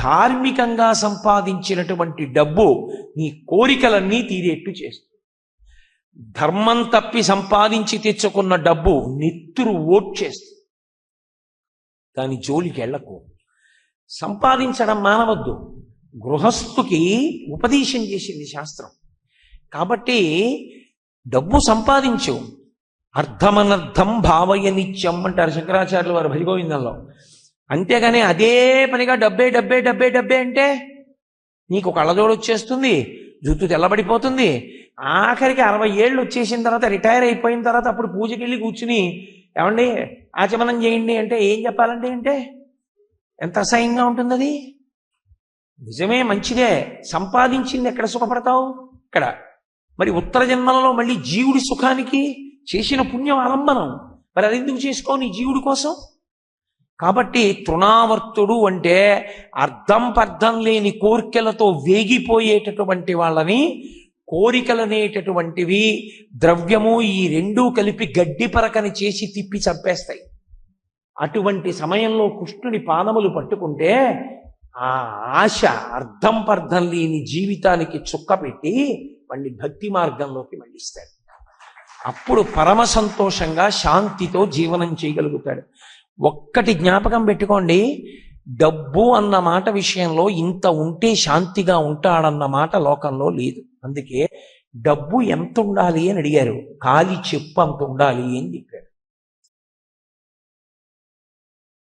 ధార్మికంగా సంపాదించినటువంటి డబ్బు నీ కోరికలన్నీ తీరేట్టు చేస్తుంది. ధర్మం తప్పి సంపాదించి తెచ్చుకున్న డబ్బు నెత్తురు ఓడ్చేస్తుంది. దాని జోలికి వెళ్ళకు. సంపాదించడం మానవద్దు. గృహస్థుకి ఉపదేశం చేసింది శాస్త్రం. కాబట్టి డబ్బు సంపాదించు. అర్థమనర్థం భావయ నిత్యం అంటారు శంకరాచార్యులు వారు భజగోవిందంలో. అంతేగాని అదే పనిగా డబ్బే డబ్బే డబ్బే డబ్బే అంటే నీకు కళ్ళజోడు వచ్చేస్తుంది, జుట్టు తెల్లబడిపోతుంది. ఆఖరికి 60 ఏళ్ళు వచ్చేసిన తర్వాత, రిటైర్ అయిపోయిన తర్వాత అప్పుడు పూజకి వెళ్ళి కూర్చుని ఏమండి ఆచమనం చేయండి అంటే ఏం చెప్పాలంటే అంటే ఎంత అసహ్యంగా ఉంటుంది అది. నిజమే, మంచిదే, సంపాదించింది ఎక్కడ సుఖపడతావు ఇక్కడ. మరి ఉత్తర జన్మలలో మళ్ళీ జీవుడి సుఖానికి చేసిన పుణ్యం ఆలంబనం. మరి అది ఎందుకు చేసుకో నీ జీవుడి కోసం? కాబట్టి తృణావర్తుడు అంటే అర్థం పర్థం లేని కోరికలతో వేగిపోయేటటువంటి వాళ్ళని, కోరికలనేటటువంటివి ద్రవ్యము ఈ రెండూ కలిపి గడ్డి పరకని చేసి తిప్పి చంపేస్తాయి. అటువంటి సమయంలో కృష్ణుని పాదములు పట్టుకుంటే ఆ ఆశ అర్థం పర్థం లేని జీవితానికి చుక్క పెట్టి వాడిని భక్తి మార్గంలోకి మళ్ళిస్తాడు. అప్పుడు పరమ సంతోషంగా శాంతితో జీవనం చేయగలుగుతాడు. ఒక్కటి జ్ఞాపకం పెట్టుకోండి, డబ్బు అన్న మాట విషయంలో ఇంత ఉంటే శాంతిగా ఉంటాడన్న మాట లోకంలో లేదు. అందుకే డబ్బు ఎంత ఉండాలి అని అడిగారు, కాలి చెప్పు అంత ఉండాలి అని చెప్పారు.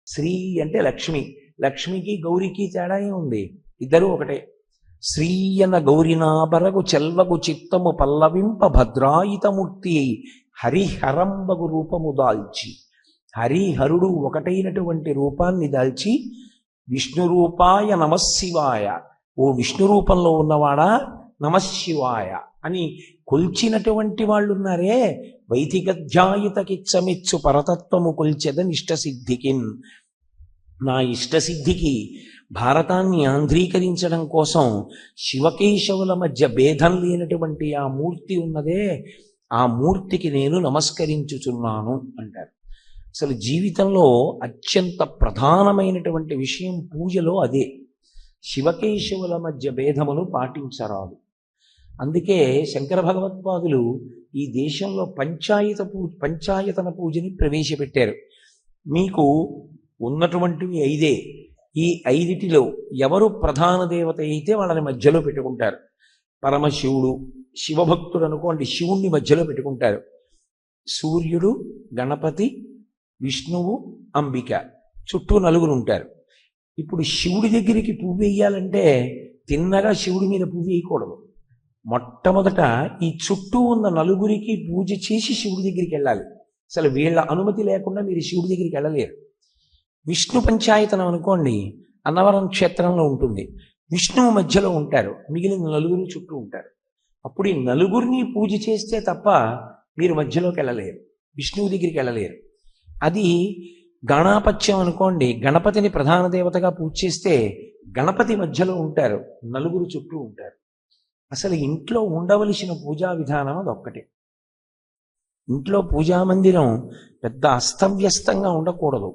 శ్రీ అంటే లక్ష్మి, లక్ష్మికి గౌరికి తేడా ఉంది, ఇద్దరు ఒకటే. శ్రీయన గౌరినాబరగు చెల్వగు చిత్తము పల్లవింప భద్రాయితమూర్తి హరిహరంబగు రూపము దాల్చి, హరిహరుడు ఒకటైనటువంటి రూపాన్ని దాల్చి విష్ణు రూపాయ నమశివాయ, ఓ విష్ణు రూపంలో ఉన్నవాడా నమశివాయ అని కొల్చినటువంటి వాళ్ళు ఉన్నారే. వైదికధ్యాయుతకిచ్చమెచ్చు పరతత్వము కొల్చెద ఇష్టసిద్ధికిన్. నా ఇష్టసిద్ధికి భారతాన్ని ఆంధ్రీకరించడం కోసం శివకేశవుల మధ్య భేదం లేనటువంటి ఆ మూర్తి ఉన్నదే, ఆ మూర్తికి నేను నమస్కరించుచున్నాను అంటారు. అసలు జీవితంలో అత్యంత ప్రధానమైనటువంటి విషయం పూజలో అదే. శివకేశవుల మధ్య భేదమును పాటించరాదు. అందుకే శంకర భగవత్పాదులు ఈ దేశంలో పంచాయతన పూజని ప్రవేశపెట్టారు. మీకు ఉన్నటువంటివి 5. ఈ 5 ఎవరు ప్రధాన దేవత అయితే వాళ్ళని మధ్యలో పెట్టుకుంటారు. పరమశివుడు, శివభక్తుడు అనుకోండి, శివుణ్ణి మధ్యలో పెట్టుకుంటారు. సూర్యుడు, గణపతి, విష్ణువు, అంబిక, చుట్టూ 4 ఉంటారు. ఇప్పుడు శివుడి దగ్గరికి పువ్వు వేయాలంటే తిన్నగా శివుడి మీద పువ్వు వేయకూడదు. మొట్టమొదట ఈ చుట్టూ ఉన్న 4 పూజ చేసి శివుడి దగ్గరికి వెళ్ళాలి. అసలు వీళ్ళ అనుమతి లేకుండా మీరు శివుడి దగ్గరికి వెళ్ళలేరు. విష్ణు పంచాయతనం అనుకోండి, అన్నవరం క్షేత్రంలో ఉంటుంది. విష్ణువు మధ్యలో ఉంటారు, మిగిలిన 4 చుట్టూ ఉంటారు. అప్పుడు ఈ 4 పూజ చేస్తే తప్ప మీరు మధ్యలోకి వెళ్ళలేరు, విష్ణువు దగ్గరికి వెళ్ళలేరు. అది గణాపత్యం అనుకోండి, గణపతిని ప్రధాన దేవతగా పూజ చేస్తే గణపతి మధ్యలో ఉంటారు, 4 చుట్టూ ఉంటారు. అసలు ఇంట్లో ఉండవలసిన పూజా విధానం అదొక్కటే. ఇంట్లో పూజా మందిరం పెద్ద అస్తవ్యస్తంగా ఉండకూడదు.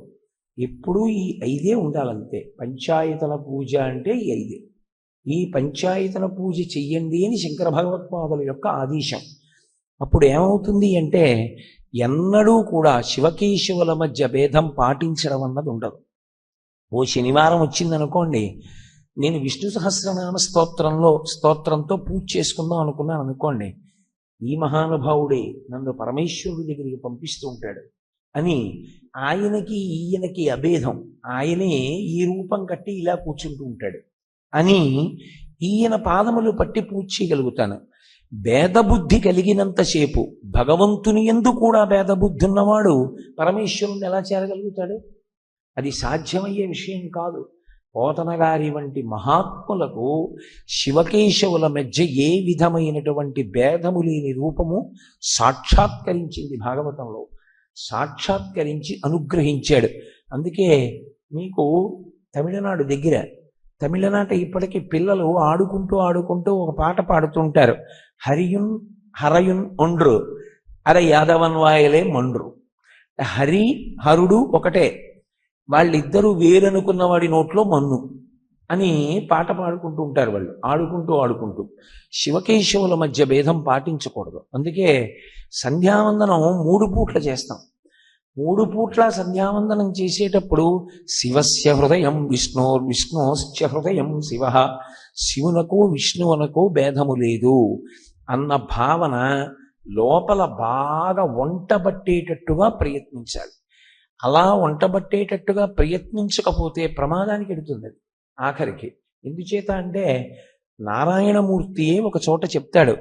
ఎప్పుడూ ఈ 5 ఉండాలంతే. పంచాయతన పూజ అంటే ఈ 5. ఈ పంచాయతన పూజ చెయ్యండి అని శంకర భగవత్పాదుల యొక్క ఆదేశం. అప్పుడు ఏమవుతుంది అంటే ఎన్నడూ కూడా శివకేశవుల మధ్య భేదం పాటించడం అన్నది ఉండదు. ఓ శనివారం వచ్చిందనుకోండి, నేను విష్ణు సహస్రనామ స్తోత్రంతో పూజ చేసుకుందాం అనుకున్నాను అనుకోండి, ఈ మహానుభావుడే నన్ను పరమేశ్వరుడి దగ్గరికి పంపిస్తూ ఉంటాడు అని ఆయనకి ఈయనకి అభేదం, ఆయనే ఈ రూపం కట్టి ఇలా కూర్చుంటూ ఉంటాడు అని ఈయన పాదములు పట్టి పూజ చేయగలుగుతాను. భేదబుద్ధి కలిగినంతసేపు భగవంతుని యందు కూడా భేదబుద్ధి ఉన్నవాడు పరమేశ్వరుని ఎలా చేరగలుగుతాడు? అది సాధ్యమయ్యే విషయం కాదు. పోతన గారి వంటి మహాత్ములకు శివకేశవుల మధ్య ఏ విధమైనటువంటి భేదము లేని రూపము సాక్షాత్కరించింది భాగవతంలో, సాక్షాత్కరించి అనుగ్రహించాడు. అందుకే మీకు తమిళనాడు దగ్గర, తమిళనాట ఇప్పటికీ పిల్లలు ఆడుకుంటూ ఒక పాట పాడుతుంటారు. హరియున్ హరయున్ ఒండ్రు అరే యాదవన్ వాయలే మొండ్రు. హరి హరుడు ఒకటే, వాళ్ళిద్దరూ వేరనుకున్న వాడి నోట్లో మన్ను అని పాట పాడుకుంటూ ఉంటారు వాళ్ళు, ఆడుకుంటూ ఆడుకుంటూ. శివకేశవుల మధ్య భేదం పాటించకూడదు. అందుకే సంధ్యావందనం 3 పూట్ల చేస్తాం. 3 పూట్ల సంధ్యావందనం చేసేటప్పుడు శివస్య హృదయం విష్ణోశ్చ హృదయం శివ, శివునకు విష్ణువునకు భేదము లేదు అన్న భావన లోపల బాగా వంటబట్టేటట్టుగా ప్రయత్నించాలి. అలా వంటబట్టేటట్టుగా ప్రయత్నించకపోతే ప్రమాదానికి ఎడుతుంది అది ఆఖరికి. ఎందుచేత అంటే నారాయణమూర్తియే ఒక చోట చెప్తాడు,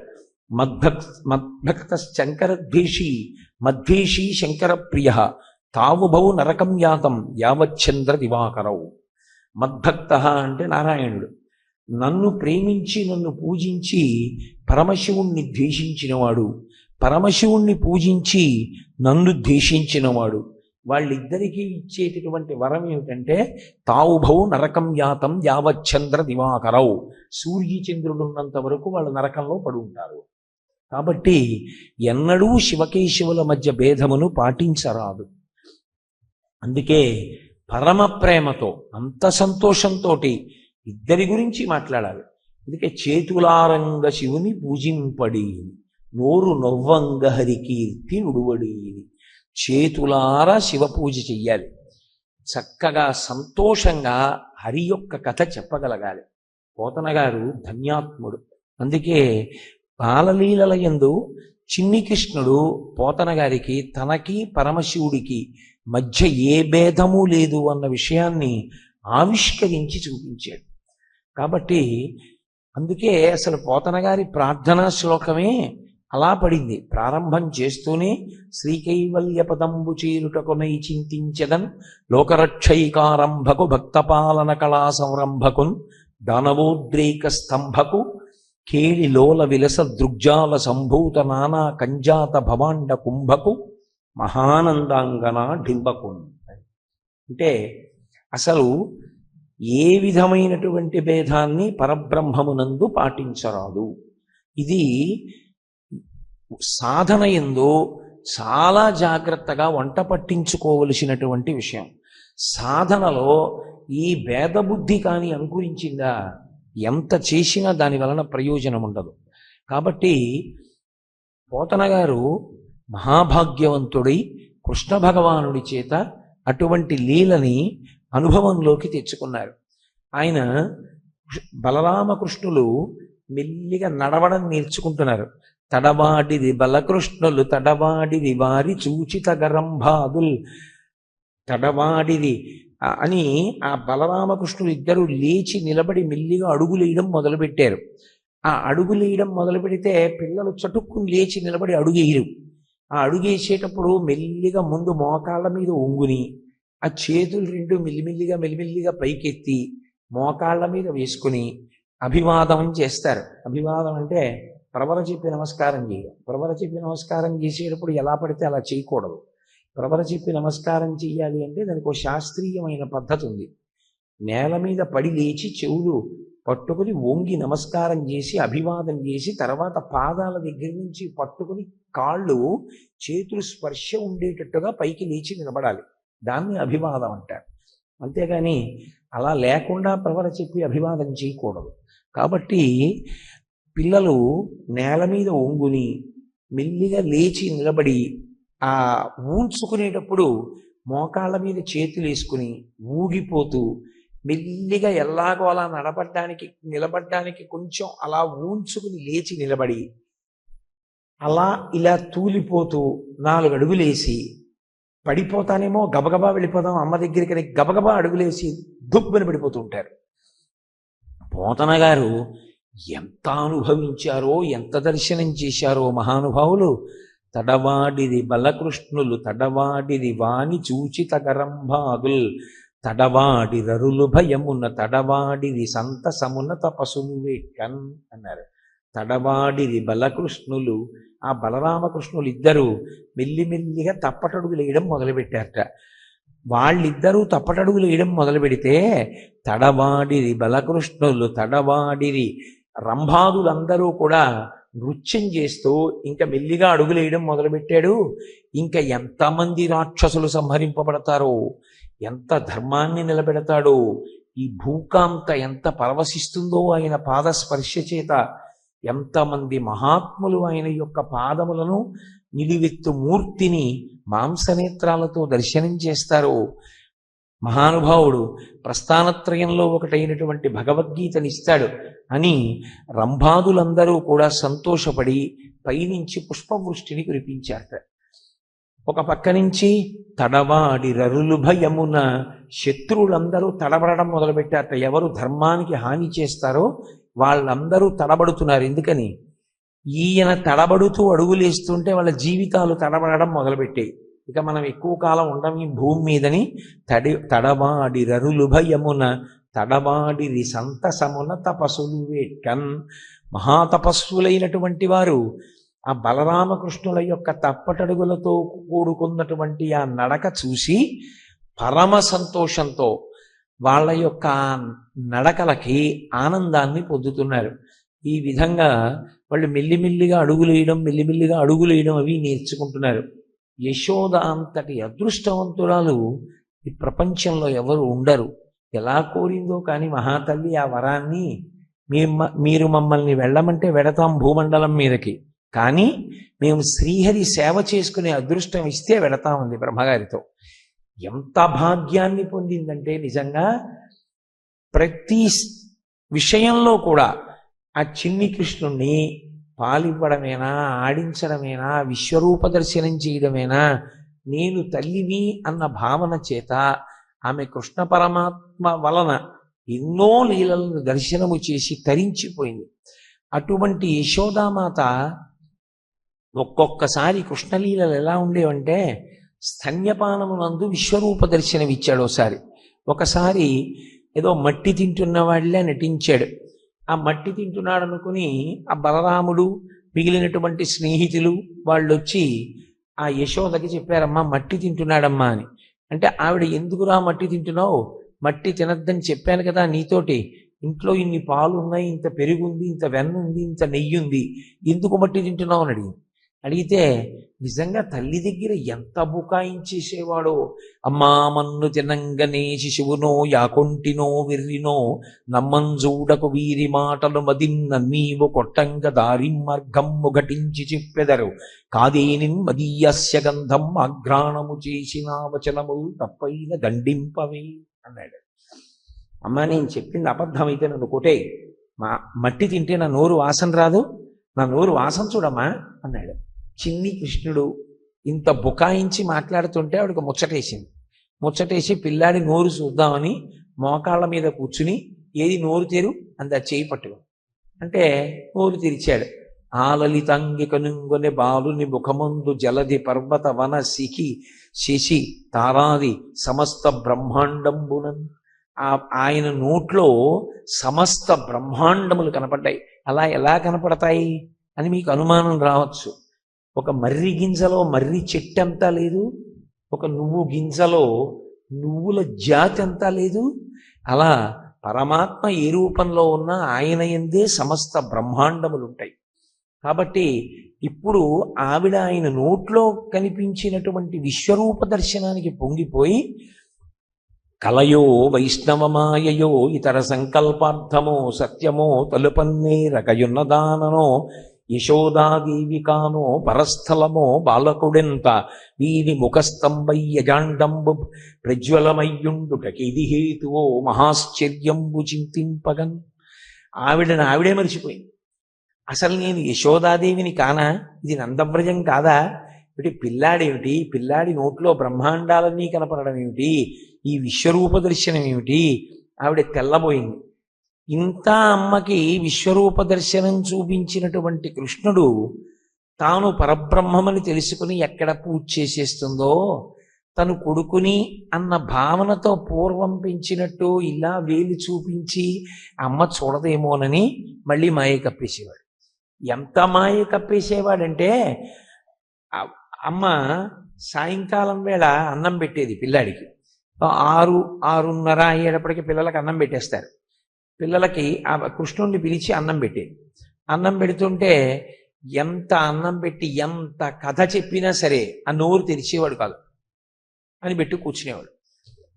మద్భక్త శంకరద్వేషి మద్వేషి శంకర ప్రియ తావుభౌ నరకం యాతం యావచ్చంద్ర దివాకరవు. మద్భక్త అంటే నారాయణుడు. నన్ను ప్రేమించి నన్ను పూజించి పరమశివుణ్ణి ద్వేషించినవాడు, పరమశివుణ్ణి పూజించి నన్ను ద్వేషించినవాడు, వాళ్ళిద్దరికీ ఇచ్చేటటువంటి వరం ఏమిటంటే తావుభౌ నరకం యాతం యావచ్చంద్ర దివాకరవు, సూర్యచంద్రుడు ఉన్నంత వరకు వాళ్ళు నరకంలో పడి ఉంటారు. కాబట్టి ఎన్నడూ శివకేశవుల మధ్య భేదమును పాటించరాదు. అందుకే పరమ ప్రేమతో అంత సంతోషంతో ఇద్దరి గురించి మాట్లాడాలి. అందుకే చేతులారంగ శివుని పూజింపడి నోరు నొవ్వంగ హరికీర్తి నుడువడి. చేతులారా శివ పూజ చెయ్యాలి, చక్కగా సంతోషంగా హరి యొక్క కథ చెప్పగలగాలి. పోతన గారు ధన్యాత్ముడు. అందుకే బాలలీలల యందు చిన్ని కృష్ణుడు పోతన గారికి తనకి పరమశివుడికి మధ్య ఏ భేదము లేదు అన్న విషయాన్ని ఆవిష్కరించి చూపించాడు. కాబట్టి అందుకే అసలు పోతన గారి ప్రార్థనా శ్లోకమే అలా పడింది. ప్రారంభం చేస్తూనే శ్రీకైవల్య పదంబు చేరుటకునై చింతించెదన్ లోకరక్షైకారంభకు భక్తపాలన కళా సంరంభకున్ దానవోద్రేక స్తంభకు కేళి లోల విలస దృగ్జాల సంభూత నానా కంజాత భవాండ కుంభకు మహానందాంగన డింబకున్. అంటే అసలు ఏ విధమైనటువంటి భేదాన్ని పరబ్రహ్మమునందు పాటించరాదు. ఇది సాధన యందు చాలా జాగ్రత్తగా వంట పట్టించుకోవలసినటువంటి విషయం. సాధనలో ఈ భేదబుద్ధి కానీ అనుకరించిందా ఎంత చేసినా దాని వలన ప్రయోజనం ఉండదు. కాబట్టి పోతన గారు మహాభాగ్యవంతుడై కృష్ణ భగవానుడి చేత అటువంటి లీలని అనుభవంలోకి తెచ్చుకున్నారు. ఆయన బలరామకృష్ణులు మెల్లిగా నడవడం నేర్చుకుంటున్నారు. తడవాడిది బలకృష్ణులు తడవాడిది వారి చూచిత గరంభాదుల్, తడవాడిది అని ఆ బలరామకృష్ణులు ఇద్దరు లేచి నిలబడి మెల్లిగా అడుగులేయడం మొదలుపెట్టారు. ఆ అడుగులేయడం మొదలు పెడితే పిల్లలు చటుక్కుని లేచి నిలబడి అడుగేయరు. ఆ అడుగేసేటప్పుడు మెల్లిగా ముందు మోకాళ్ళ మీద ఒంగుని ఆ చేతులు రెండు మెల్లిమెల్లిగా పైకెత్తి మోకాళ్ళ మీద వేసుకుని అభివాదం చేస్తారు. అభివాదం అంటే ప్రవర చెప్పి నమస్కారం చేయడం. ప్రవర చెప్పి నమస్కారం చేసేటప్పుడు ఎలా పడితే అలా చేయకూడదు. ప్రవర చెప్పి నమస్కారం చెయ్యాలి అంటే దానికి ఒక శాస్త్రీయమైన పద్ధతి ఉంది. నేల మీద పడి లేచి చెవులు పట్టుకుని వంగి నమస్కారం చేసి అభివాదం చేసి తర్వాత పాదాల దగ్గర నుంచి పట్టుకుని కాళ్ళు చేతులు స్పర్శ ఉండేటట్టుగా పైకి లేచి నిలబడాలి. దాన్ని అభివాదం అంటారు. అంతేగాని అలా లేకుండా ప్రవర చెప్పి అభివాదం చేయకూడదు. కాబట్టి పిల్లలు నేల మీద ఒంగుని మెల్లిగా లేచి నిలబడి ఆ ఊంచుకునేటప్పుడు మోకాళ్ళ మీద చేతులు వేసుకుని ఊగిపోతూ మెల్లిగా ఎలాగో అలా నిలబడ్డానికి కొంచెం అలా ఊంచుకుని లేచి నిలబడి అలా ఇలా తూలిపోతూ 4 అడుగులేసి పడిపోతానేమో గబగబా వెళ్ళిపోదాం అమ్మ దగ్గరికి గబగబా అడుగులేసి దుబ్బని పడిపోతూ ఉంటారు. పోతన గారు ఎంత అనుభవించారో ఎంత దర్శనం చేశారో మహానుభావులు. తడవాడిది బలకృష్ణులు తడవాడిది వాని చూచిత గరంభాదుల్, తడవాడి రరులు భయమున తడవాడిది సంతసమున తపసులు వేట్కన్ అన్నారు. తడవాడిది బలకృష్ణులు, ఆ బలరామకృష్ణులు ఇద్దరు మెల్లిమెల్లిగా తప్పటడుగులు వేయడం మొదలుపెట్టారట. వాళ్ళిద్దరూ తప్పటడుగులు వేయడం మొదలు పెడితే తడవాడిది బలకృష్ణులు తడవాడిది రంభాదులందరూ కూడా నృత్యం చేస్తూ ఇంకా మెల్లిగా అడుగులేయడం మొదలుపెట్టాడు. ఇంకా ఎంతమంది రాక్షసులు సంహరింపబడతారో, ఎంత ధర్మాన్ని నిలబెడతాడో, ఈ భూకాంత ఎంత పరవశిస్తుందో ఆయన పాదస్పర్శ చేత. ఎంతమంది మహాత్ములు ఆయన యొక్క పాదములను నిలువెత్తు మూర్తిని మాంసనేత్రాలతో దర్శనం చేస్తారో. మహానుభావుడు ప్రస్థానత్రయంలో ఒకటైనటువంటి భగవద్గీతనిస్తాడు అని రంభాదులందరూ కూడా సంతోషపడి పైనుంచి పుష్పవృష్టిని కురిపించారట. ఒక పక్క నుంచి తడవాడి రరులు భయమున శత్రువులందరూ తడబడడం మొదలుపెట్టారట. ఎవరు ధర్మానికి హాని చేస్తారో వాళ్ళందరూ తడబడుతున్నారు. ఎందుకని? ఈయన తడబడుతూ అడుగులేస్తుంటే వాళ్ళ జీవితాలు తడబడడం మొదలుపెట్టాయి. ఇక మనం ఎక్కువ కాలం ఉండం ఈ భూమి మీదని తడవాడి రరులు భయమున తడవాడిరి సంతసమున తపస్సులు వేట్కన్. మహాతపస్సులైనటువంటి వారు ఆ బలరామకృష్ణుల యొక్క తప్పటడుగులతో కూడుకున్నటువంటి ఆ నడక చూసి పరమ సంతోషంతో వాళ్ళ యొక్క నడకలకి ఆనందాన్ని పొందుతున్నారు. ఈ విధంగా వాళ్ళు మెల్లిమెల్లిగా అడుగులేయడం అవి నేర్చుకుంటున్నారు. యశోద అంతటి అదృష్టవంతురాలు ఈ ప్రపంచంలో ఎవరు ఉండరు. ఎలా కోరిందో కానీ మహాతల్లి ఆ వరాన్ని, మీరు మమ్మల్ని వెళ్ళమంటే వెడతాం భూమండలం మీదకి, కానీ మేము శ్రీహరి సేవ చేసుకునే అదృష్టం ఇస్తే వెడతామంది బ్రహ్మగారితో. ఎంత భాగ్యాన్ని పొందిందంటే నిజంగా ప్రతి విషయంలో కూడా ఆ చిన్ని కృష్ణుణ్ణి పాలివ్వడమేనా, ఆడించడమేనా, విశ్వరూప దర్శనం చేయడమేనా, నేను తల్లిని అన్న భావన చేత ఆమె కృష్ణ పరమాత్మ వలన ఎన్నో లీలలను దర్శనము చేసి తరించిపోయింది. అటువంటి యశోదామాత ఒక్కొక్కసారి కృష్ణలీలలు ఎలా ఉండేవంటే స్తన్యపానమునందు విశ్వరూప దర్శనం ఇచ్చాడు. ఒకసారి ఏదో మట్టి తింటున్న వాళ్ళే నటించాడు. ఆ మట్టి తింటున్నాడు అనుకుని ఆ బలరాముడు మిగిలినటువంటి స్నేహితులు వాళ్ళు వచ్చి ఆ యశోదకి చెప్పారమ్మా మట్టి తింటున్నాడమ్మా అని. అంటే ఆవిడ ఎందుకురా మట్టి తింటున్నావు, మట్టి తినద్దని చెప్పాను కదా నీతోటి, ఇంట్లో ఇన్ని పాలు ఉన్నాయి, ఇంత పెరుగుంది, ఇంత వెన్న ఉంది, ఇంత నెయ్యి ఉంది, ఎందుకు మట్టి తింటున్నావు అని అడిగితే నిజంగా తల్లి దగ్గర ఎంత బుకాయించేసేవాడో. అమ్మా మన్ను తినంగనే శిశువునో యాకొంటినో విర్రినో నమ్మంజూడకు వీరి మాటలు మదిన్న నీవు కొట్టంగ దారి మార్గమ్ము ఘటించి చెప్పెదరు కాదేనిన్ మదీయస్య గంధం ఆఘ్రాణము చేసిన వచనము తప్పైన దండింపవే అన్నాడు. అమ్మా నేను చెప్పింది అబద్ధమైతే నన్ను కొట్టే, మట్టి తింటే నా నోరు వాసన రాదు, నా నోరు వాసన చూడమ్మా అన్నాడు. చిన్ని కృష్ణుడు ఇంత బుకాయించి మాట్లాడుతుంటే ఆవిడకు ముచ్చటేసి పిల్లాడి నోరు చూద్దామని మోకాళ్ళ మీద కూర్చుని ఏది నోరు తెరు అంత చేయి పట్టుకు అంటే నోరు తెరిచాడు. ఆలలితంగి కనుంగొని బాలుని ముఖమందు జలది పర్వత వన శిఖి శశి తారాది సమస్త బ్రహ్మాండంబునన్. ఆయన నోట్లో సమస్త బ్రహ్మాండములు కనపడ్డాయి. అలా ఎలా కనపడతాయి అని మీకు అనుమానం రావచ్చు. ఒక మర్రి గింజలో మర్రి చెట్టు అంతా లేదు, ఒక నువ్వు గింజలో నువ్వుల జాతి అంతా లేదు. అలా పరమాత్మ ఏ రూపంలో ఉన్నా ఆయన యందే సమస్త బ్రహ్మాండములు ఉంటాయి. కాబట్టి ఇప్పుడు ఆవిడ ఆయన నోట్లో కనిపించినటువంటి విశ్వరూప దర్శనానికి పొంగిపోయి కలయో వైష్ణవమాయయో ఇతర సంకల్పార్థమో సత్యమో తలుపన్నే రకయున్నదాననో యశోదాదేవికానో పరస్థలమో బాలకుడెంత వీరి ముఖస్తంభయ్యజాండంబు ప్రజ్వలమయ్యుండుటకిది హేతువో మహాశ్చర్యంబు చింతింపగన్. ఆవిడే మరిచిపోయింది. అసలు నేను యశోదాదేవిని కానా, ఇది నందవ్రజం కాదా, ఇటు పిల్లాడేమిటి, పిల్లాడి నోట్లో బ్రహ్మాండాలన్నీ కనపడడం ఏమిటి, ఈ విశ్వరూప దర్శనం ఏమిటి, ఆవిడ తెల్లబోయింది. ఇంత అమ్మకి విశ్వరూప దర్శనం చూపించినటువంటి కృష్ణుడు తాను పరబ్రహ్మమని తెలుసుకుని ఎక్కడ పూజ చేసేస్తుందో, తను కొడుకుని అన్న భావనతో పూర్వం పెంచినట్టు ఇలా వేలు చూపించి అమ్మ చూడదేమోనని మళ్ళీ మాయ కప్పేసేవాడు. ఎంత మాయ కప్పేసేవాడంటే అమ్మ సాయంకాలం వేళ అన్నం పెట్టేది పిల్లాడికి. 6:30 అయ్యేటప్పటికి పిల్లలకి అన్నం పెట్టేస్తారు. పిల్లలకి ఆ కృష్ణుడిని పిలిచి అన్నం పెట్టేది. అన్నం పెడుతుంటే ఎంత అన్నం పెట్టి ఎంత కథ చెప్పినా సరే ఆ నోరు తెరిచేవాడు కాదు అని పెట్టి కూర్చునేవాడు.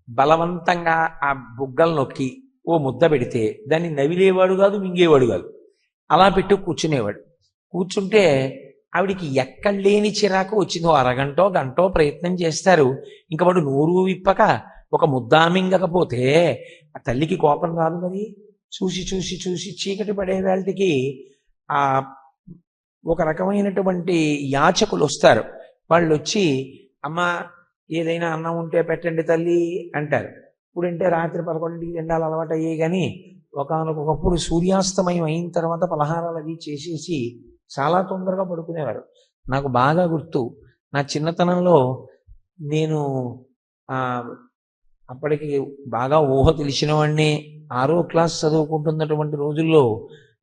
బలవంతంగా ఆ బుగ్గలు నొక్కి ఓ ముద్ద పెడితే దాన్ని నవిలేవాడు కాదు, మింగేవాడు కాదు. అలా పెట్టు కూర్చునేవాడు. కూర్చుంటే ఆవిడికి ఎక్కడ లేని చిరాకు వచ్చిందో, అరగంటో గంటో ప్రయత్నం చేస్తారు. ఇంకా వాడు నోరు విప్పక ఒక ముద్ద మింగకపోతే ఆ తల్లికి కోపం రాదు మరి. చూసి చూసి చూసి చీకటి పడే వేళటికి ఆ ఒక రకమైనటువంటి యాచకులు వస్తారు. వాళ్ళు వచ్చి, అమ్మ ఏదైనా అన్నం ఉంటే పెట్టండి తల్లి అంటారు. ఇప్పుడంటే రాత్రి 11ంటికి తిండాలి అలవాటు అయ్యే, కానీ ఒకనకొకప్పుడు సూర్యాస్తమయం అయిన తర్వాత పలహారాలు అవి చేసేసి చాలా తొందరగా పడుకునేవారు. నాకు బాగా గుర్తు, నా చిన్నతనంలో నేను అప్పటికి బాగా ఊహ తెలిసిన వాడిని, 6వ క్లాస్ చదువుకుంటున్నటువంటి రోజుల్లో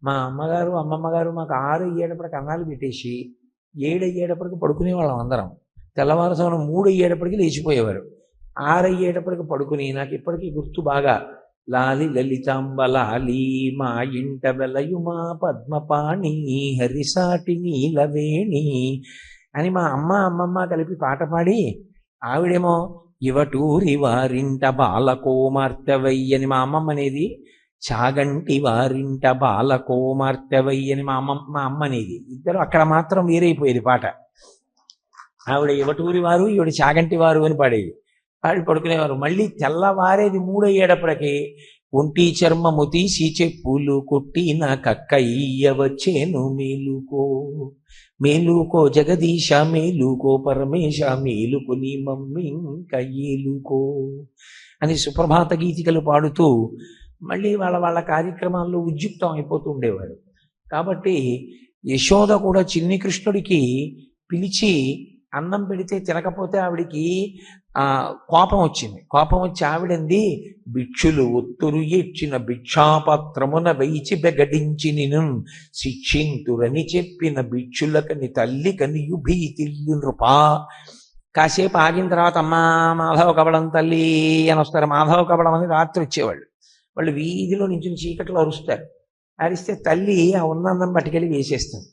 మా అమ్మగారు అమ్మమ్మ గారు మాకు 6 అయ్యేటప్పటికి అన్నాలు పెట్టేసి 7 అయ్యేటప్పటికి పడుకునేవాళ్ళం అందరం. తెల్లవారుజామున 3 అయ్యేటప్పటికి లేచిపోయేవారు. 6 అయ్యేటప్పటికి పడుకుని, నాకు ఇప్పటికీ గుర్తు బాగా, లాలి లలితాంబలాలి మా ఇంట వెలయుమా పద్మపాణి హరిసాటి నీలవేణి అని మా అమ్మ అమ్మమ్మ కలిపి పాట పాడి, ఆవిడేమో ఇవటూరి వారింట బాలకోమార్తెవయ్యని మా అమ్మమ్మ అనేది, చాగంటి వారింట బాలకోమార్తెవయ్యని మా అమ్మ అనేది. ఇద్దరు అక్కడ మాత్రం వేరైపోయేది పాట. ఆవిడ ఇవటూరి వారు, ఈవిడ చాగంటి వారు అని పాడేది. పాడి పడుకునేవారు. మళ్ళీ తెల్లవారేది 3 అయ్యేటప్పటికి, ఒంటి చర్మము తీసి చెప్పులు కొట్టి నా కక్కయ్య వచ్చేను మేలుకో మేలుకో జగదీశ మేలుకో పరమేశ మేలుకో నీ మమ్మీ ఇంకా ఏలుకో అని సుప్రభాత గీతికలు పాడుతూ మళ్ళీ వాళ్ళ కార్యక్రమాల్లో ఉద్యుక్తం అయిపోతూ ఉండేవారు. కాబట్టి యశోద కూడా చిన్ని కృష్ణుడికి పిలిచి అన్నం పెడితే తినకపోతే ఆవిడికి కోపం వచ్చింది. కోపం వచ్చి ఆవిడంది, భిక్షులు ఒత్తురు ఇచ్చిన భిక్షాపత్రమున వేయిచి బెగడించి నిను శిక్షింతురని చెప్పిన భిక్షులకని తల్లి కనియు భీతిల్లు నృపా. కాసేపు ఆగిన తర్వాత, అమ్మా మాధవ కబడం తల్లి అని వస్తారు. మాధవ కబడం అని రాత్రి వచ్చేవాళ్ళు. వాళ్ళు వీధిలో నుంచి చీకట్లో అరుస్తారు. అరిస్తే తల్లి ఆ ఉన్న అన్నం పట్టుకెళ్ళి వేసేస్తుంది.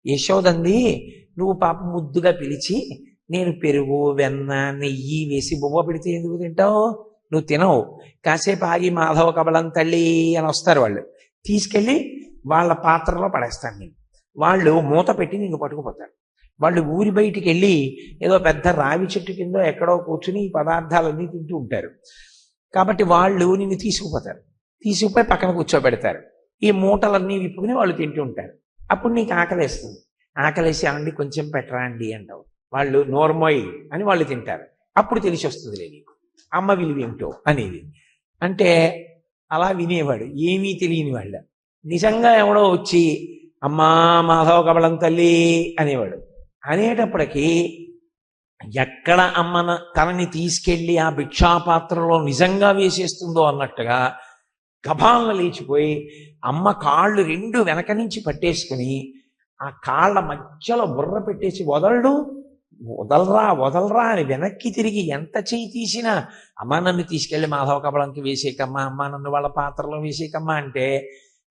యశోదంది, నువ్వు పాప ముద్దుగా పిలిచి నేను పెరుగు వెన్న నెయ్యి వేసి బువ్వ పెడితే ఎందుకు తింటావు? నువ్వు తినవు. కాసేపు ఆగి మాధవ కబలం తల్లి అని వస్తారు. వాళ్ళు తీసుకెళ్ళి వాళ్ళ పాత్రలో పడేస్తాను నేను. వాళ్ళు మూత పెట్టి నిన్ను పట్టుకుపోతారు. వాళ్ళు ఊరి బయటికి వెళ్ళి ఏదో పెద్ద రావి చెట్టు కింద ఎక్కడో కూర్చుని ఈ పదార్థాలన్నీ తింటూ ఉంటారు. కాబట్టి వాళ్ళు నిన్ను తీసుకుపోతారు. తీసుకుపోయి పక్కన కూర్చోబెడతారు. ఈ మూటలన్నీ విప్పుకుని వాళ్ళు తింటూ ఉంటారు. అప్పుడు నీకు ఆకలేస్తుంది. ఆకలేసి అండి కొంచెం పెట్టరా అండి అంటావు. వాళ్ళు నోర్మోయ్ అని వాళ్ళు తింటారు. అప్పుడు తెలిసి వస్తుందిలే నీకు అమ్మ విలువ ఏమిటో అనేది. అంటే అలా వినేవాడు, ఏమీ తెలియని వాళ్ళ. నిజంగా ఎవడో వచ్చి అమ్మా మాధవ కబలం తల్లి అనేవాడు. అనేటప్పటికీ ఎక్కడ అమ్మన తనని తీసుకెళ్ళి ఆ భిక్షాపాత్రలో నిజంగా వేసేస్తుందో అన్నట్టుగా గభాలను లేచిపోయి అమ్మ కాళ్ళు 2 వెనక నుంచి పట్టేసుకుని ఆ కాళ్ళ మధ్యలో బుర్ర పెట్టేసి వదలరా అని వెనక్కి తిరిగి ఎంత చేయి తీసినా, అమ్మ నన్ను తీసుకెళ్ళి మాధవ కబలంకి వేసేకమ్మా, అమ్మ నన్ను వాళ్ళ పాత్రలో వేసేకమ్మా అంటే,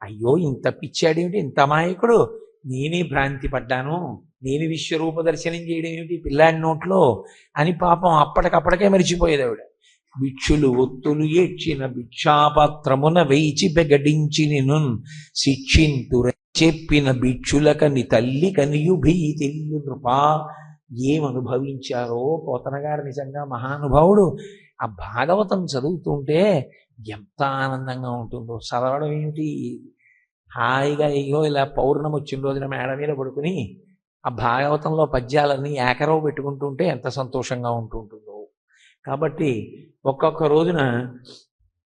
అయ్యో ఇంత పిచ్చాడేమిటి, ఇంత అమాయకుడు, నేనే భ్రాంతి పడ్డాను, నేను విశ్వరూప దర్శనం చేయడం ఏమిటి పిల్లాడి నోట్లో అని పాపం అప్పటికప్పటికే మరిచిపోయేది ఆవిడ. భిక్షులు ఒత్తులు ఏడ్చిన భిక్షాపత్రమున వేయిచి బెగడించి నిను శిక్షింతుర చెప్పిన భిక్షులకని తల్లి కనియు భీతిల్లు నృపా. ఏమనుభవించారో పోతన గారు, నిజంగా మహానుభావుడు. ఆ భాగవతం చదువుతుంటే ఎంత ఆనందంగా ఉంటుందో. చదవడం ఏమిటి, హాయిగా ఇగో ఇలా పౌర్ణమి వచ్చిన రోజున మేడ మీద పడుకుని ఆ భాగవతంలో పద్యాలన్నీ ఏకరవ పెట్టుకుంటుంటే ఎంత సంతోషంగా ఉంటుంటుందో. కాబట్టి ఒక్కొక్క రోజున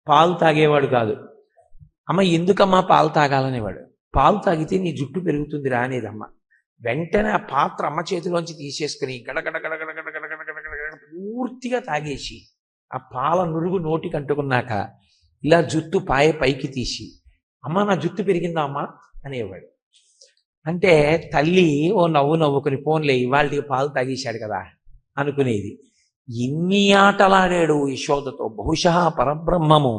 పాలు తాగేవాడు కాదు. అమ్మ ఎందుకమ్మా పాలు తాగాలనేవాడు. పాలు తాగితే నీ జుట్టు పెరుగుతుంది రానేదమ్మ. వెంటనే ఆ పాత్ర అమ్మ చేతిలోంచి తీసేసుకుని గడగడ పూర్తిగా తాగేసి ఆ పాల నురుగు నోటికి అంటుకున్నాక ఇలా జుట్టు పైకి తీసి, అమ్మ నా జుట్టు పెరిగిందా అమ్మ అనేవాడు. అంటే తల్లి ఓ నవ్వుకుని పోన్లే ఇవాళకి పాలు తాగేశాడు కదా అనుకునేది. ఇన్ని ఆటలాడాడు యశోదతో. బహుశా పరబ్రహ్మము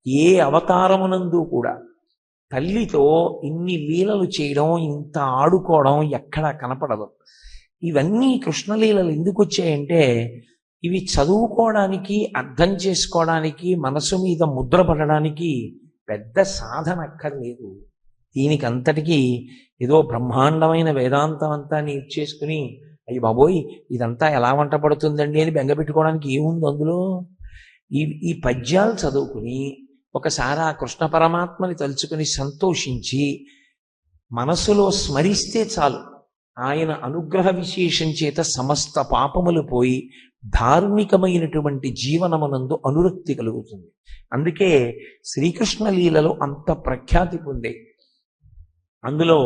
ఏ అవతారమునందు కూడా తల్లితో ఇన్ని లీలలు చేయడం, ఇంత ఆడుకోవడం ఎక్కడా కనపడదు. ఇవన్నీ కృష్ణలీలలు ఎందుకు వచ్చాయంటే, ఇవి చదువుకోవడానికి, అర్థం చేసుకోవడానికి, మనసు మీద ముద్ర పడడానికి పెద్ద సాధన అక్కర్లేదు. దీనికి అంతటికీ ఏదో బ్రహ్మాండమైన వేదాంతం అంతా నేర్చేసుకుని అయ్యి బాబోయ్ ఇదంతా ఎలా వంట పడుతుందండి అని బెంగపెట్టుకోవడానికి ఏముంది అందులో. ఈ పద్యాలు చదువుకుని ఒకసారి ఆ కృష్ణ పరమాత్మని తలుచుకుని సంతోషించి మనసులో స్మరిస్తే చాలు, ఆయన అనుగ్రహ విశేషం చేత సమస్త పాపములు పోయి ధార్మికమైనటువంటి జీవనమునందు అనురక్తి కలుగుతుంది. అందుకే శ్రీకృష్ణ లీలలు అంత ప్రఖ్యాతి పొందాయి. అందులో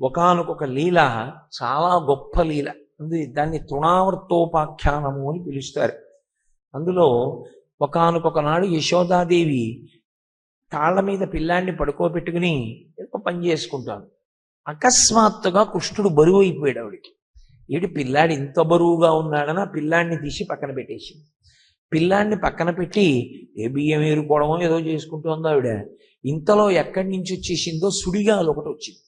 ఒకానొక లీల చాలా గొప్ప లీల, దాన్ని తృణావర్తోపాఖ్యానము అని పిలుస్తారు. అందులో ఒకానొక నాడు యశోదాదేవి కాళ్ళ మీద పిల్లాన్ని పడుకోబెట్టుకుని ఏదో పని చేసుకుంటాను. అకస్మాత్తుగా కృష్ణుడు బరువు అయిపోయాడు ఆవిడికి. ఏడు పిల్లాడు ఇంత బరువుగా ఉన్నాడని ఆ పిల్లాడిని తీసి పక్కన పెట్టేసింది. పిల్లాడిని పక్కన పెట్టి ఏ బియ్యం ఏరుకోవడమో ఏదో చేసుకుంటోంది ఆవిడ. ఇంతలో ఎక్కడి నుంచి వచ్చేసిందో సుడిగాలు ఒకటి వచ్చింది.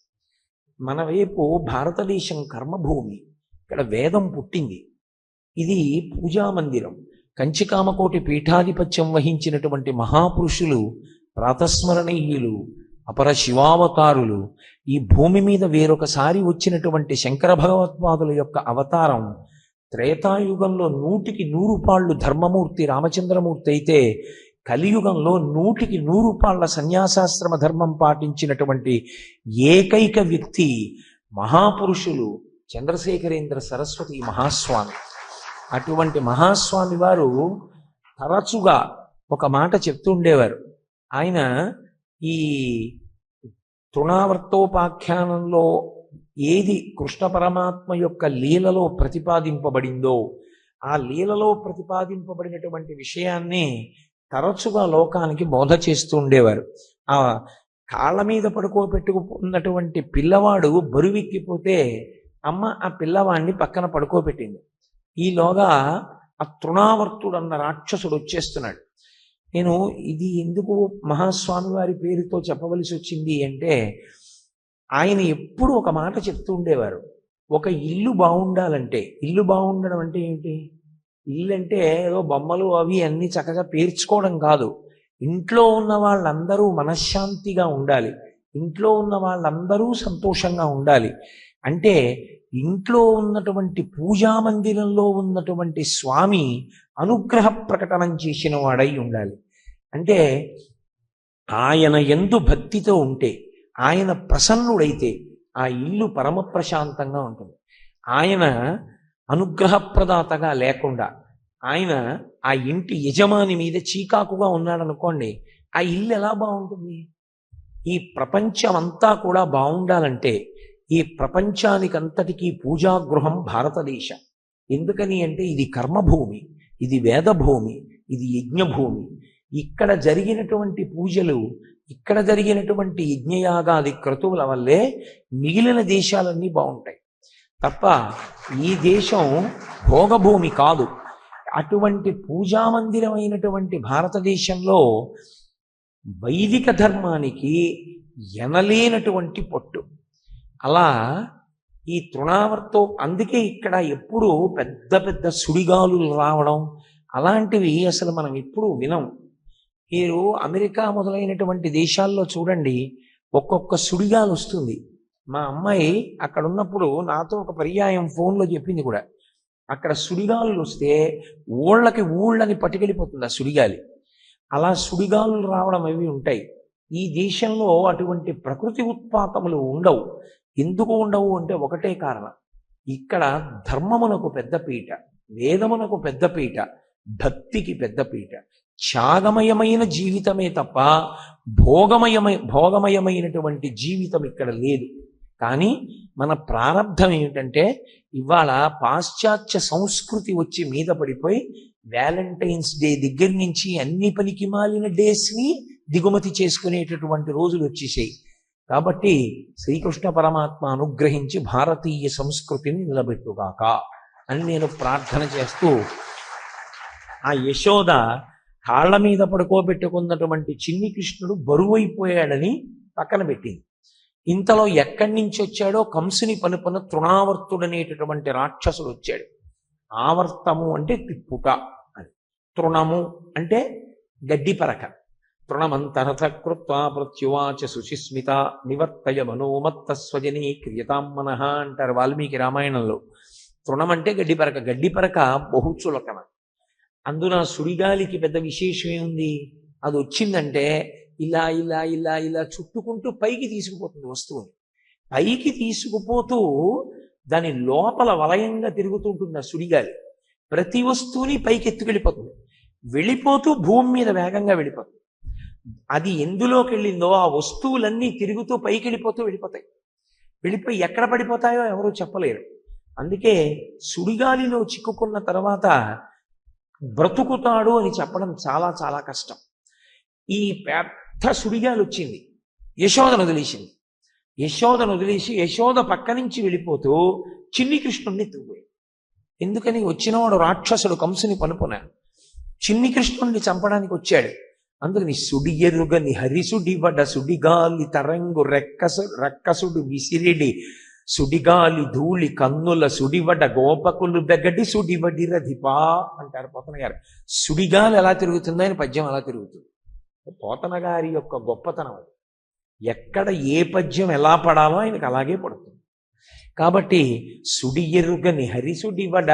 మన వైపు భారతదేశం కర్మభూమి, ఇక్కడ వేదం పుట్టింది. ఇది పూజామందిరం. కంచికామకోటి పీఠాధిపత్యం వహించినటువంటి మహాపురుషులు, ప్రాతస్మరణీయులు, అపర శివావతారులు, ఈ భూమి మీద వేరొకసారి వచ్చినటువంటి శంకర భగవత్పాదుల యొక్క అవతారం త్రేతాయుగంలో 100కి 100 పాళ్ళు ధర్మమూర్తి రామచంద్రమూర్తి అయితే, కలియుగంలో 100కి 100 పాళ్ళ సన్యాసాశ్రమ ధర్మం పాటించినటువంటి ఏకైక వ్యక్తి మహాపురుషులు చంద్రశేఖరేంద్ర సరస్వతి మహాస్వామి. అటువంటి మహాస్వామి వారు తరచుగా ఒక మాట చెప్తూ ఉండేవారు. ఆయన ఈ తృణావర్తోపాఖ్యానంలో ఏది కృష్ణ పరమాత్మ యొక్క లీలలో ప్రతిపాదింపబడిందో ఆ లీలలో ప్రతిపాదింపబడినటువంటి విషయాన్ని తరచుగా లోకానికి బోధ చేస్తూ ఉండేవారు. ఆ కాళ్ళ మీద పడుకోబెట్టుకున్నటువంటి పిల్లవాడు బరువెక్కిపోతే అమ్మ ఆ పిల్లవాడిని పక్కన పడుకోబెట్టింది. ఈలోగా ఆ తృణావర్తుడు అన్న రాక్షసుడు వచ్చేస్తున్నాడు. నేను ఇది ఎందుకు మహాస్వామి వారి పేరుతో చెప్పవలసి వచ్చింది అంటే, ఆయన ఎప్పుడు ఒక మాట చెప్తూ ఉండేవారు. ఒక ఇల్లు బాగుండాలంటే, ఇల్లు బాగుండడం అంటే ఏమిటి? ఇల్లు అంటే ఏదో బొమ్మలు అవి అన్నీ చక్కగా పేర్చుకోవడం కాదు. ఇంట్లో ఉన్న వాళ్ళందరూ మనశ్శాంతిగా ఉండాలి, ఇంట్లో ఉన్న వాళ్ళందరూ సంతోషంగా ఉండాలి. అంటే ఇంట్లో ఉన్నటువంటి పూజామందిరంలో ఉన్నటువంటి స్వామి అనుగ్రహ ప్రకటనం చేసిన వాడై ఉండాలి. అంటే ఆయన యందు భక్తితో ఉంటే, ఆయన ప్రసన్నుడైతే ఆ ఇల్లు పరమ ప్రశాంతంగా ఉంటుంది. ఆయన అనుగ్రహప్రదాతగా లేకుండా, ఆయన ఆ ఇంటి యజమాని మీద చీకాకుగా ఉన్నాడనుకోండి, ఆ ఇల్లు ఎలా బాగుంటుంది? ఈ ప్రపంచం అంతా కూడా బాగుండాలంటే ఈ ప్రపంచానికంతటికీ పూజాగృహం భారతదేశం. ఎందుకని అంటే ఇది కర్మభూమి, ఇది వేదభూమి, ఇది యజ్ఞభూమి. ఇక్కడ జరిగినటువంటి పూజలు, ఇక్కడ జరిగినటువంటి యజ్ఞయాగాది క్రతువుల వల్లే మిగిలిన దేశాలన్నీ బాగుంటాయి తప్ప ఈ దేశం భోగభూమి కాదు. అటువంటి పూజామందిరమైనటువంటి భారతదేశంలో వైదిక ధర్మానికి ఎనలేనటువంటి పట్టు. అలా ఈ తృణావర్తో, అందుకే ఇక్కడ ఎప్పుడు పెద్ద పెద్ద సుడిగాలులు రావడం అలాంటివి అసలు మనం ఎప్పుడు వినం. మీరు అమెరికా మొదలైనటువంటి దేశాల్లో చూడండి, ఒక్కొక్క సుడిగాలు వస్తుంది. మా అమ్మాయి అక్కడ ఉన్నప్పుడు నాతో ఒక పర్యాయం ఫోన్లో చెప్పింది కూడా. అక్కడ సుడిగాలులు వస్తే ఊళ్ళని పట్టుకెళ్ళిపోతుంది ఆ సుడిగాలి. అలా సుడిగాలులు రావడం అవి ఉంటాయి. ఈ దేశంలో అటువంటి ప్రకృతి ఉత్పాతములు ఉండవు. ఎందుకు ఉండవు అంటే ఒకటే కారణం, ఇక్కడ ధర్మమునకు పెద్దపీట, వేదమునకు పెద్దపీట, భక్తికి పెద్దపీట. త్యాగమయమైన జీవితమే తప్ప భోగమయమైనటువంటి జీవితం ఇక్కడ లేదు. కానీ మన ప్రారంధం ఏమిటంటే, ఇవాళ పాశ్చాత్య సంస్కృతి వచ్చి మీద పడిపోయి వ్యాలంటైన్స్ డే దగ్గర నుంచి అన్ని పనికి మాలిన డేస్ని దిగుమతి చేసుకునేటటువంటి రోజులు వచ్చేసాయి. కాబట్టి శ్రీకృష్ణ పరమాత్మ అనుగ్రహించి భారతీయ సంస్కృతిని నిలబెట్టుగాక అని నేను ప్రార్థన చేస్తూ, ఆ యశోద కాళ్ళ మీద పడుకోబెట్టుకున్నటువంటి చిన్ని కృష్ణుడు బరువైపోయాడని పక్కన పెట్టింది. ఇంతలో ఎక్కడి నుంచి వచ్చాడో కంసుని పనుపన తృణావర్తుడనేటటువంటి రాక్షసుడు వచ్చాడు. ఆవర్తము అంటే తిప్పుట అని, తృణము అంటే గడ్డి పరక. తృణమంతరథ కృత్వా ప్రత్యువాచ శుచిస్మిత నివర్తయ మనోమత్త స్వజనీ క్రియతాం మనః అంటారు వాల్మీకి రామాయణంలో. తృణం అంటే గడ్డిపరక. గడ్డిపరక బహుచులకన. అందున సుడిగాలికి పెద్ద విశేషం ఏముంది? అది వచ్చిందంటే ఇలా ఇలా ఇలా ఇలా చుట్టుకుంటూ పైకి తీసుకుపోతుంది వస్తువుని. పైకి తీసుకుపోతూ దాని లోపల వలయంగా తిరుగుతుంటుంది ఆ సుడిగాలి. ప్రతి వస్తువుని పైకి ఎత్తుకెళ్ళిపోతుంది. వెళ్ళిపోతూ భూమి మీద వేగంగా వెళ్ళిపోతుంది. అది ఎందులోకి వెళ్ళిందో ఆ వస్తువులన్నీ తిరుగుతూ పైకి వెళ్ళిపోతాయి. వెళ్ళిపోయి ఎక్కడ పడిపోతాయో ఎవరూ చెప్పలేరు. అందుకే సుడిగాలిలో చిక్కుకున్న తర్వాత బ్రతుకుతాడు అని చెప్పడం చాలా చాలా కష్టం. ఈ పెద్ద సుడిగాలి వచ్చింది, యశోదను వదిలేసింది. యశోదను వదిలేసి యశోద పక్క నుంచి వెళ్ళిపోతూ చిన్ని కృష్ణుణ్ణి ఎత్తుకుపోయింది. ఎందుకని? వచ్చినవాడు రాక్షసుడు కంసుని పనుపున చిన్ని కృష్ణుణ్ణి చంపడానికి వచ్చాడు. అందుకని సుడి ఎరుగని హరిసుడివడ సుడిగాలి తరంగు రక్కసుడు విసిరిడి సుడిగాలి ధూళి కన్నుల సుడివడ గోపకులు బెగడి సుడివడి రధిపా అంటారు పోతన గారు. సుడిగాలి ఎలా తిరుగుతుందో ఆయన పద్యం అలా తిరుగుతుంది. పోతన గారి యొక్క గొప్పతనం అది. ఎక్కడ ఏ పద్యం ఎలా పడాలో ఆయనకు అలాగే పడుతుంది. కాబట్టి సుడి ఎరుగని హరిసుడివడ,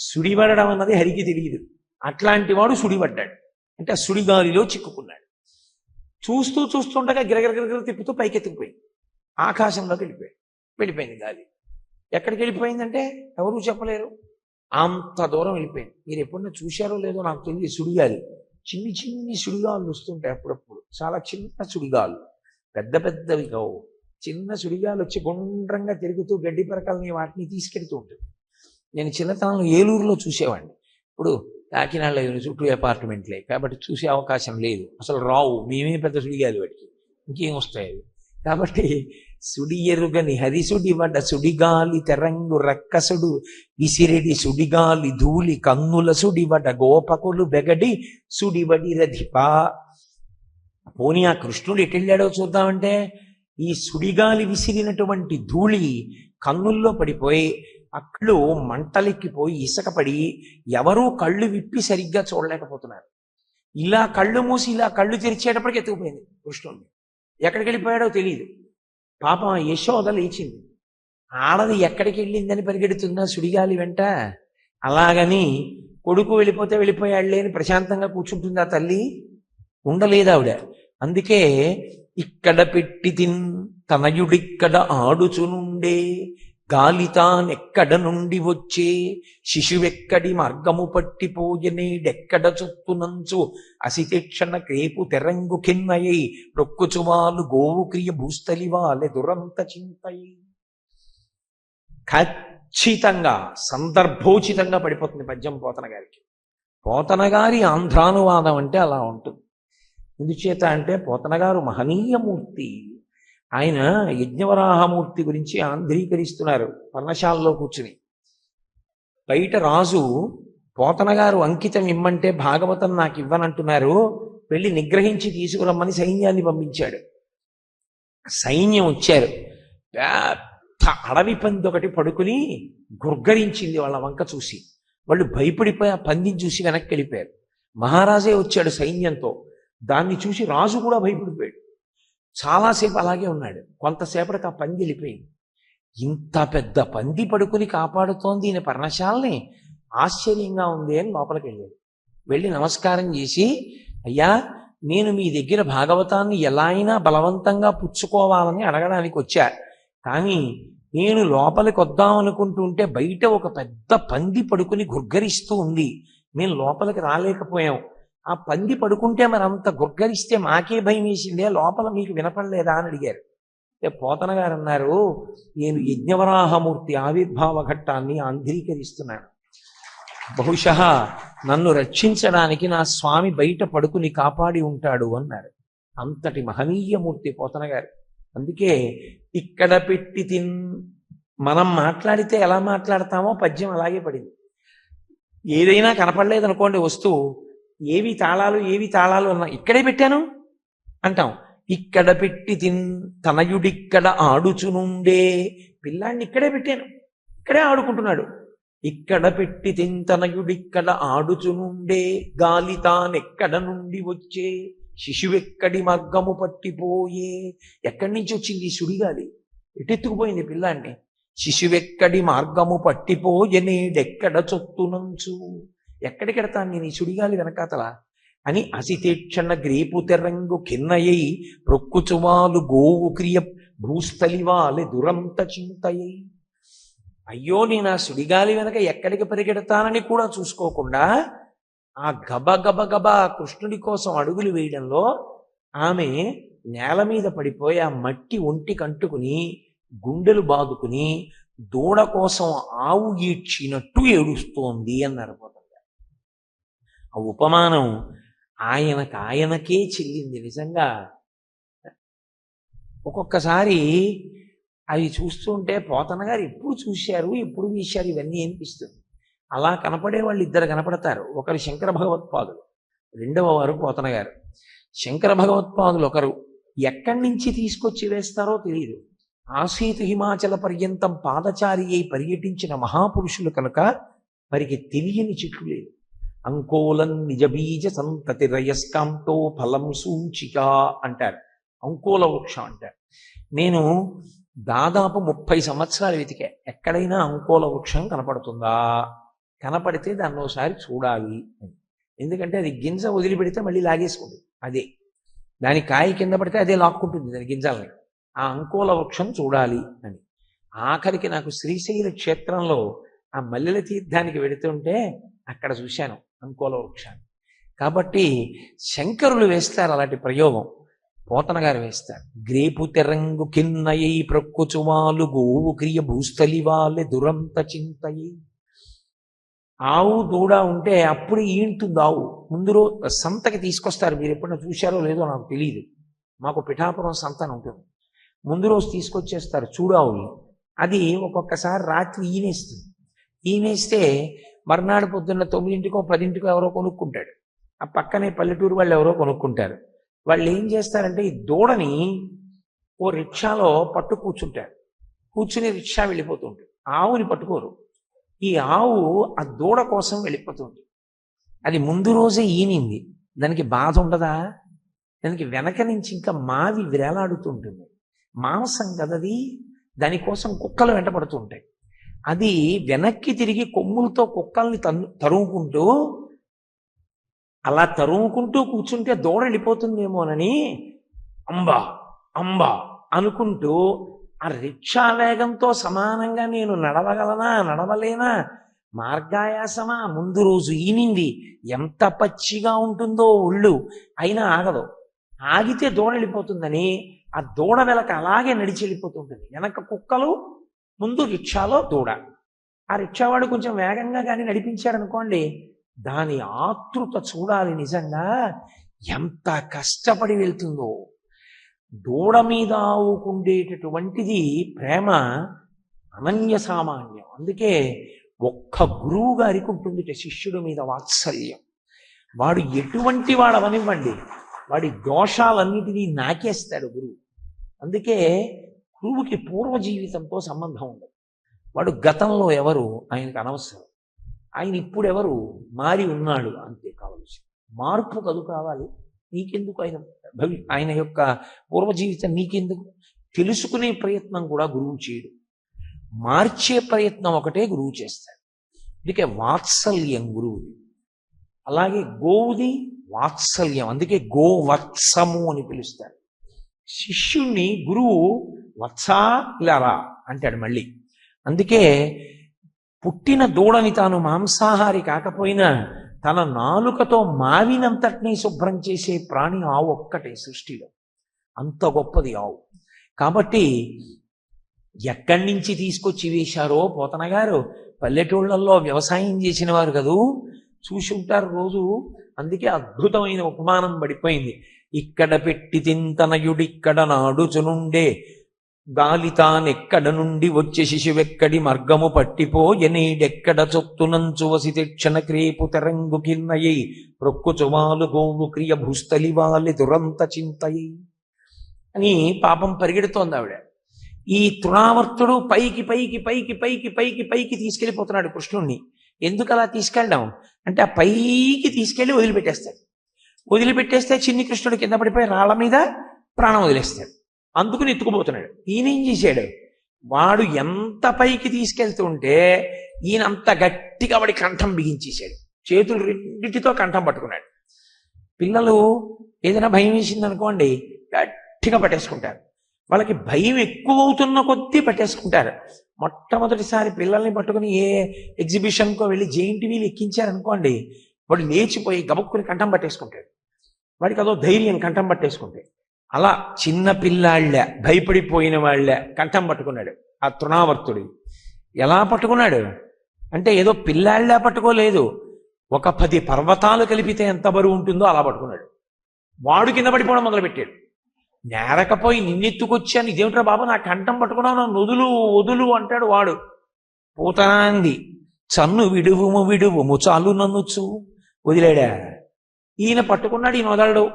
సుడివడడం అన్నది హరికి తెలియదు. అట్లాంటి వాడు సుడిపడ్డాడు అంటే ఆ సుడిగాలిలో చిక్కుకున్నాడు. చూస్తూ చూస్తుండగా గిరగిర తిప్పుతూ పైకెత్తుకుపోయింది. ఆకాశంలోకి వెళ్ళిపోయింది గాలి. ఎక్కడికి వెళ్ళిపోయిందంటే ఎవరూ చెప్పలేరు. అంత దూరం వెళ్ళిపోయింది. మీరు ఎప్పుడన్నా చూశారో లేదో నాకు తెలియదు. సుడిగాలి చిన్ని చిన్ని సుడిగాలు వస్తుంటాయి అప్పుడప్పుడు. చాలా చిన్న సుడిగాలు, పెద్ద పెద్దవి కావు. చిన్న సుడిగాలు వచ్చి గుండ్రంగా తిరుగుతూ గడ్డి పరకల్ని వాటిని తీసుకెళ్తూ ఉంటుంది. నేను చిన్నతనంలో ఏలూరులో చూసేవాడిని. ఇప్పుడు కాకినాడలో చుట్టూ అపార్ట్మెంట్లే కాబట్టి చూసే అవకాశం లేదు. అసలు రావు. మేమే పెద్ద సుడిగాలి వాటికి, ఇంకేం వస్తాయి అవి. కాబట్టి సుడి ఎరుగని హరిసుడివడ సుడిగాలి తెరంగు రక్కసుడు విసిరెడి సుడిగాలి ధూళి కన్నుల సుడివడ గోపకులు బెగడి సుడివడి రధిపా. పోనీ ఆ కృష్ణుడు ఎటెళ్ళాడో చూద్దామంటే ఈ సుడిగాలి విసిరినటువంటి ధూళి కన్నుల్లో పడిపోయి అట్లు మంటలెక్కిపోయి ఇసకపడి ఎవరూ కళ్ళు విప్పి సరిగ్గా చూడలేకపోతున్నారు. ఇలా కళ్ళు మూసి ఇలా కళ్ళు తెరిచేటప్పటికి ఎత్తుకుపోయింది కృష్ణుడిని. ఎక్కడికి వెళ్ళిపోయాడో తెలియదు. పాపం యశోద లేచింది. ఆడది ఎక్కడికి వెళ్ళిందని పరిగెడుతుందా సుడిగాలి వెంట? అలాగని కొడుకు వెళ్ళిపోతే వెళ్ళిపోయాడులే అని ప్రశాంతంగా కూర్చుంటుందా తల్లి? ఉండలేదు ఆవిడ. అందుకే ఇక్కడ పెట్టి తనయుడిక్కడ ఆడుచునుండే గాలితానెక్కడ నుండి వచ్చే శిశువెక్కడి మార్గము పట్టిపోయనేడెక్కడ చుట్టునంచు అసితేక్షణ క్రేపు తెరంగు కిన్నయై రొక్కుచువాలు గోవు క్రియ భూస్థలివాలె దురంత చింతై. ఖచ్చితంగా సందర్భోచితంగా పడిపోతుంది పద్యం పోతన గారికి. పోతన గారి ఆంధ్రానువాదం అంటే అలా ఉంటుంది. ఎందుచేత అంటే పోతన గారు మహనీయమూర్తి. ఆయన యజ్ఞవరాహమూర్తి గురించి ఆంధ్రీకరిస్తున్నారు పర్ణశాలలో కూర్చుని. బయట రాజు పోతన గారు అంకితం ఇమ్మంటే భాగవతం నాకు ఇవ్వనంటున్నారు, వెళ్ళి నిగ్రహించి తీసుకురమ్మని సైన్యాన్ని పంపించాడు. సైన్యం వచ్చారు. పెద్ద అడవి పంది ఒకటి పడుకుని గుర్గరించింది వాళ్ళ వంక చూసి. వాళ్ళు భయపడిపోయి ఆ పందిని చూసి వెనక్కి వెళ్ళిపోయారు. మహారాజే వచ్చాడు సైన్యంతో. దాన్ని చూసి రాజు కూడా భయపడిపోయాడు. చాలాసేపు అలాగే ఉన్నాడు. కొంతసేపటికి ఆ పంది వెళ్ళిపోయింది. ఇంత పెద్ద పంది పడుకుని కాపాడుతోంది ఈయన పర్ణశాలని, ఆశ్చర్యంగా ఉంది అని లోపలికి వెళ్ళాడు. వెళ్ళి నమస్కారం చేసి, అయ్యా నేను మీ దగ్గర భాగవతాన్ని ఎలా అయినా బలవంతంగా పుచ్చుకోవాలని అడగడానికి వచ్చా, కానీ నేను లోపలికి వద్దాం అనుకుంటుంటే బయట ఒక పెద్ద పంది పడుకుని గుర్గరిస్తూ ఉంది. మేము లోపలికి రాలేకపోయాం. ఆ పంది పడుకుంటే మరి అంత గుర్గరిస్తే మాకే భయం వేసిందే, లోపల మీకు వినపడలేదా అని అడిగారు. పోతన గారు అన్నారు, నేను యజ్ఞవరాహమూర్తి ఆవిర్భావ ఘట్టాన్ని ఆంధ్రీకరిస్తున్నాను. బహుశः నన్ను రక్షించడానికి నా స్వామి బయట పడుకుని కాపాడి ఉంటాడు అన్నారు. అంతటి మహనీయమూర్తి పోతన గారు. అందుకే ఇక్కడ పెట్టి మనం మాట్లాడితే ఎలా మాట్లాడతామో పద్యం అలాగే పడింది. ఏదైనా కనపడలేదనుకోండి వస్తువు, ఏవి తాళాలు అన్నా ఇక్కడే పెట్టాను అంటాం. ఇక్కడ పెట్టి తనయుడిక్కడ ఆడుచునుండే, పిల్లాడిని ఇక్కడే పెట్టాను, ఇక్కడే ఆడుకుంటున్నాడు. ఇక్కడ పెట్టి తనయుడిక్కడ ఆడుచునుండే గాలి తానెక్కడ నుండి వచ్చే శిశువెక్కడి మార్గము పట్టిపోయే. ఎక్కడి నుంచి వచ్చింది ఈ సుడిగాలి? ఎటెత్తుకుపోయింది పిల్లాన్ని. శిశువెక్కడి మార్గము పట్టిపోయే నేడెక్కడ చొత్తునంచు. ఎక్కడికెడతాను నేను ఈ సుడిగాలి వెనకాతల అని అసితేక్షణ గ్రేపు తెరంగు కిన్నయ్యి ప్రొక్కుచువాలు గోవు క్రియ భూస్థలివాలె దురంత చింతయ్యి. అయ్యో నేను ఆ సుడిగాలి వెనక ఎక్కడికి పరిగెడతానని కూడా చూసుకోకుండా ఆ గబ కృష్ణుడి కోసం అడుగులు వేయడంలో ఆమె నేల మీద పడిపోయి ఆ మట్టి ఒంటికి అంటుకుని గుండెలు బాదుకుని దూడ కోసం ఆవు ఈడ్చినట్టు ఏడుస్తోంది అన్నారు పోతన గారు. ఆ ఉపమానం ఆయనకే చెల్లింది నిజంగా. ఒక్కొక్కసారి అవి చూస్తుంటే పోతన గారు ఎప్పుడు చూశారు, ఎప్పుడు వీశారు ఇవన్నీ అనిపిస్తుంది. అలా కనపడే వాళ్ళు ఇద్దరు కనపడతారు. ఒకరు శంకర భగవత్పాదులు, రెండవ వారు పోతన గారు. శంకర భగవత్పాదులు ఒకరు ఎక్కడి నుంచి తీసుకొచ్చి వేస్తారో తెలియదు. ఆసీతు హిమాచల పర్యంతం పాదచారి అయి పర్యటించిన మహాపురుషులు కనుక వారికి తెలియని చెట్లు లేదు. అంకోలం నిజబీజ సంతతి రయస్కాంతో ఫలం సూచిక అంటారు. అంకోల వృక్షం అంటారు. నేను దాదాపు 30 సంవత్సరాలు వెతికా, ఎక్కడైనా అంకోల వృక్షం కనపడుతుందా, కనపడితే దాన్ని ఒకసారి చూడాలి అని. ఎందుకంటే అది గింజ వదిలిపెడితే మళ్ళీ లాగేసుకుంటుంది. అదే దాని కాయ కింద పడితే అదే లాక్కుంటుంది దాని గింజల్ని. ఆ అంకోల వృక్షం చూడాలి అని. ఆఖరికి నాకు శ్రీశైల క్షేత్రంలో ఆ మల్లెల తీర్థానికి వెడుతుంటే అక్కడ చూశాను అంకోల వృక్షాన్ని. కాబట్టి శంకరులు వేస్తారు అలాంటి ప్రయోగం, పోతన గారు వేస్తారు. గ్రేపు తెరంగు కిన్నయ్యి ప్రొక్కుచువాలు గోవు క్రియ భూస్థలివాలె దురంత చింతయి. ఆవు దూడ ఉంటే అప్పుడు ఈంటుంది ఆవు. ముందు సంతకి తీసుకొస్తారు. మీరు ఎప్పుడైనా చూశారో లేదో నాకు తెలియదు. మాకు పిఠాపురం సంత అని ఉంటుంది. ముందు రోజు తీసుకొచ్చేస్తారు చూడావుని. అది ఒక్కొక్కసారి రాత్రి ఈనేస్తుంది. ఈనేస్తే మర్నాడు పొద్దున్న 9కో 10కో ఎవరో కొనుక్కుంటాడు. ఆ పక్కనే పల్లెటూరు వాళ్ళు ఎవరో కొనుక్కుంటారు. వాళ్ళు ఏం చేస్తారంటే ఈ దూడని ఓ రిక్షాలో పట్టు కూర్చుంటారు. కూర్చుని రిక్షా వెళ్ళిపోతుంటారు. ఆవుని పట్టుకోరు. ఈ ఆవు ఆ దూడ కోసం వెళ్ళిపోతుంది. అది ముందు రోజే ఈనింది, దానికి బాధ ఉండదా? దానికి వెనక నుంచి ఇంకా మావి వేలాడుతుంటుంది. మాంసం కదది, దానికోసం కుక్కలు వెంటపడుతుంటాయి. అది వెనక్కి తిరిగి కొమ్ములతో కుక్కల్ని తరుముకుంటూ అలా తరుముకుంటూ కూర్చుంటే దూడ వెళ్ళిపోతుందేమోనని అంబా అంబా అనుకుంటూ ఆ రిక్షా వేగంతో సమానంగా నేను నడవగలనా నడవలేనా, మార్గాయాసమా, ముందు రోజు ఈనింది, ఎంత పచ్చిగా ఉంటుందో ఒళ్ళు, అయినా ఆగదు. ఆగితే దూడ వెళ్ళిపోతుందని ఆ దూడ వెనక అలాగే నడిచి వెళ్ళిపోతుంటుంది. వెనక కుక్కలు, ముందు రిక్షాలో దూడ. ఆ రిక్షావాడు కొంచెం వేగంగా కానీ నడిపించాడు అనుకోండి, దాని ఆతృత చూడాలి నిజంగా ఎంత కష్టపడి వెళ్తుందో. దూడ మీద ఆవుకుండేటటువంటిది ప్రేమ అనన్య సామాన్యం. అందుకే ఒక్క గురువు గారికి ఉంటుంది శిష్యుడి మీద వాత్సల్యం. వాడు ఎటువంటి వాడవనివ్వండి, వాడి దోషాలన్నిటినీ నాకేస్తాడు గురువు. అందుకే గురువుకి పూర్వ జీవితంతో సంబంధం ఉండదు. వాడు గతంలో ఎవరు ఆయనకు అనవసరం, ఆయన ఇప్పుడు ఎవరు మారి ఉన్నాడు అంతే కావలసి. మార్పు కదు కావాలి. నీకెందుకు ఆయన యొక్క పూర్వ జీవితం నీకెందుకు? తెలుసుకునే ప్రయత్నం కూడా గురువు చేయడు, మార్చే ప్రయత్నం ఒకటే గురువు చేస్తాడు. అందుకే వాత్సల్యం గురువుది. అలాగే గోవుది వాత్సల్యం, అందుకే గోవత్సము అని పిలుస్తారు. శిష్యుణ్ణి గురువు వత్సా ఇలారా అంటాడు మళ్ళీ. అందుకే పుట్టిన దూడని తాను మాంసాహారి కాకపోయినా తన నాలుకతో మావినంతటినీ శుభ్రం చేసే ప్రాణి ఆవు ఒక్కటే సృష్టిలో. అంత గొప్పది ఆవు. కాబట్టి ఎక్కడి నుంచి తీసుకొచ్చి వేశారో పోతన గారు, పల్లెటూళ్ళల్లో వ్యవసాయం చేసిన వారు కదూ, చూసి ఉంటారు రోజు. అందుకే అద్భుతమైన ఉపమానం పడిపోయింది. ఇక్కడ పెట్టి తింతనయుడిక్కడ నాడుచునుండే గాలి తానెక్కడ నుండి వచ్చే శిశువెక్కడి మార్గము పట్టిపోయెనీడెక్కడ చొత్తునంచు వసితెక్షణ క్రేపు తెరంగు కిన్నయ్యి ప్రొక్కుచువాలు గోవు క్రియ భూస్థలివాలె దురంత చింతయి అని పాపం పరిగెడుతోంది ఆవిడ. ఈ తృణావర్తుడు పైకి పైకి పైకి పైకి పైకి పైకి తీసుకెళ్ళిపోతున్నాడు కృష్ణుణ్ణి. ఎందుకు అలా తీసుకెళ్ళడం అంటే ఆ పైకి తీసుకెళ్ళి వదిలిపెట్టేస్తాడు. వదిలిపెట్టేస్తే చిన్ని కృష్ణుడు కింద పడిపోయి రాళ్ల మీద ప్రాణం వదిలేస్తాడు. అందుకుని ఎత్తుకుపోతున్నాడు. ఈయన ఏం చేశాడు, వాడు ఎంత పైకి తీసుకెళ్తుంటే ఈయన అంత గట్టిగా వాడి కంఠం బిగించేశాడు. చేతులు రెండింటితో కంఠం పట్టుకున్నాడు. పిల్లలు ఏదైనా భయం వేసింది అనుకోండి, గట్టిగా పట్టేసుకుంటారు. వాళ్ళకి భయం ఎక్కువ అవుతున్న కొద్దీ పట్టేసుకుంటారు. మొట్టమొదటిసారి పిల్లల్ని పట్టుకుని ఏ ఎగ్జిబిషన్కో వెళ్ళి జెయింట్ వీల్ ఎక్కించారనుకోండి, వాడు లేచిపోయి గబుక్కుని కంఠం పట్టేసుకుంటాడు. వాడికి అదో ధైర్యం కంఠం పట్టేసుకుంటే. అలా చిన్న పిల్లాళ్ళ భయపడిపోయిన వాళ్ళ కంఠం పట్టుకున్నాడు ఆ తృణావర్తుడు. ఎలా పట్టుకున్నాడు అంటే ఏదో పిల్లాళ్ళ పట్టుకోలేదు, ఒక 10 పర్వతాలు కలిపితే ఎంత బరువు ఉంటుందో అలా పట్టుకున్నాడు. వాడు కింద పడిపోవడం మొదలుపెట్టాడు. నేరకపోయి నిన్నెత్తుకొచ్చాను, ఇదేమిట్రా బాబు నా కంఠం పట్టుకున్నావు, నన్ను వదులు వదులు అంటాడు వాడు. పూతనాంది చన్ను విడువుము చాలు నన్నుచు వదిలేడా. ఈయన పట్టుకున్నాడు, ఈయన వదలడు.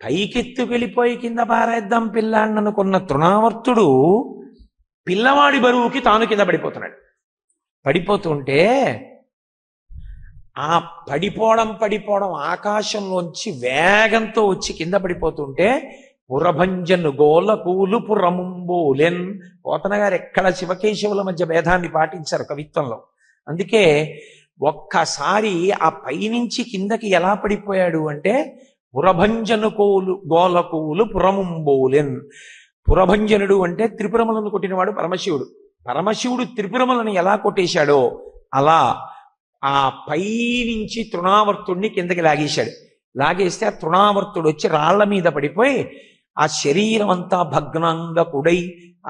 పైకెత్తు వెళ్ళిపోయి కింద పారేద్దాం పిల్లాన్ని అనుకున్న తృణావర్తుడు పిల్లవాడి బరువుకి తాను కింద పడిపోతున్నాడు. పడిపోతుంటే ఆ పడిపోవడం ఆకాశంలోంచి వేగంతో వచ్చి కింద పడిపోతుంటే పురభంజను గోల కూలు పురముంబోలెన్. పోతన గారు ఎక్కడ శివకేశవుల మధ్య భేదాన్ని పాటించారు కవిత్వంలో. అందుకే ఒక్కసారి ఆ పైనుంచి కిందకి ఎలా పడిపోయాడు అంటే పురభంజను గోలకూలు పురముంబోలెన్. పురభంజనుడు అంటే త్రిపురములను కొట్టినవాడు పరమశివుడు. పరమశివుడు త్రిపురములను ఎలా కొట్టేశాడో అలా ఆ పైనుంచి తృణావర్తుడిని కిందకి లాగేశాడు. లాగేస్తే ఆ తృణావర్తుడు వచ్చి రాళ్ల మీద పడిపోయి ఆ శరీరం అంతా భగ్నంగా కుడై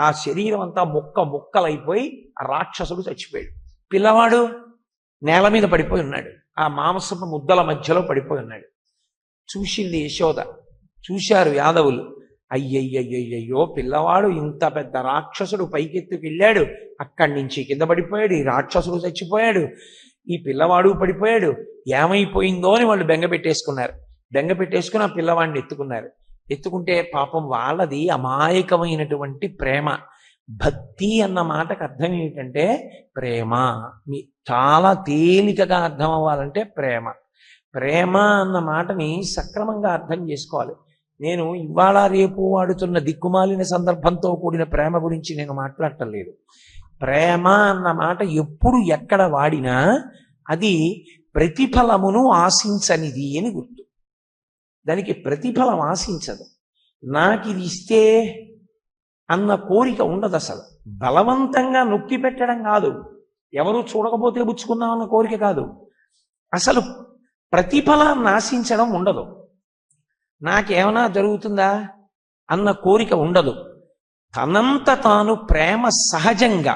ఆ శరీరం అంతా ముక్కలైపోయి ఆ రాక్షసుడు చచ్చిపోయాడు. పిల్లవాడు నేల మీద పడిపోయి ఉన్నాడు, ఆ మాంసపు ముద్దల మధ్యలో పడిపోయి ఉన్నాడు. చూసింది యశోద, చూశారు యాదవులు. అయ్యయ్యయ్యయ్యో, పిల్లవాడు ఇంత పెద్ద రాక్షసుడు పైకెత్తుకెళ్ళాడు, అక్కడి నుంచి కింద పడిపోయాడు, ఈ రాక్షసుడు చచ్చిపోయాడు, ఈ పిల్లవాడు పడిపోయాడు, ఏమైపోయిందో అని వాళ్ళు బెంగ పెట్టేసుకుని ఆ పిల్లవాడిని ఎత్తుకున్నారు. ఎత్తుకుంటే పాపం వాళ్ళది అమాయకమైనటువంటి ప్రేమ. భక్తి అన్న మాటకు అర్థం ఏమిటంటే ప్రేమ. చాలా తేలికగా అర్థం అవ్వాలంటే ప్రేమ. ప్రేమ అన్న మాటని సక్రమంగా అర్థం చేసుకోవాలి. నేను ఇవాళ రేపు వాడుతున్న దిక్కుమాలిన సందర్భంతో కూడిన ప్రేమ గురించి నేను మాట్లాడటం లేదు. ప్రేమ అన్న మాట ఎప్పుడు ఎక్కడ వాడినా అది ప్రతిఫలమును ఆశించనిది అని గుర్తు. దానికి ప్రతిఫలం ఆశించదు. నాకు ఇది ఇస్తే అన్న కోరిక ఉండదు. అసలు బలవంతంగా నొక్కి పెట్టడం కాదు, ఎవరు చూడకపోతే పుచ్చుకుందాం అన్న కోరిక కాదు. అసలు ప్రతిఫలాన్ని ఆశించడం ఉండదు. నాకేమైనా జరుగుతుందా అన్న కోరిక ఉండదు. తనంత తాను ప్రేమ సహజంగా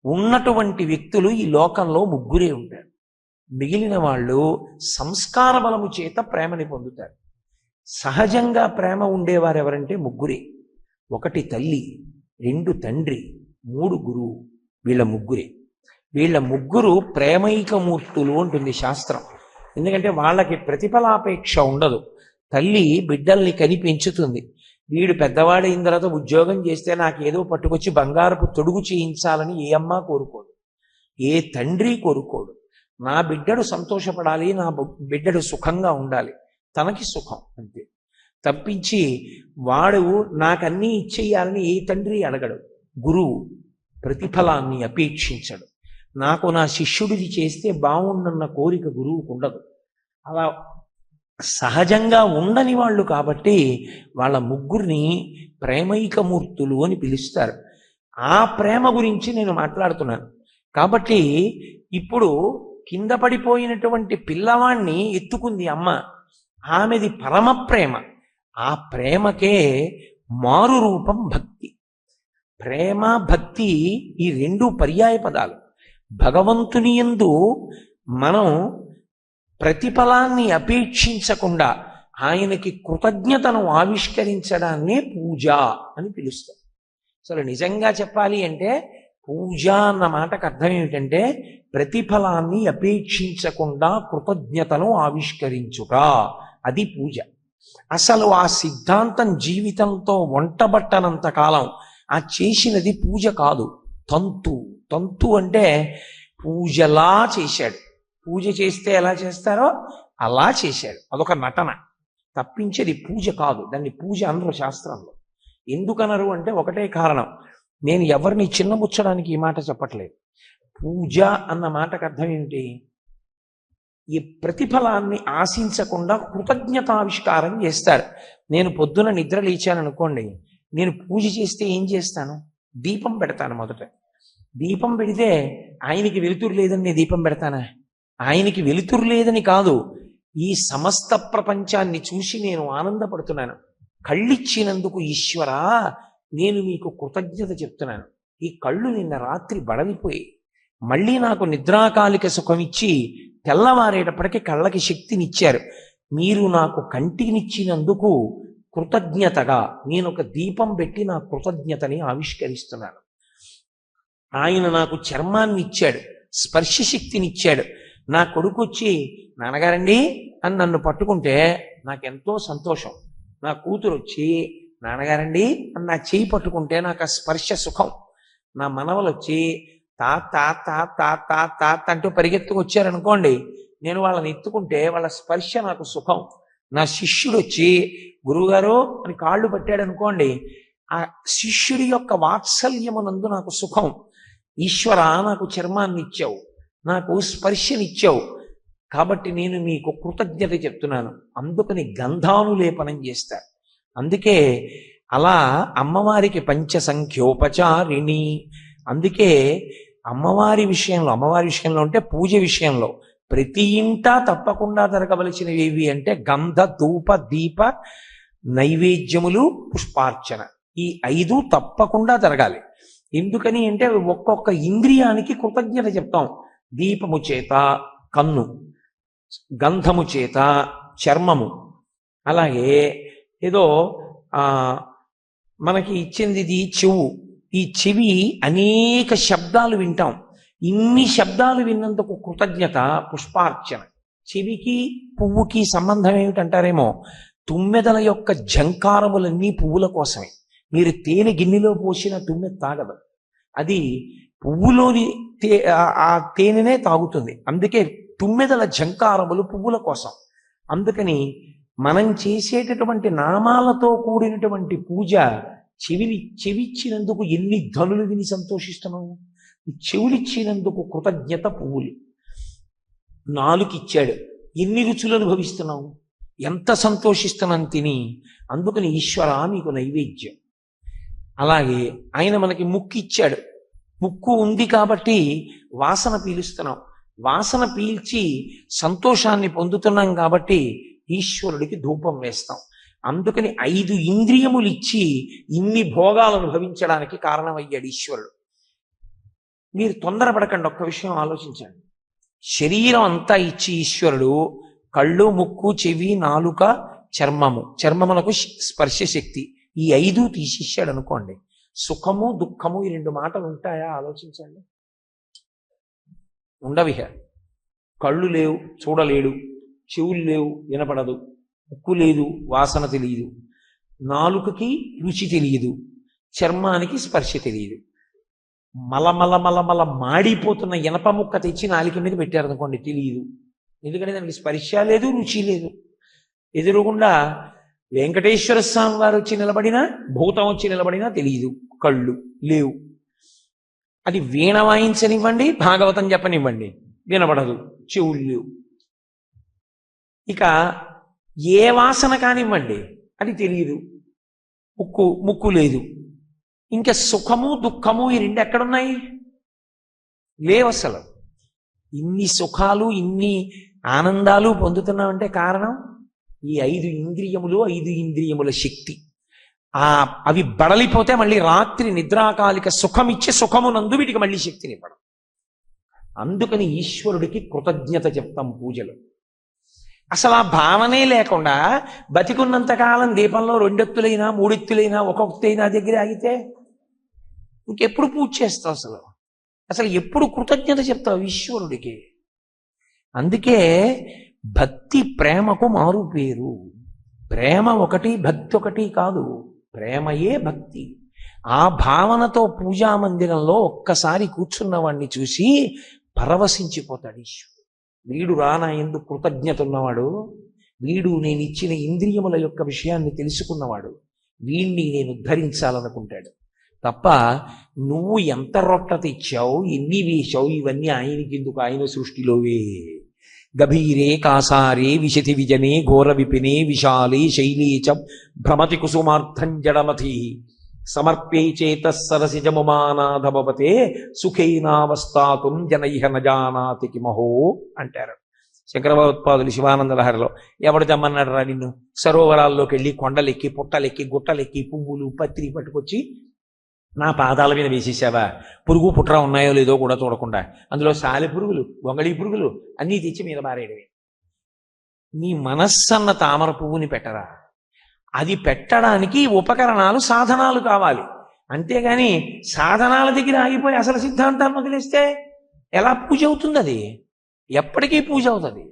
ఉన్నటువంటి వ్యక్తులు ఈ లోకంలో ముగ్గురే ఉంటారు. మిగిలిన వాళ్ళు సంస్కార బలము చేత ప్రేమని పొందుతారు. సహజంగా ప్రేమ ఉండేవారు ఎవరంటే ముగ్గురే. 1 తల్లి, 2 తండ్రి, 3 గురువు. వీళ్ళ ముగ్గురు ప్రేమైకమూర్తులు అంటుంది శాస్త్రం. ఎందుకంటే వాళ్ళకి ప్రతిఫలాపేక్ష ఉండదు. తల్లి బిడ్డల్ని కని పెంచుతుంది. వీడు పెద్దవాడైన తర్వాత ఉద్యోగం చేస్తే నాకేదో పట్టుకొచ్చి బంగారపు తొడుగు చేయించాలని ఏ అమ్మ కోరుకోదు, ఏ తండ్రి కోరుకోడు. నా బిడ్డడు సంతోషపడాలి, నా బిడ్డడు సుఖంగా ఉండాలి, తనకి సుఖం అంతే. తప్పించి వాడు నాకన్నీ ఇచ్చేయాలని ఏ తండ్రి అడగడు. గురువు ప్రతిఫలాన్ని అపేక్షించడు. నాకు నా శిష్యుడిది చేస్తే బాగుండన్న కోరిక గురువుకు ఉండదు. అలా సహజంగా ఉండని వాళ్ళు కాబట్టి వాళ్ళ ముగ్గురిని ప్రేమైకమూర్తులు అని పిలుస్తారు. ఆ ప్రేమ గురించి నేను మాట్లాడుతున్నాను. కాబట్టి ఇప్పుడు కింద పడిపోయినటువంటి పిల్లవాణ్ణి ఎత్తుకుంది అమ్మ. ఆమెది పరమ ప్రేమ. ఆ ప్రేమకే మారు రూపం భక్తి. ప్రేమ భక్తి ఈ 2 పర్యాయ పదాలు. భగవంతుని యందు మనం ప్రతిఫలాన్ని అపేక్షించకుండా ఆయనకి కృతజ్ఞతను ఆవిష్కరించడాన్నే పూజ అని పిలుస్తాం. అసలు నిజంగా చెప్పాలి అంటే పూజ అన్న మాటకు అర్థం ఏమిటంటే ప్రతిఫలాన్ని అపేక్షించకుండా కృతజ్ఞతను ఆవిష్కరించుట, అది పూజ. అసలు ఆ సిద్ధాంతం జీవితంతో వంటబట్టనంత కాలం ఆ చేసినది పూజ కాదు, తంతు. తంతు అంటే పూజలా చేశాడు. పూజ చేస్తే ఎలా చేస్తారో అలా చేశాడు. అదొక నటన. తప్పించేది పూజ కాదు. దాన్ని పూజ అనరు శాస్త్రంలో. ఎందుకనరు అంటే ఒకటే కారణం. నేను ఎవరిని చిన్నబుచ్చడానికి ఈ మాట చెప్పట్లేదు. పూజ అన్న మాటకు అర్థం ఏమిటి? ఈ ప్రతిఫలాన్ని ఆశించకుండా కృతజ్ఞతావిష్కారం చేస్తారు. నేను పొద్దున నిద్ర లేచాననుకోండి, నేను పూజ చేస్తే ఏం చేస్తాను? దీపం పెడతాను. మొదట దీపం పెడితే ఆయనకి వెలుతురు లేదని నేను దీపం పెడతానా? ఆయనకి వెలుతురు లేదని కాదు, ఈ సమస్త ప్రపంచాన్ని చూసి నేను ఆనందపడుతున్నాను. కళ్ళిచ్చినందుకు ఈశ్వరా నేను మీకు కృతజ్ఞత చెప్తున్నాను. ఈ కళ్ళు నిన్న రాత్రి బడలిపోయి మళ్ళీ నాకు నిద్రాకాలిక సుఖమిచ్చి తెల్లవారేటప్పటికీ కళ్ళకి శక్తినిచ్చారు. మీరు నాకు కంటినిచ్చినందుకు కృతజ్ఞతగా నేను ఒక దీపం పెట్టి నా కృతజ్ఞతని ఆవిష్కరిస్తున్నాను. ఆయన నాకు చర్మాన్ని ఇచ్చాడు, స్పర్శ శక్తినిచ్చాడు. నా కొడుకు వచ్చి నాన్నగారండి అని నన్ను పట్టుకుంటే నాకెంతో సంతోషం. నా కూతురు వచ్చి నాన్నగారండి అని నా చేయి పట్టుకుంటే నాకు ఆ స్పర్శ సుఖం. నా మనవలు వచ్చి తాత తాత తాత తాత అంటూ పరిగెత్తుకు వచ్చారనుకోండి, నేను వాళ్ళని ఎత్తుకుంటే వాళ్ళ స్పర్శ నాకు సుఖం. నా శిష్యుడు వచ్చి గురువుగారు అని కాళ్ళు పట్టాడు అనుకోండి, ఆ శిష్యుడి యొక్క వాత్సల్యమునందు నాకు సుఖం. ఈశ్వర నాకు చర్మాన్ని ఇచ్చావు, నాకు స్పర్శనిచ్చావు, కాబట్టి నేను మీకు కృతజ్ఞత చెప్తున్నాను. అందుకని గంధానులేపనం చేస్తారు. అందుకే అలా అమ్మవారికి పంచసంఖ్యోపచారిణి. అందుకే అమ్మవారి విషయంలో అంటే పూజ విషయంలో ప్రతి ఇంటా తప్పకుండా జరగవలసినవి ఏవి అంటే గంధ ధూప దీప నైవేద్యములు పుష్పార్చన. ఈ 5 తప్పకుండా జరగాలి. ఎందుకని అంటే ఒక్కొక్క ఇంద్రియానికి కృతజ్ఞత చెప్తాం. దీపము చేత కన్ను, గంధము చేత చర్మము, అలాగే ఏదో మనకి ఇచ్చింది ఇది చెవు. ఈ చెవి అనేక శబ్దాలు వింటాం. ఇన్ని శబ్దాలు విన్నందుకు కృతజ్ఞత పుష్పార్చన. చెవికి పువ్వుకి సంబంధం ఏమిటంటారేమో, తుమ్మెదల యొక్క జంకారములన్నీ పువ్వుల కోసమే. మీరు తేనె గిన్నెలో పోసిన తుమ్మెద తాగదు, అది పువ్వులోని ఆ తేనెనే తాగుతుంది. అందుకే తుమ్మెదల జంకారములు పువ్వుల కోసం. అందుకని మనం చేసేటటువంటి నామాలతో కూడినటువంటి పూజ చెవిచ్చినందుకు ఎన్ని ధనులు విని సంతోషిస్తున్నావు. చెవులిచ్చినందుకు కృతజ్ఞత పువ్వులు. నాలుకిచ్చాడు, ఎన్ని రుచులు అనుభవిస్తున్నావు, ఎంత సంతోషిస్తున్నాను తిని. అందుకని ఈశ్వర మీకు నైవేద్యం. అలాగే ఆయన మనకి ముక్కు ఇచ్చాడు. ముక్కు ఉంది కాబట్టి వాసన పీలుస్తున్నాం. వాసన పీల్చి సంతోషాన్ని పొందుతున్నాం కాబట్టి ఈశ్వరుడికి ధూపం వేస్తాం. అందుకని 5 ఇంద్రియములు ఇచ్చి ఇన్ని భోగాలు అనుభవించడానికి కారణమయ్యాడు ఈశ్వరుడు. మీరు తొందరపడకండి, ఒక్క విషయం ఆలోచించండి. శరీరం అంతా ఇచ్చి ఈశ్వరుడు కళ్ళు, ముక్కు, చెవి, నాలుక, చర్మమునకు స్పర్శ శక్తి, ఈ 5 తీసిచ్చాడు అనుకోండి, సుఖము దుఃఖము ఈ 2 మాటలు ఉంటాయా? ఆలోచించండి. ఉండవిహ. కళ్ళు లేవు, చూడలేడు. చెవులు లేవు, వినపడదు. ముక్కు లేదు, వాసన తెలియదు. నాలుకకి రుచి తెలియదు. చర్మానికి స్పర్శ తెలియదు. మలమల మాడిపోతున్న ఇనప ముక్క తెచ్చి నాలిక మీద పెట్టారనుకోండి, తెలియదు. ఎందుకంటే దానికి స్పర్శ లేదు, రుచి లేదు. ఎదురుగుండా వెంకటేశ్వర స్వామి వారు వచ్చి నిలబడినా, భూతం వచ్చి నిలబడినా తెలియదు. కళ్ళు లేవు. అది వీణ వాయించనివ్వండి, భాగవతం చెప్పనివ్వండి, వినబడదు. చెవులు లేవు. ఇక ఏ వాసన కానివ్వండి, అది తెలియదు. ముక్కు లేదు. ఇంకా సుఖము దుఃఖము ఈ 2 ఎక్కడున్నాయి? లేవు అసలు. ఇన్ని సుఖాలు, ఇన్ని ఆనందాలు పొందుతున్నామంటే కారణం ఈ 5 ఇంద్రియములు, 5 ఇంద్రియముల శక్తి. అవి బడలిపోతే మళ్ళీ రాత్రి నిద్రాకాలిక సుఖమిచ్చి సుఖమునందు వీటికి మళ్ళీ శక్తినివ్వడం. అందుకని ఈశ్వరుడికి కృతజ్ఞత చెప్తాం పూజలు. అసలు ఆ భావనే లేకుండా బతికున్నంతకాలం దీపంలో 2 ఎత్తులైనా 3 ఎత్తులైనా 1 ఎత్తైనా దగ్గర ఆగితే ఇంకెప్పుడు పూజ చేస్తావు? అసలు ఎప్పుడు కృతజ్ఞత చెప్తావు ఈశ్వరుడికి? అందుకే భక్తి ప్రేమకు మారు పేరు. ప్రేమ ఒకటి, భక్తి ఒకటి కాదు. ప్రేమయే భక్తి. ఆ భావనతో పూజా మందిరంలో ఒక్కసారి కూర్చున్న వాడిని చూసి పరవశించిపోతాడు ఈశ్వరుడు. వీడు రా నా యందు కృతజ్ఞత ఉన్నవాడు, వీడు నేను ఇచ్చిన ఇంద్రియముల యొక్క విషయాన్ని తెలుసుకున్నవాడు, వీణ్ణి నేను ఉద్ధరించాలనుకుంటాడు తప్ప నువ్వు ఎంత రొట్ట తెచ్చావు, ఎన్ని వేశావు, ఇవన్నీ ఆయనకి ఎందుకు? ఆయన సృష్టిలోవే. గభీరే కాసారే విశతి విజనే ఘోర విపినే విశాలే శైలీ చ భ్రమతి కుసుమార్థం జడమతి సమర్ప్యై చేతసరసిజముమానాధమవతే సుఖేనావస్థాతుం జనైహ నజానాతి కిమహో అంటారు శంకరభగవత్పాదులు శివానంద లహరిలో. ఎవడు తెమ్మన్నాడు రా నిన్ను? సరోవరాల్లోకి వెళ్ళి కొండలెక్కి పుట్టలెక్కి గుట్టలెక్కి పువ్వులు పత్రి పట్టుకొచ్చి నా పాదాల మీద వేసేసావా? పురుగు పుట్ర ఉన్నాయో లేదో కూడా చూడకుండా అందులో సాలె పురుగులు గొంగళి పురుగులు అన్నీ తెచ్చి మీద మారేయడమే. నీ మనస్సన్న తామర పువ్వుని పెట్టరా? అది పెట్టడానికి ఉపకరణాలు సాధనాలు కావాలి. అంతేగాని సాధనాల దగ్గర ఆగిపోయి అసలు సిద్ధాంతాన్ని వదిలేస్తే ఎలా పూజ అవుతుంది? అది ఎప్పటికీ పూజ అవుతుంది.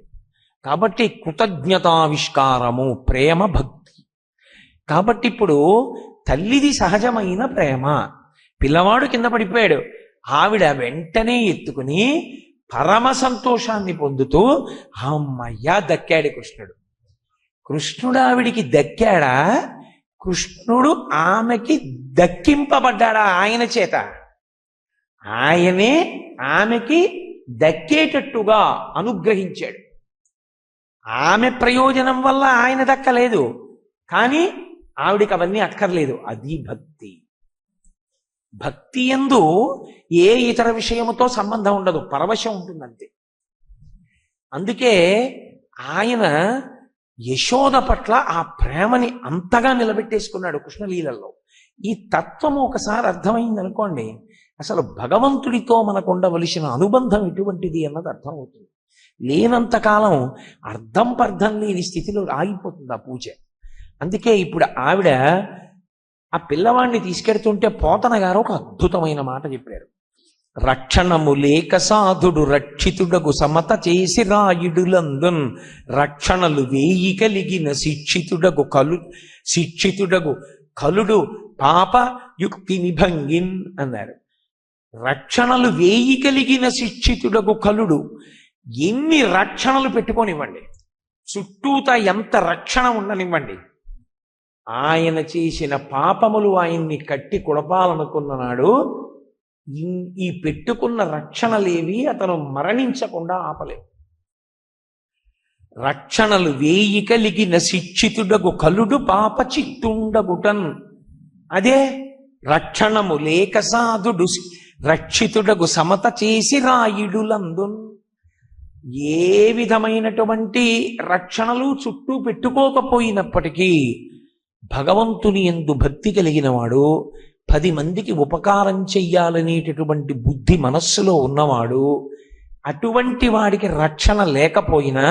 కాబట్టి కృతజ్ఞతావిష్కారము ప్రేమ భక్తి. కాబట్టి ఇప్పుడు తల్లిది సహజమైన ప్రేమ. పిల్లవాడు కింద పడిపోయాడు, ఆవిడ వెంటనే ఎత్తుకుని పరమ సంతోషాన్ని పొందుతూ అమ్మయ్యా దక్కాడు కృష్ణుడు. కృష్ణుడు ఆవిడికి దక్కాడా? కృష్ణుడు ఆమెకి దక్కింపబడ్డాడా ఆయన చేత? ఆయనే ఆమెకి దక్కేటట్టుగా అనుగ్రహించాడు. ఆమె ప్రయోజనం వల్ల ఆయన దక్కలేదు, కానీ ఆవిడికి అవన్నీ అక్కర్లేదు. అది భక్తి. భక్తి యందు ఏ ఇతర విషయముతో సంబంధం ఉండదు, పరవశం ఉంటుందంతే. అందుకే ఆయన యశోద పట్ల ఆ ప్రేమని అంతగా నిలబెట్టేసుకున్నాడు కృష్ణలీలలో. ఈ తత్వము ఒకసారి అర్థమైందనుకోండి, అసలు భగవంతుడితో మనకు ఉండవలసిన అనుబంధం ఎటువంటిది అన్నది అర్థమవుతుంది. లేనంతకాలం అర్థం పర్థం లేని స్థితిలో ఆగిపోతుంది ఆ పూజ. అందుకే ఇప్పుడు ఆవిడ ఆ పిల్లవాడిని తీసుకెడుతుంటే పోతన గారు ఒక అద్భుతమైన మాట చెప్పారు. రక్షణము లేక సాధుడు రక్షితుడగు సమత చేసి రాయుడులందున్ రక్షణలు వేయి కలిగిన శిక్షితుడగు కలుడు పాప యుక్తి నిభంగిన్ అన్నారు. రక్షణలు వేయి కలిగిన శిక్షితుడగు కలుడు. ఎన్ని రక్షణలు పెట్టుకోనివ్వండి, చుట్టూత ఎంత రక్షణ ఉండనివ్వండి, ఆయన చేసిన పాపములు ఆయన్ని కట్టి కొడపాలనుకున్నాడు. ఈ పెట్టుకున్న రక్షణలేవి అతను మరణించకుండా ఆపలేవు. రక్షణలు వేయి కలిగిన శిక్షితుడగు కలుడు పాప చిత్తుండగుటన్. అదే రక్షణము లేక సాధుడు రక్షితుడగు సమత చేసి రాయుడులందున్. ఏ విధమైనటువంటి రక్షణలు చుట్టూ పెట్టుకోకపోయినప్పటికీ భగవంతుని యందు భక్తి కలిగిన వాడు, 10 మందికి ఉపకారం చెయ్యాలనేటటువంటి బుద్ధి మనస్సులో ఉన్నవాడు, అటువంటి వాడికి రక్షణ లేకపోయినా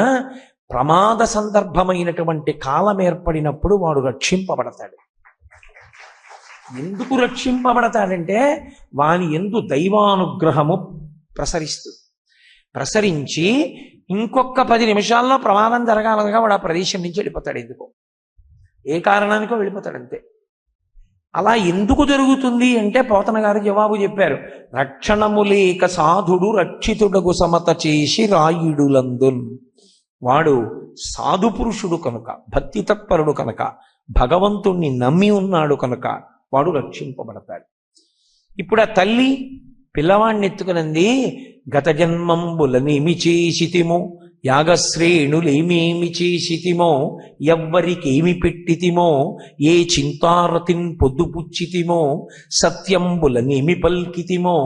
ప్రమాద సందర్భమైనటువంటి కాలం ఏర్పడినప్పుడు వాడు రక్షింపబడతాడు. ఎందుకు రక్షింపబడతాడంటే వాని యందు దైవానుగ్రహము ప్రసరించి ఇంకొక 10 నిమిషాల్లో ప్రమాదం జరగాలగా వాడు ఆ ప్రదేశం నుంచి వెళ్ళిపోతాడు. ఎందుకో ఏ కారణానికో వెళ్ళిపోతాడు, అంతే. అలా ఎందుకు జరుగుతుంది అంటే పోతన గారు జవాబు చెప్పారు. రక్షణము లేక సాధుడు రక్షితుడగు సమత చేసి రాయుడులందున్. వాడు సాధు పురుషుడు కనుక, భక్తి తత్పరుడు కనుక, భగవంతుణ్ణి నమ్మి ఉన్నాడు కనుక వాడు రక్షింపబడతాడు. ఇప్పుడు ఆ తల్లి పిల్లవాడిని ఎత్తుకునంది, గత జన్మంబులనేమి చేసితిమో, యాగశ్రేణులేమేమి చేసితిమో, ఎవ్వరికేమి పెట్టితిమో, ఏ చింతారతిన్ పొద్దుపుచ్చితిమో, సత్యంబులనేమి పల్కితిమో,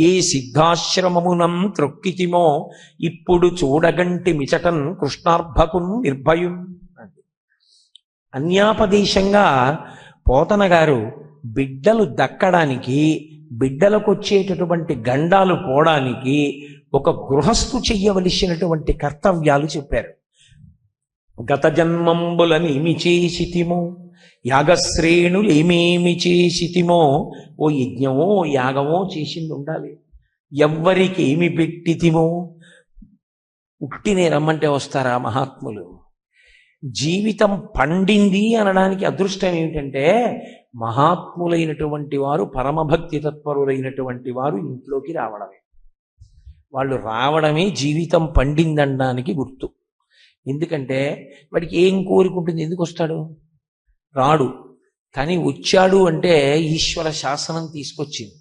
ఏ సిద్ధాశ్రమమునం త్రొక్కితిమో, ఇప్పుడు చూడగంటి మిచటన్ కృష్ణార్భకున్ నిర్భయం. అన్యాపదేశంగా పోతన గారు బిడ్డలు దక్కడానికి, బిడ్డలకు వచ్చేటటువంటి గండాలు పోవడానికి ఒక గృహస్థు చెయ్యవలసినటువంటి కర్తవ్యాలు చెప్పారు. గత జన్మంబులనేమి చేసితిమో, యాగశ్రేణులు ఏమేమి చేసితిమో. ఓ యజ్ఞమో యాగమో చేసింది ఉండాలి. ఎవ్వరికి ఏమి పెట్టితిమో. ఉట్టినే రమ్మంటే వస్తారా మహాత్ములు? జీవితం పండింది అనడానికి అదృష్టం ఏమిటంటే మహాత్ములైనటువంటి వారు, పరమభక్తి తత్పరులైనటువంటి వారు ఇంట్లోకి రావడమే. వాళ్ళు రావడమే జీవితం పండిందనడానికి గుర్తు. ఎందుకంటే వాడికి ఏం కోరుకుంటుంది, ఎందుకు వస్తాడు? రాడు. కానీ వచ్చాడు అంటే ఈశ్వర శాసనం తీసుకొచ్చింది.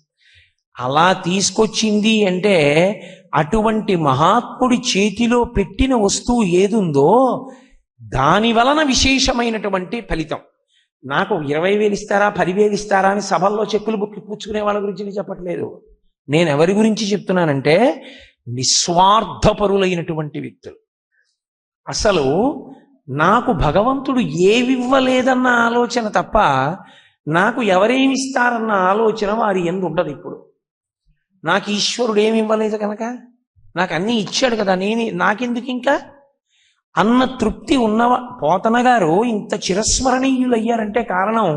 అలా తీసుకొచ్చింది అంటే అటువంటి మహాత్ముడి చేతిలో పెట్టిన వస్తువు ఏదుందో దాని వలన విశేషమైనటువంటి ఫలితం. నాకు 20,000 ఇస్తారా 10,000 ఇస్తారా అని సభల్లో చెక్కులు బుక్కి పుచ్చుకునే వాళ్ళ గురించి నేను చెప్పట్లేదు. నేను ఎవరి గురించి చెప్తున్నానంటే నిస్వార్థపరులైనటువంటి వ్యక్తులు. అసలు నాకు భగవంతుడు ఏవివ్వలేదన్న ఆలోచన తప్ప నాకు ఎవరేమిస్తారన్న ఆలోచన వారి యందు ఉండదు. ఇప్పుడు నాకు ఈశ్వరుడు ఏమి ఇవ్వలేదు కనుక, నాకు అన్నీ ఇచ్చాడు కదా, నాకెందుకు ఇంకా అన్న తృప్తి ఉన్నవ. పోతన గారు ఇంత చిరస్మరణీయులయ్యారంటే కారణం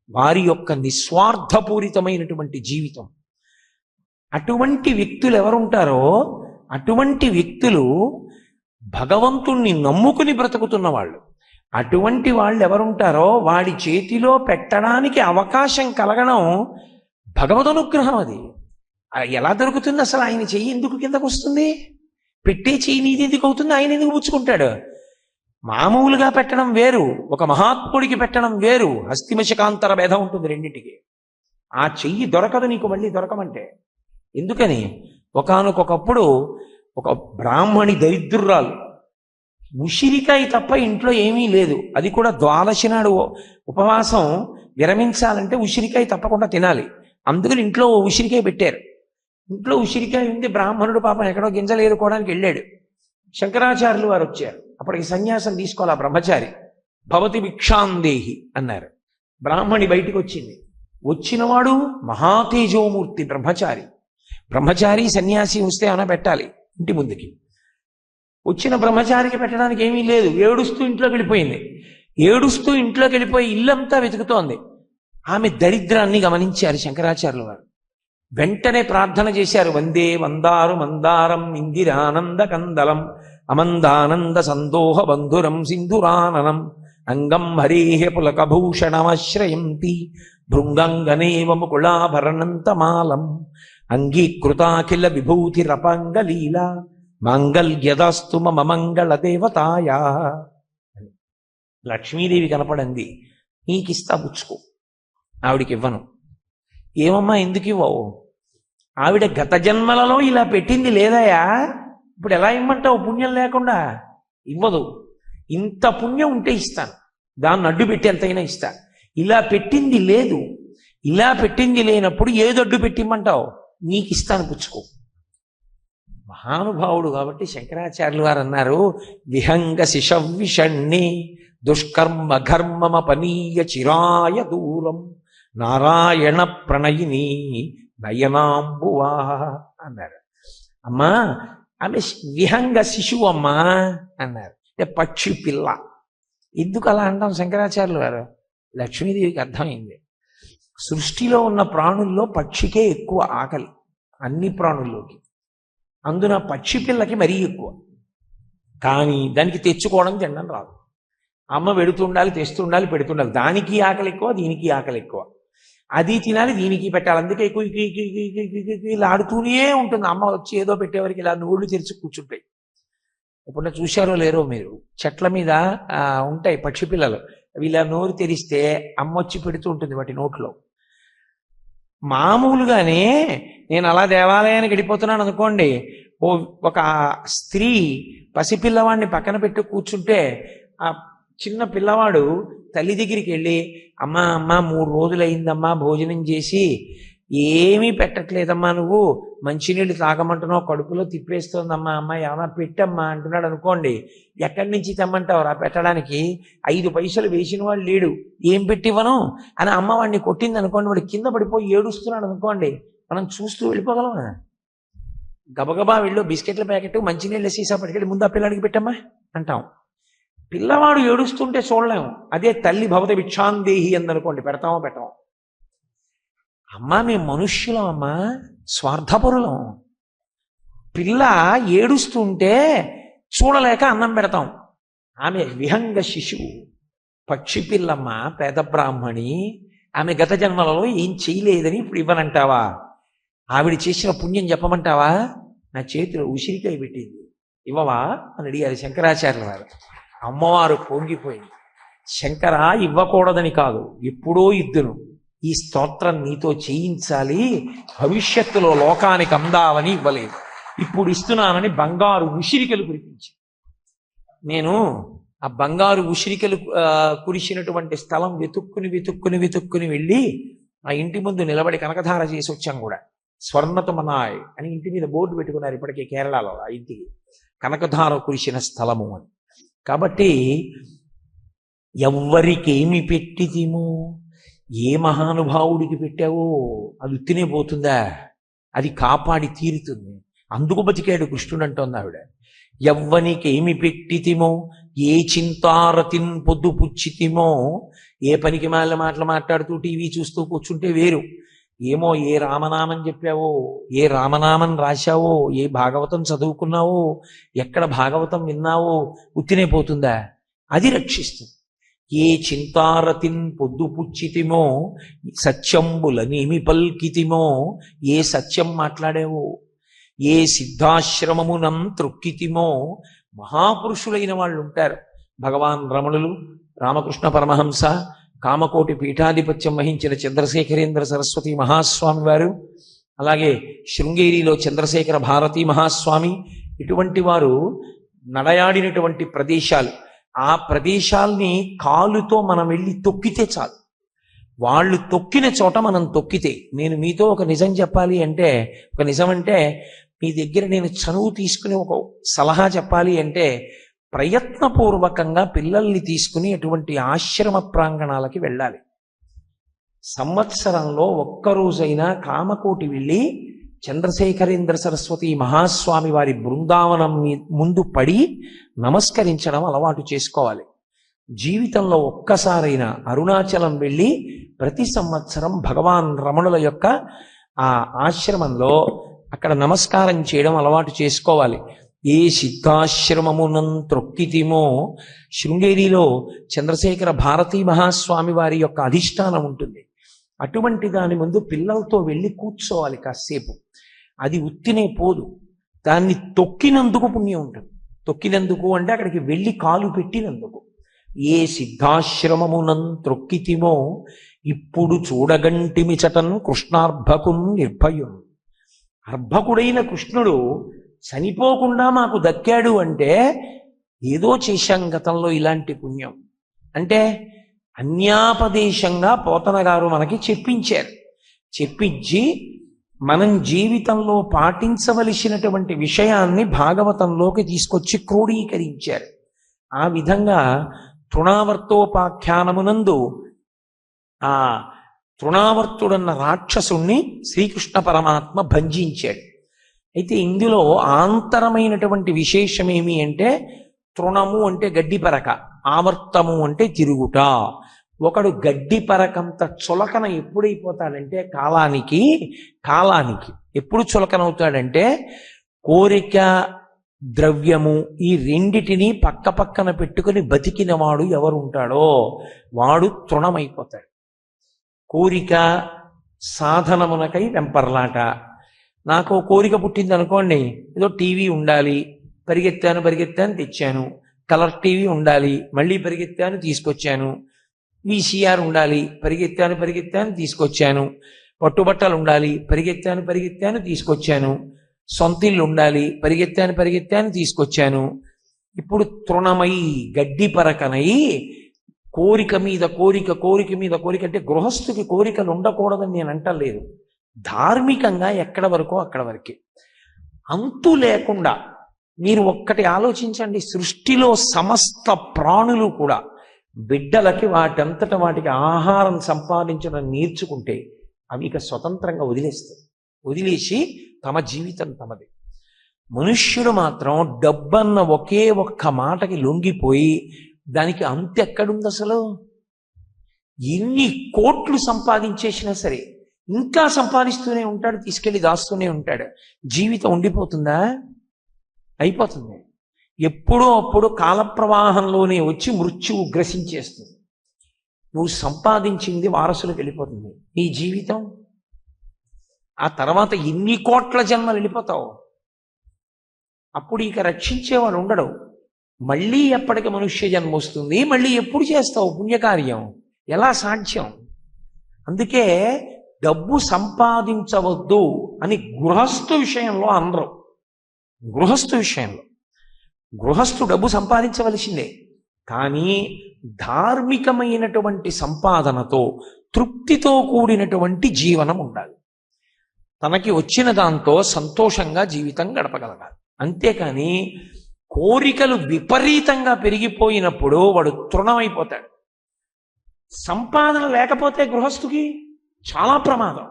వారి యొక్క నిస్వార్థపూరితమైనటువంటి జీవితం. అటువంటి వ్యక్తులు ఎవరుంటారో అటువంటి వ్యక్తులు భగవంతుణ్ణి నమ్ముకుని బ్రతుకుతున్న వాళ్ళు. అటువంటి వాళ్ళు ఎవరుంటారో వాడి చేతిలో పెట్టడానికి అవకాశం కలగడం భగవదనుగ్రహం. అది ఎలా దొరుకుతుంది? అసలు ఆయన చెయ్యి ఎందుకు కిందకు వస్తుంది? పెట్టే చెయ్యి నీది ఎందుకు అవుతుంది? ఆయన ఎందుకు పుచ్చుకుంటాడు? మామూలుగా పెట్టడం వేరు, ఒక మహాత్ముడికి పెట్టడం వేరు. హస్తిమశకాంతర భేదం ఉంటుంది రెండింటికి. ఆ చెయ్యి దొరకదు నీకు మళ్ళీ దొరకమంటే. ఎందుకని? ఒకానొకప్పుడు ఒక బ్రాహ్మణి దరిద్రురాలు, ఉసిరికాయ తప్ప ఇంట్లో ఏమీ లేదు. అది కూడా ద్వాదశి నాడు ఉపవాసం విరమించాలంటే ఉసిరికాయ తప్పకుండా తినాలి. అందుకని ఇంట్లో ఉసిరికాయ పెట్టారు. ఇంట్లో ఉసిరికాయ ఉంది. బ్రాహ్మణుడు పాపం ఎక్కడో గింజలు ఏరుకోవడానికి వెళ్ళాడు. శంకరాచార్యులు వారు వచ్చారు. అప్పటికి సన్యాసం తీసుకోవాలి ఆ బ్రహ్మచారి. భవతి భిక్షాందేహి అన్నారు. బ్రాహ్మణి బయటికి వచ్చింది. వచ్చినవాడు మహాతేజోమూర్తి బ్రహ్మచారి. బ్రహ్మచారి సన్యాసి వస్తే అన పెట్టాలి ఇంటి ముందుకి. వచ్చిన బ్రహ్మచారికి పెట్టడానికి ఏమీ లేదు. ఏడుస్తూ ఇంట్లోకి వెళ్ళిపోయింది. ఏడుస్తూ ఇంట్లోకి వెళ్ళిపోయి ఇల్లంతా వెతుకుతోంది. ఆమె దరిద్రాన్ని గమనించారు శంకరాచార్యులు వారు. వెంటనే ప్రార్థన చేశారు. వందే వందారు మందారం ఇందిరానంద కందలం అమందానంద సందోహ బంధురం సింధురాననం అంగం హరేహ పులకభూషణమాశ్రయంతి భృంగంగనేవ ముకుళాభరణంతమాలం అంగీకృతాఖిల విభూతిరపంగలీల మాంగళ్యదాస్తు మమ మంగళ దేవతాయా. లక్ష్మీదేవి కనపడింది. నీకిస్తా పుచ్చుకో. ఆవిడికి ఇవ్వను. ఏమమ్మా ఎందుకు ఇవ్వవు? ఆవిడ గత జన్మలలో ఇలా పెట్టింది లేదయా, ఇప్పుడు ఎలా ఇమ్మంటావు? పుణ్యం లేకుండా ఇవ్వదు. ఇంత పుణ్యం ఉంటే ఇస్తాను, దాన్ని అడ్డు పెట్టి ఎంతైనా ఇస్తా. ఇలా పెట్టింది లేదు. ఇలా పెట్టింది లేనప్పుడు ఏది అడ్డు పెట్టిమ్మంటావు? నీకు ఇస్తాను పుచ్చుకో. మహానుభావుడు కాబట్టి శంకరాచార్యులు వారు అన్నారు, విహంగ శిశవిషణ్ణి దుష్కర్మ ఘర్మమపనీయ చిరాయ దూరం నారాయణ ప్రణయిని నయనాంబువా అన్నారు. అమ్మా ఆమె విహంగ శిశువు అమ్మా అన్నారు. అంటే పక్షి పిల్ల. ఎందుకు అలా అంటాం శంకరాచార్యులు వారు? లక్ష్మీదేవికి అర్థమైంది. సృష్టిలో ఉన్న ప్రాణుల్లో పక్షికే ఎక్కువ ఆకలి అన్ని ప్రాణుల్లోకి. అందున పక్షి పిల్లకి మరీ ఎక్కువ. కానీ దానికి తెచ్చుకోవడం తినడం రాదు. అమ్మ పెడుతుండాలి, తెస్తుండాలి, పెడుతుండాలి. దానికి ఆకలి ఎక్కువ, దీనికి ఆకలి ఎక్కువ. అది తినాలి, దీనికి పెట్టాలి. అందుకే ఇలా ఆడుతూనే ఉంటుంది. అమ్మ వచ్చి ఏదో పెట్టేవారికి ఇలా నోళ్ళు తెరిచి కూర్చుంటాయి. ఇప్పుడు చూశారో లేరో మీరు, చెట్ల మీద ఉంటాయి పక్షి పిల్లలు. అవి ఇలా నోరు తెరిస్తే అమ్మ వచ్చి పెడుతూ ఉంటుంది వాటి నోట్లో. మామూలుగానే నేను అలా దేవాలయానికి వెళ్ళిపోతున్నాను అనుకోండి, ఒక స్త్రీ పసిపిల్లవాడిని పక్కన పెట్టి కూర్చుంటే ఆ చిన్న పిల్లవాడు తల్లి దగ్గరికి వెళ్ళి, అమ్మా అమ్మ 3 రోజులైందమ్మా భోజనం చేసి, ఏమీ పెట్టట్లేదమ్మా, నువ్వు మంచినీళ్ళు తాగమంటున్నావు, కడుపులో తిప్పేస్తోందమ్మా, అమ్మ ఏమన్నా పెట్టమ్మా అంటున్నాడు అనుకోండి. ఎక్కడి నుంచి తెమ్మంటావురా పెట్టడానికి? 5 పైసలు వేసిన వాడు లేడు, ఏం పెట్టివ్వను అని అమ్మ వాడిని కొట్టింది అనుకోండి. వాడు కింద పడిపోయి ఏడుస్తున్నాడు అనుకోండి, మనం చూస్తూ వెళ్ళిపోగలమా? గబగబా వెళ్ళు బిస్కెట్ల ప్యాకెట్ మంచినీళ్ళ సీసా పట్టుకెళ్ళి ముందు ఆ పిల్లాడికి పెట్టమ్మా అంటాం. పిల్లవాడు ఏడుస్తుంటే చూడలేము. అదే తల్లి భవత భిక్షాందేహి అందనుకోండి, పెడతామో పెట్టాం. అమ్మా మేము మనుష్యులం అమ్మా, స్వార్థపరులం. పిల్ల ఏడుస్తుంటే చూడలేక అన్నం పెడతాం. ఆమె విహంగ శిశువు, పక్షి పిల్లమ్మ, పేద బ్రాహ్మణి. ఆమె గత జన్మలలో ఏం చేయలేదని ఇప్పుడు ఇవ్వనంటావా? ఆవిడ చేసిన పుణ్యం చెప్పమంటావా? నా చేతిలో ఉసిరికాయ పెట్టింది, ఇవ్వవా అని అడిగారు శంకరాచార్యుల వారు. అమ్మవారు పొంగిపోయింది. శంకర, ఇవ్వకూడదని కాదు, ఎప్పుడో ఇద్దును, ఈ స్తోత్రం నీతో చేయించాలి, భవిష్యత్తులో లోకానికి అందాలని ఇవ్వలేదు, ఇప్పుడు ఇస్తున్నానని బంగారు ఉసిరికలు కురిపించి, నేను ఆ బంగారు ఉసిరికలు కురిసినటువంటి స్థలం వెతుక్కుని వెళ్ళి ఆ ఇంటి ముందు నిలబడి కనకధార చేసి వచ్చాం కూడా. స్వర్ణతమనాయ్ అని ఇంటి మీద బోర్డు పెట్టుకున్నారు ఇప్పటికే కేరళలో, ఆ ఇంటికి కనకధార కురిసిన స్థలము అని. కాబట్టి ఎవ్వరికేమి పెట్టితిమో, ఏ మహానుభావుడికి పెట్టావో అది ఉత్తినే పోతుందా, అది కాపాడి తీరుతుంది. అందుకు బతికాడు కృష్ణుడు అంటోంది ఆవిడ. ఎవ్వనికేమి పెట్టితిమో, ఏ చింతారతిన్ పొద్దు పుచ్చితిమో, ఏ పనికి మాల మాటలు మాట్లాడుతూ టీవీ చూస్తూ కూర్చుంటే వేరు, ఏమో ఏ రామనామం చెప్పావో, ఏ రామనామం రాశావో, ఏ భాగవతం చదువుకున్నావో, ఎక్కడ భాగవతం విన్నావో ఉత్తినే పోతుందా, అది రక్షిస్తుంది. ఏ చింతారతిన్ పొద్దు పుచ్చితిమో, సత్యంబులనేమి పల్కితిమో, ఏ సత్యం మాట్లాడావో, ఏ సిద్ధాశ్రమమునం త్రొక్కితిమో. మహాపురుషులైన వాళ్ళు ఉంటారు. భగవాన్ రమణులు, రామకృష్ణ పరమహంస, కామకోటి పీఠాధిపత్యం వహించిన చంద్రశేఖరేంద్ర సరస్వతి మహాస్వామి వారు, అలాగే శృంగేరిలో చంద్రశేఖర భారతీ మహాస్వామి, ఇటువంటి వారు నడయాడినటువంటి ప్రదేశాలు. ఆ ప్రదేశాల్ని కాలుతో మనం వెళ్ళి తొక్కితే చాలు. వాళ్ళు తొక్కిన చోట మనం తొక్కితే, నేను మీతో ఒక నిజం చెప్పాలి అంటే, ఒక నిజం అంటే మీ దగ్గర నేను చనువు తీసుకుని ఒక సలహా చెప్పాలి అంటే, ప్రయత్నపూర్వకంగా పిల్లల్ని తీసుకుని అటువంటి ఆశ్రమ ప్రాంగణాలకి వెళ్ళాలి. సంవత్సరంలో ఒక్కరోజైనా కామకోటి వెళ్ళి చంద్రశేఖరేంద్ర సరస్వతి మహాస్వామి వారి బృందావనం ముందు పడి నమస్కరించడం అలవాటు చేసుకోవాలి. జీవితంలో ఒక్కసారైనా అరుణాచలం వెళ్ళి ప్రతి సంవత్సరం భగవాన్ రమణుల యొక్క ఆ ఆశ్రమంలో అక్కడ నమస్కారం చేయడం అలవాటు చేసుకోవాలి. ఏ సిద్ధాశ్రమమునం త్రొక్కితిమో, శృంగేరిలో చంద్రశేఖర భారతీ మహాస్వామి వారి యొక్క అధిష్టానం ఉంటుంది. అటువంటి దాని ముందు పిల్లలతో వెళ్ళి కూర్చోవాలి కాసేపు. అది ఉత్తినే పోదు, దాన్ని తొక్కినందుకు పుణ్యం ఉంటుంది. తొక్కినందుకు అంటే అక్కడికి వెళ్ళి కాలు పెట్టినందుకు. ఏ సిద్ధాశ్రమమునం త్రొక్కితిమో, ఇప్పుడు చూడగంటిమి చటన్ కృష్ణార్భకున్ నిర్భయం. అర్భకుడైన కృష్ణుడు చనిపోకుండా మాకు దక్కాడు అంటే ఏదో చేశాం గతంలో ఇలాంటి పుణ్యం. అంటే అన్యాపదేశంగా పోతన గారు మనకి చెప్పించారు. చెప్పించి మనం జీవితంలో పాటించవలసినటువంటి విషయాన్ని భాగవతంలోకి తీసుకొచ్చి క్రోడీకరించారు. ఆ విధంగా తృణావర్తోపాఖ్యానమునందు ఆ తృణావర్తుడన్న రాక్షసుణ్ణి శ్రీకృష్ణ పరమాత్మ భంజించాడు. అయితే ఇందులో ఆంతరమైనటువంటి విశేషం ఏమి అంటే, తృణము అంటే గడ్డి పరక, ఆవర్తము అంటే తిరుగుట. ఒకడు గడ్డి పరకంత చులకన ఎప్పుడైపోతాడంటే కాలానికి ఎప్పుడు చులకనవుతాడంటే, కోరిక ద్రవ్యము ఈ రెండిటిని పక్క పక్కన పెట్టుకుని బతికిన వాడు ఎవరు ఉంటాడో వాడు తృణమైపోతాడు. కోరిక సాధనమునకై వెంపర్లాట. నాకు కోరిక పుట్టింది అనుకోండి, ఏదో టీవీ ఉండాలి, పరిగెత్తాను తెచ్చాను. కలర్ టీవీ ఉండాలి, మళ్ళీ పరిగెత్తాను తీసుకొచ్చాను. VCR ఉండాలి, పరిగెత్తాను తీసుకొచ్చాను. పట్టుబట్టలు ఉండాలి, పరిగెత్తాను తీసుకొచ్చాను. సొంతిల్లు ఉండాలి, పరిగెత్తాను తీసుకొచ్చాను. ఇప్పుడు తృణమై గడ్డి పరకనై కోరిక మీద కోరిక అంటే గృహస్థుకి కోరికలు ఉండకూడదని నేను అంటలేదు. ధార్మికంగా ఎక్కడ వరకో అక్కడ వరకే, అంతు లేకుండా. మీరు ఒక్కటి ఆలోచించండి, సృష్టిలో సమస్త ప్రాణులు కూడా బిడ్డలకి వాటికి ఆహారం సంపాదించడం నేర్చుకుంటే అవి ఇక స్వతంత్రంగా వదిలేసి తమ జీవితం తమది. మనుష్యుడు మాత్రం డబ్బన్న ఒకే ఒక్క మాటకి లొంగిపోయి దానికి అంతు ఎక్కడుంది అసలు? ఎన్ని కోట్లు సంపాదించేసినా సరే ఇంకా సంపాదిస్తూనే ఉంటాడు, తీసుకెళ్లి దాస్తూనే ఉంటాడు. జీవితం ఉండిపోతుందా? అయిపోతుంది. ఎప్పుడో అప్పుడు కాలప్రవాహంలోనే వచ్చి మృత్యువు గ్రసించేస్తుంది. నువ్వు సంపాదించింది వారసులకు వెళ్ళిపోతుంది. నీ జీవితం ఆ తర్వాత ఎన్ని కోట్ల జన్మలు వెళ్ళిపోతావు. అప్పుడు ఇక రక్షించేవాడు ఉండడు. మళ్ళీ ఎప్పటికి మనుష్య జన్మ వస్తుంది, మళ్ళీ ఎప్పుడు చేస్తావు పుణ్యకార్యం? ఎలా సాధ్యం? అందుకే డబ్బు సంపాదించవద్దు అని గృహస్థు విషయంలో అనరు. గృహస్థు విషయంలో గృహస్థు డబ్బు సంపాదించవలసిందే, కానీ ధార్మికమైనటువంటి సంపాదనతో తృప్తితో కూడినటువంటి జీవనం ఉండాలి. తనకి వచ్చిన దాంతో సంతోషంగా జీవితం గడపగలగాలి. అంతేకాని కోరికలు విపరీతంగా పెరిగిపోయినప్పుడు వాడు తృణమైపోతాడు. సంపాదన లేకపోతే గృహస్థుకి చాలా ప్రమాదం.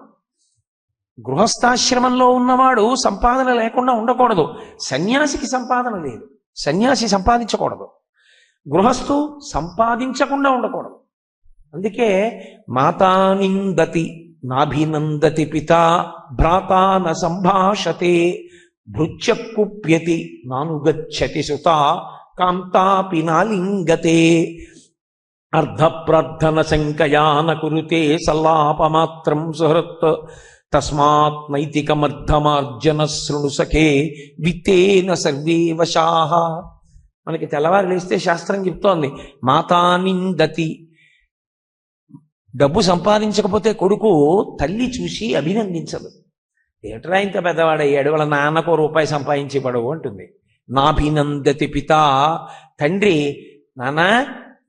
గృహస్థాశ్రమంలో ఉన్నవాడు సంపాదన లేకుండా ఉండకూడదు. సన్యాసికి సంపాదన లేదు, సన్యాసి సంపాదించకూడదు. గృహస్థు సంపాదించకుండా ఉండకూడదు. అందుకే మాతా నిందతి నాభినందతి పిత భ్రాతా న సంభాషతే భృత్య కుప్యతి నానుగచ్చతి సుత కాంతాపి నాలింగతే అర్ధప్రార్థన శంకయాన కురుతే సల్లాపమాత్రం సుహృత్ తస్మాత్ నైతికమర్ధమార్జన శృణు సఖే విత్తేన సర్వే వశాః. మనకి తెల్లవారు లేస్తే శాస్త్రం చెప్తోంది మాతా నిందతి. డబ్బు సంపాదించకపోతే కొడుకు తల్లి చూసి అభినందించదు. ఏట్రా ఇంత పెద్దవాడయ్యాడు, వాళ్ళ నాన్నకు రూపాయి సంపాదించి పడవు అంటుంది. నాభినందతి పిత, తండ్రి నాన్న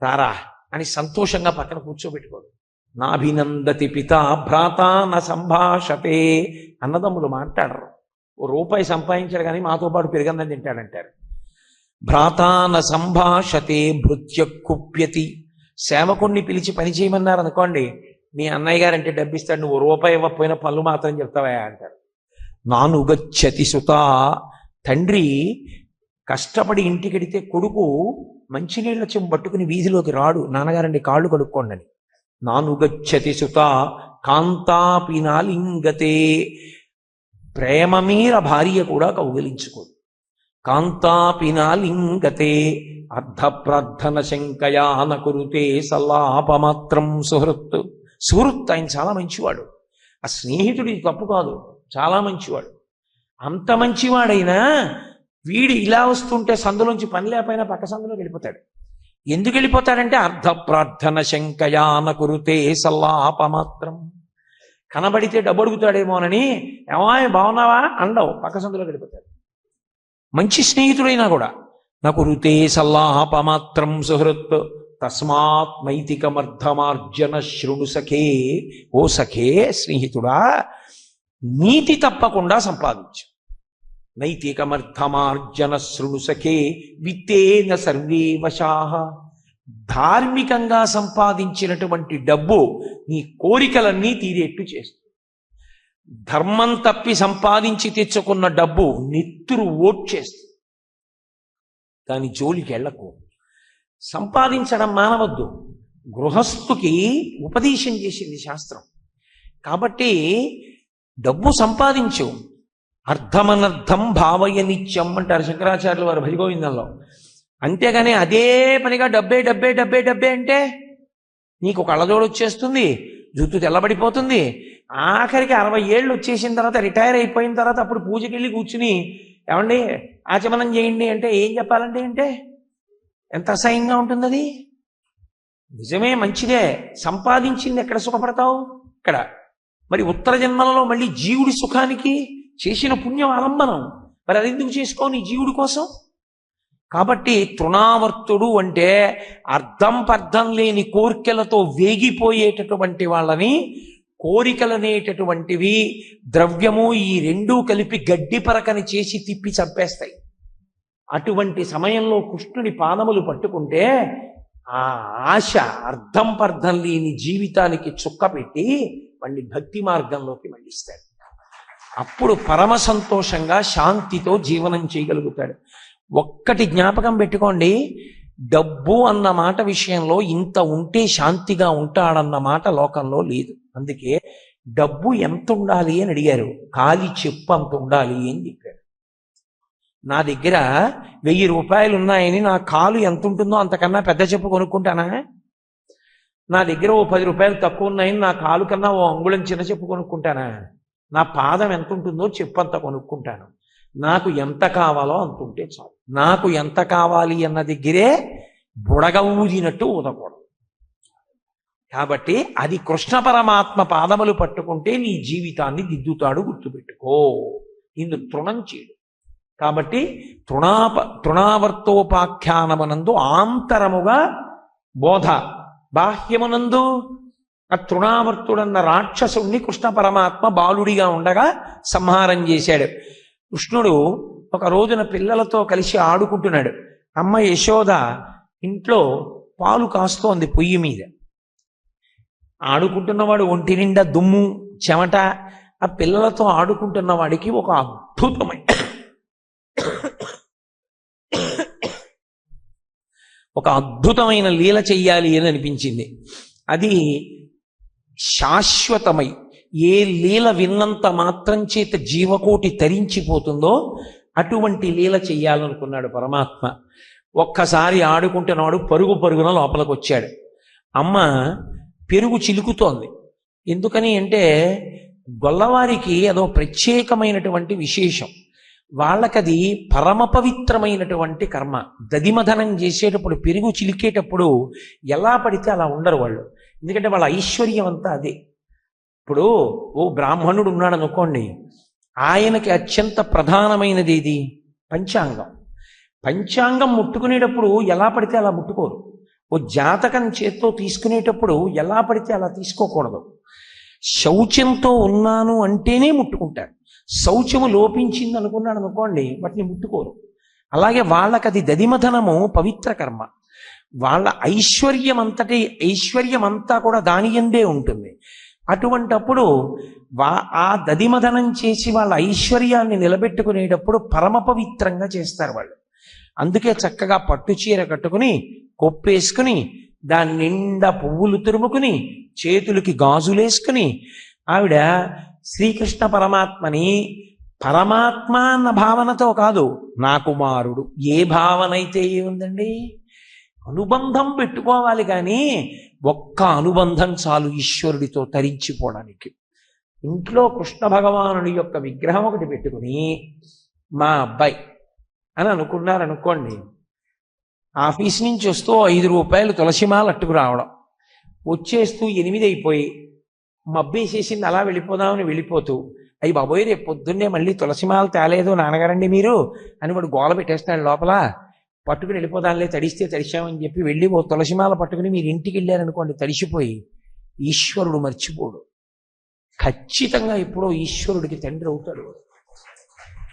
రారా అని సంతోషంగా పక్కన కూర్చోబెట్టుకోడు. నాభినందతి పిత భ్రాతా న సంభాషతే. అన్నదమ్ములు మాట్లాడరు. ఓ రూపాయి సంపాదించాడు కానీ మాతో పాటు పెరిగందని తింటాడంటారు. భ్రాతా న సంభాషతే భృత్య కుప్యతి. సేవకుణ్ణి పిలిచి పని చేయమన్నారు అనుకోండి, మీ అన్నయ్య గారంటే డబ్బిస్తాడు, నువ్వు రూపాయి ఇవ్వకపోయినా పనులు మాత్రం చెప్తావా అంటారు. నానుగచ్చతి సుత. తండ్రి కష్టపడి ఇంటికెడితే కొడుకు మంచినీళ్ళ చెంబు పట్టుకుని వీధిలోకి రాడు, నాన్నగారండి కాళ్ళు కడుక్కోండి అని. నానుగచ్చతి సుత కాంతాపి నాలింగతే. ప్రేమ మీర భార్య కూడా కౌగిలించుకోదు. కాంతాపి నాలింగతే అర్ధప్రార్థన శంకయాన కురుతే సల్లాపమాత్రం సుహృత్. సుహృత్ ఆయన చాలా మంచివాడు. ఆ స్నేహితుడి తప్పు కాదు, చాలా మంచివాడు. అంత మంచివాడైనా వీడు ఇలా వస్తుంటే సందులోంచి పని లేకపోయినా పక్క సందులోకి వెళ్ళిపోతాడు. ఎందుకు వెళ్ళిపోతాడంటే అర్ధప్రార్థన శంకయాన కురుతే సల్లాపమాత్రం. కనబడితే డబ్బు అడుగుతాడేమోనని ఏమా బాగున్నావా అండవు, పక్క సందులోకి వెళ్ళిపోతాడు. మంచి స్నేహితుడైనా కూడా నాకు రుతే సల్లాపమాత్రం సుహృత్ తస్మాత్ నైతికమర్ధమార్జన శృణు సఖే. ఓ సఖే, స్నేహితుడా, నీతి తప్పకుండా సంపాదించు. నైతికమర్ధమార్జన శృణు సఖే విత్తేన సర్వే వశాః. ధార్మికంగా సంపాదించినటువంటి డబ్బు నీ కోరికలన్నీ తీరేట్టు చేస్తుంది. ధర్మం తప్పి సంపాదించి తెచ్చుకున్న డబ్బు నెత్తురు ఓడ్చేస్తుంది. దాని జోలికి వెళ్ళకు. సంపాదించడం మానవద్దు. గృహస్థుకి ఉపదేశం చేసింది శాస్త్రం. కాబట్టి డబ్బు సంపాదించు. అర్థమనర్థం భావయ నిత్యం అంటారు శంకరాచార్యులు వారు భజగోవిందంలో. అంతేగాని అదే పనిగా డబ్బే డబ్బే డబ్బే డబ్బే అంటే నీకు కళ్ళజోడు వచ్చేస్తుంది, జుట్టు తెల్లబడిపోతుంది. ఆఖరికి 60 ఏళ్ళు వచ్చేసిన తర్వాత, రిటైర్ అయిపోయిన తర్వాత అప్పుడు పూజకి వెళ్ళి కూర్చుని ఏమండి ఆచమనం చేయండి అంటే ఏం చెప్పాలంటే అంటే ఎంత అసహ్యంగా ఉంటుంది అది. నిజమే, మంచిదే, సంపాదించింది ఎక్కడ సుఖపడతావు? ఇక్కడ. మరి ఉత్తర జన్మలలో మళ్ళీ జీవుడి సుఖానికి చేసిన పుణ్యం ఆలంబనం. మరి అది ఎందుకు చేసుకో నీ జీవుడి కోసం? కాబట్టి తృణావర్తుడు అంటే అర్థం పర్థం లేని కోరికలతో వేగిపోయేటటువంటి వాళ్ళని, కోరికలనేటటువంటివి ద్రవ్యము ఈ రెండూ కలిపి గడ్డి పరకని చేసి తిప్పి చంపేస్తాయి. అటువంటి సమయంలో కృష్ణుని పాదములు పట్టుకుంటే ఆ ఆశ అర్థం పర్థం లేని జీవితానికి చుక్క పెట్టి వాడిని భక్తి మార్గంలోకి మళ్ళిస్తాడు. అప్పుడు పరమ సంతోషంగా శాంతితో జీవనం చేయగలుగుతాడు. ఒక్కటి జ్ఞాపకం పెట్టుకోండి, డబ్బు అన్న మాట విషయంలో ఇంత ఉంటే శాంతిగా ఉంటాడన్న మాట లోకంలో లేదు. అందుకే డబ్బు ఎంత ఉండాలి అని అడిగారు, కాలి చెప్పు అంత ఉండాలి అని చెప్పారు. నా దగ్గర 1000 రూపాయలు ఉన్నాయని నా కాలు ఎంత ఉంటుందో అంతకన్నా పెద్ద చెప్పు కొనుక్కుంటానా? నా దగ్గర ఓ 10 రూపాయలు తక్కువ ఉన్నాయని నా కాలు కన్నా ఓ అంగుళం చిన్న చెప్పు కొనుక్కుంటానా? నా పాదం ఎంత ఉంటుందో చెప్పు అంత కొనుక్కుంటాను. నాకు ఎంత కావాలో అంతుంటే చాలు. నాకు ఎంత కావాలి అన్న దగ్గరే బుడగ ఊదినట్టు ఊదకూడదు. కాబట్టి అది కృష్ణ పరమాత్మ పాదములు పట్టుకుంటే నీ జీవితాన్ని దిద్దుతాడు, గుర్తుపెట్టుకో. ఇందు తృణం చేయడు. కాబట్టి తృణావర్తోపాఖ్యానమునందు ఆంతరముగా బోధ, బాహ్యమునందు ఆ తృణావర్తుడన్న రాక్షసుణ్ణి కృష్ణ పరమాత్మ బాలుడిగా ఉండగా సంహారం చేశాడు. కృష్ణుడు ఒక రోజున పిల్లలతో కలిసి ఆడుకుంటున్నాడు. అమ్మ యశోద ఇంట్లో పాలు కాస్తోంది పొయ్యి మీద. ఆడుకుంటున్నవాడు ఒంటి నిండా దుమ్ము చెమట. ఆ పిల్లలతో ఆడుకుంటున్న వాడికి ఒక అద్భుతమైన లీల చెయ్యాలి అని అనిపించింది. అది శాశ్వతమై ఏ లీల విన్నంత మాత్రం చేత జీవకోటి తరించిపోతుందో అటువంటి లీల చెయ్యాలనుకున్నాడు పరమాత్మ. ఒక్కసారి ఆడుకుంటున్నాడు, పరుగు పరుగున లోపలికి వచ్చాడు. అమ్మ పెరుగు చిలుకుతోంది. ఎందుకని అంటే గొల్లవారికి అదో ప్రత్యేకమైనటువంటి విశేషం. వాళ్ళకది పరమ పవిత్రమైనటువంటి కర్మ. దదిమధనం చేసేటప్పుడు పెరుగు చిలికేటప్పుడు ఎలా పడితే అలా ఉండరు వాళ్ళు. ఎందుకంటే వాళ్ళ ఐశ్వర్యం అంతా అదే. ఇప్పుడు ఓ బ్రాహ్మణుడు ఉన్నాడు అనుకోండి, ఆయనకి అత్యంత ప్రధానమైనది ఏది? పంచాంగం. పంచాంగం ముట్టుకునేటప్పుడు ఎలా పడితే అలా ముట్టుకోరు. ఓ జాతకం చేత్తో తీసుకునేటప్పుడు ఎలా పడితే అలా తీసుకోకూడదు. శౌచంతో ఉన్నాను అంటేనే ముట్టుకుంటారు. శౌచము లోపించింది అనుకున్నాడు అనుకోండి, వాటిని ముట్టుకోరు. అలాగే వాళ్ళకి అది దదిమధనము పవిత్ర కర్మ. వాళ్ళ ఐశ్వర్యమంతా కూడా దాని యందే ఉంటుంది. అటువంటప్పుడు ఆ దదిమధనం చేసి వాళ్ళ ఐశ్వర్యాన్ని నిలబెట్టుకునేటప్పుడు పరమ పవిత్రంగా చేస్తారు వాళ్ళు. అందుకే చక్కగా పట్టు చీర కట్టుకుని కొప్పేసుకుని దాని నిండా పువ్వులు తురుముకుని చేతులకి గాజులేసుకుని ఆవిడ శ్రీకృష్ణ పరమాత్మని పరమాత్మ అన్న భావనతో కాదు, నా కుమారుడు, ఏ భావన అయితే ఏముందండి, అనుబంధం పెట్టుకోవాలి. కానీ ఒక్క అనుబంధం చాలు ఈశ్వరుడితో తరించిపోవడానికి. ఇంట్లో కృష్ణ భగవానుడి యొక్క విగ్రహం ఒకటి పెట్టుకుని మా అబ్బాయి అని అనుకున్నారనుకోండి, ఆఫీస్ నుంచి వస్తూ 5 రూపాయలు తులసిమాల అట్టుకు రావడం, వచ్చేస్తూ 8 అయిపోయి మబ్బేసేసింది అలా వెళ్ళిపోదామని వెళ్ళిపోతూ, అయ్యి బాబోయ్ రేపు పొద్దున్నే మళ్ళీ తులసిమాల తేలేదు నాన్నగారండి మీరు అని వాడు గోల పెట్టేస్తాడు లోపల. పట్టుకుని వెళ్ళిపోదాంలే, తడిస్తే తడిశామని చెప్పి వెళ్ళి ఓ తులసిమాల పట్టుకుని మీరు ఇంటికి వెళ్ళారనుకోండి, తడిసిపోయి ఈశ్వరుడు మర్చిపోడు. ఖచ్చితంగా ఎప్పుడో ఈశ్వరుడికి తండ్రి అవుతాడు.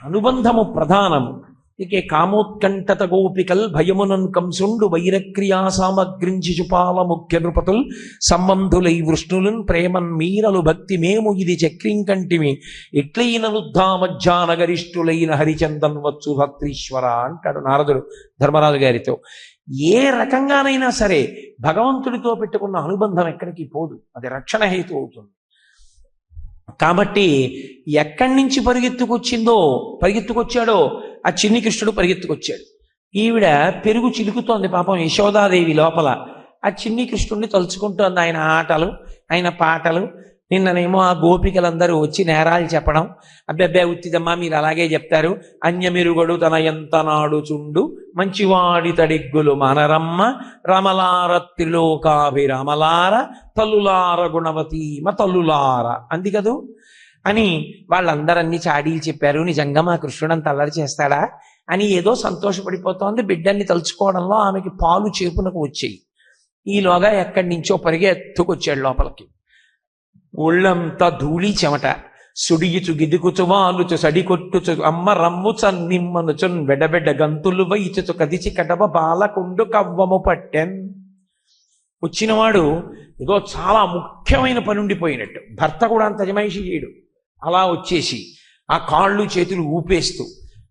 అనుబంధము ప్రధానము. ఇకే కామోత్కంఠత గోపికల్ భయమునన్ కంసుండు వైరక్రియా సామగ్రించి చుపాల ముఖ్య నృపతుల్ సంబంధులై వృష్ణులున్ ప్రేమన్ మీరలు భక్తి మేము ఇది చక్రింకంటిమి ఎట్లైన నుద్ధామజ్జానగరిష్ఠులైన హరిచందన్ వచ్చు భక్తీశ్వర అంటాడు నారదుడు ధర్మరాజు గారితో. ఏ రకంగానైనా సరే భగవంతుడితో పెట్టుకున్న అనుబంధం ఎక్కడికి పోదు, అది రక్షణ హేతు అవుతుంది. కాబట్టి ఎక్కడి నుంచి పరిగెత్తుకొచ్చాడో ఆ చిన్ని కృష్ణుడు పరిగెత్తుకొచ్చాడు. ఈవిడ పెరుగు చిలుకుతోంది పాపం యశోదాదేవి లోపల. ఆ చిన్ని కృష్ణుడిని తలుచుకుంటోంది. ఆయన ఆటలు, ఆయన పాటలు. నిన్ననేమో ఆ గోపికలందరూ వచ్చి నేరాలు చెప్పడం, అబ్బెబ్బే ఉత్తిదమ్మా మీరు అలాగే చెప్తారు, అన్యమిరుగడు తన ఎంత నాడుచుండు మంచివాడి తడిగ్గులు మనరమ్మ రమలార త్రిలోకాభిరమలార తల్లులార గుణవతీమ తల్లులార అంది కదూ అని వాళ్ళందరన్నీ చాడీలు చెప్పారు. నిజంగా మా కృష్ణుడంత అల్లరి చేస్తాడా అని ఏదో సంతోషపడిపోతోంది. బిడ్డల్ని తలుచుకోవడంలో ఆమెకి పాలు చేపునకు వచ్చాయి. ఈలోగా ఎక్కడి నుంచో పరిగెత్తుకొచ్చాడు లోపలికి. ఒళ్ళంతా ధూళి చెమట, సుడియుచు గిదుకుచు వాలుచు సడికొట్టుచు అమ్మ రమ్ముచ నిమ్మనుచున్ వెడబెడ్డ గంతులు వైచుచు కదిచి కటవ బాలకుండు కవ్వము పట్టెన్. వచ్చినవాడు ఏదో చాలా ముఖ్యమైన పని ఉండిపోయినట్టు, భర్త కూడా అంత అజమాయిషి చేయడు. అలా వచ్చేసి ఆ కాళ్ళు చేతులు ఊపేస్తూ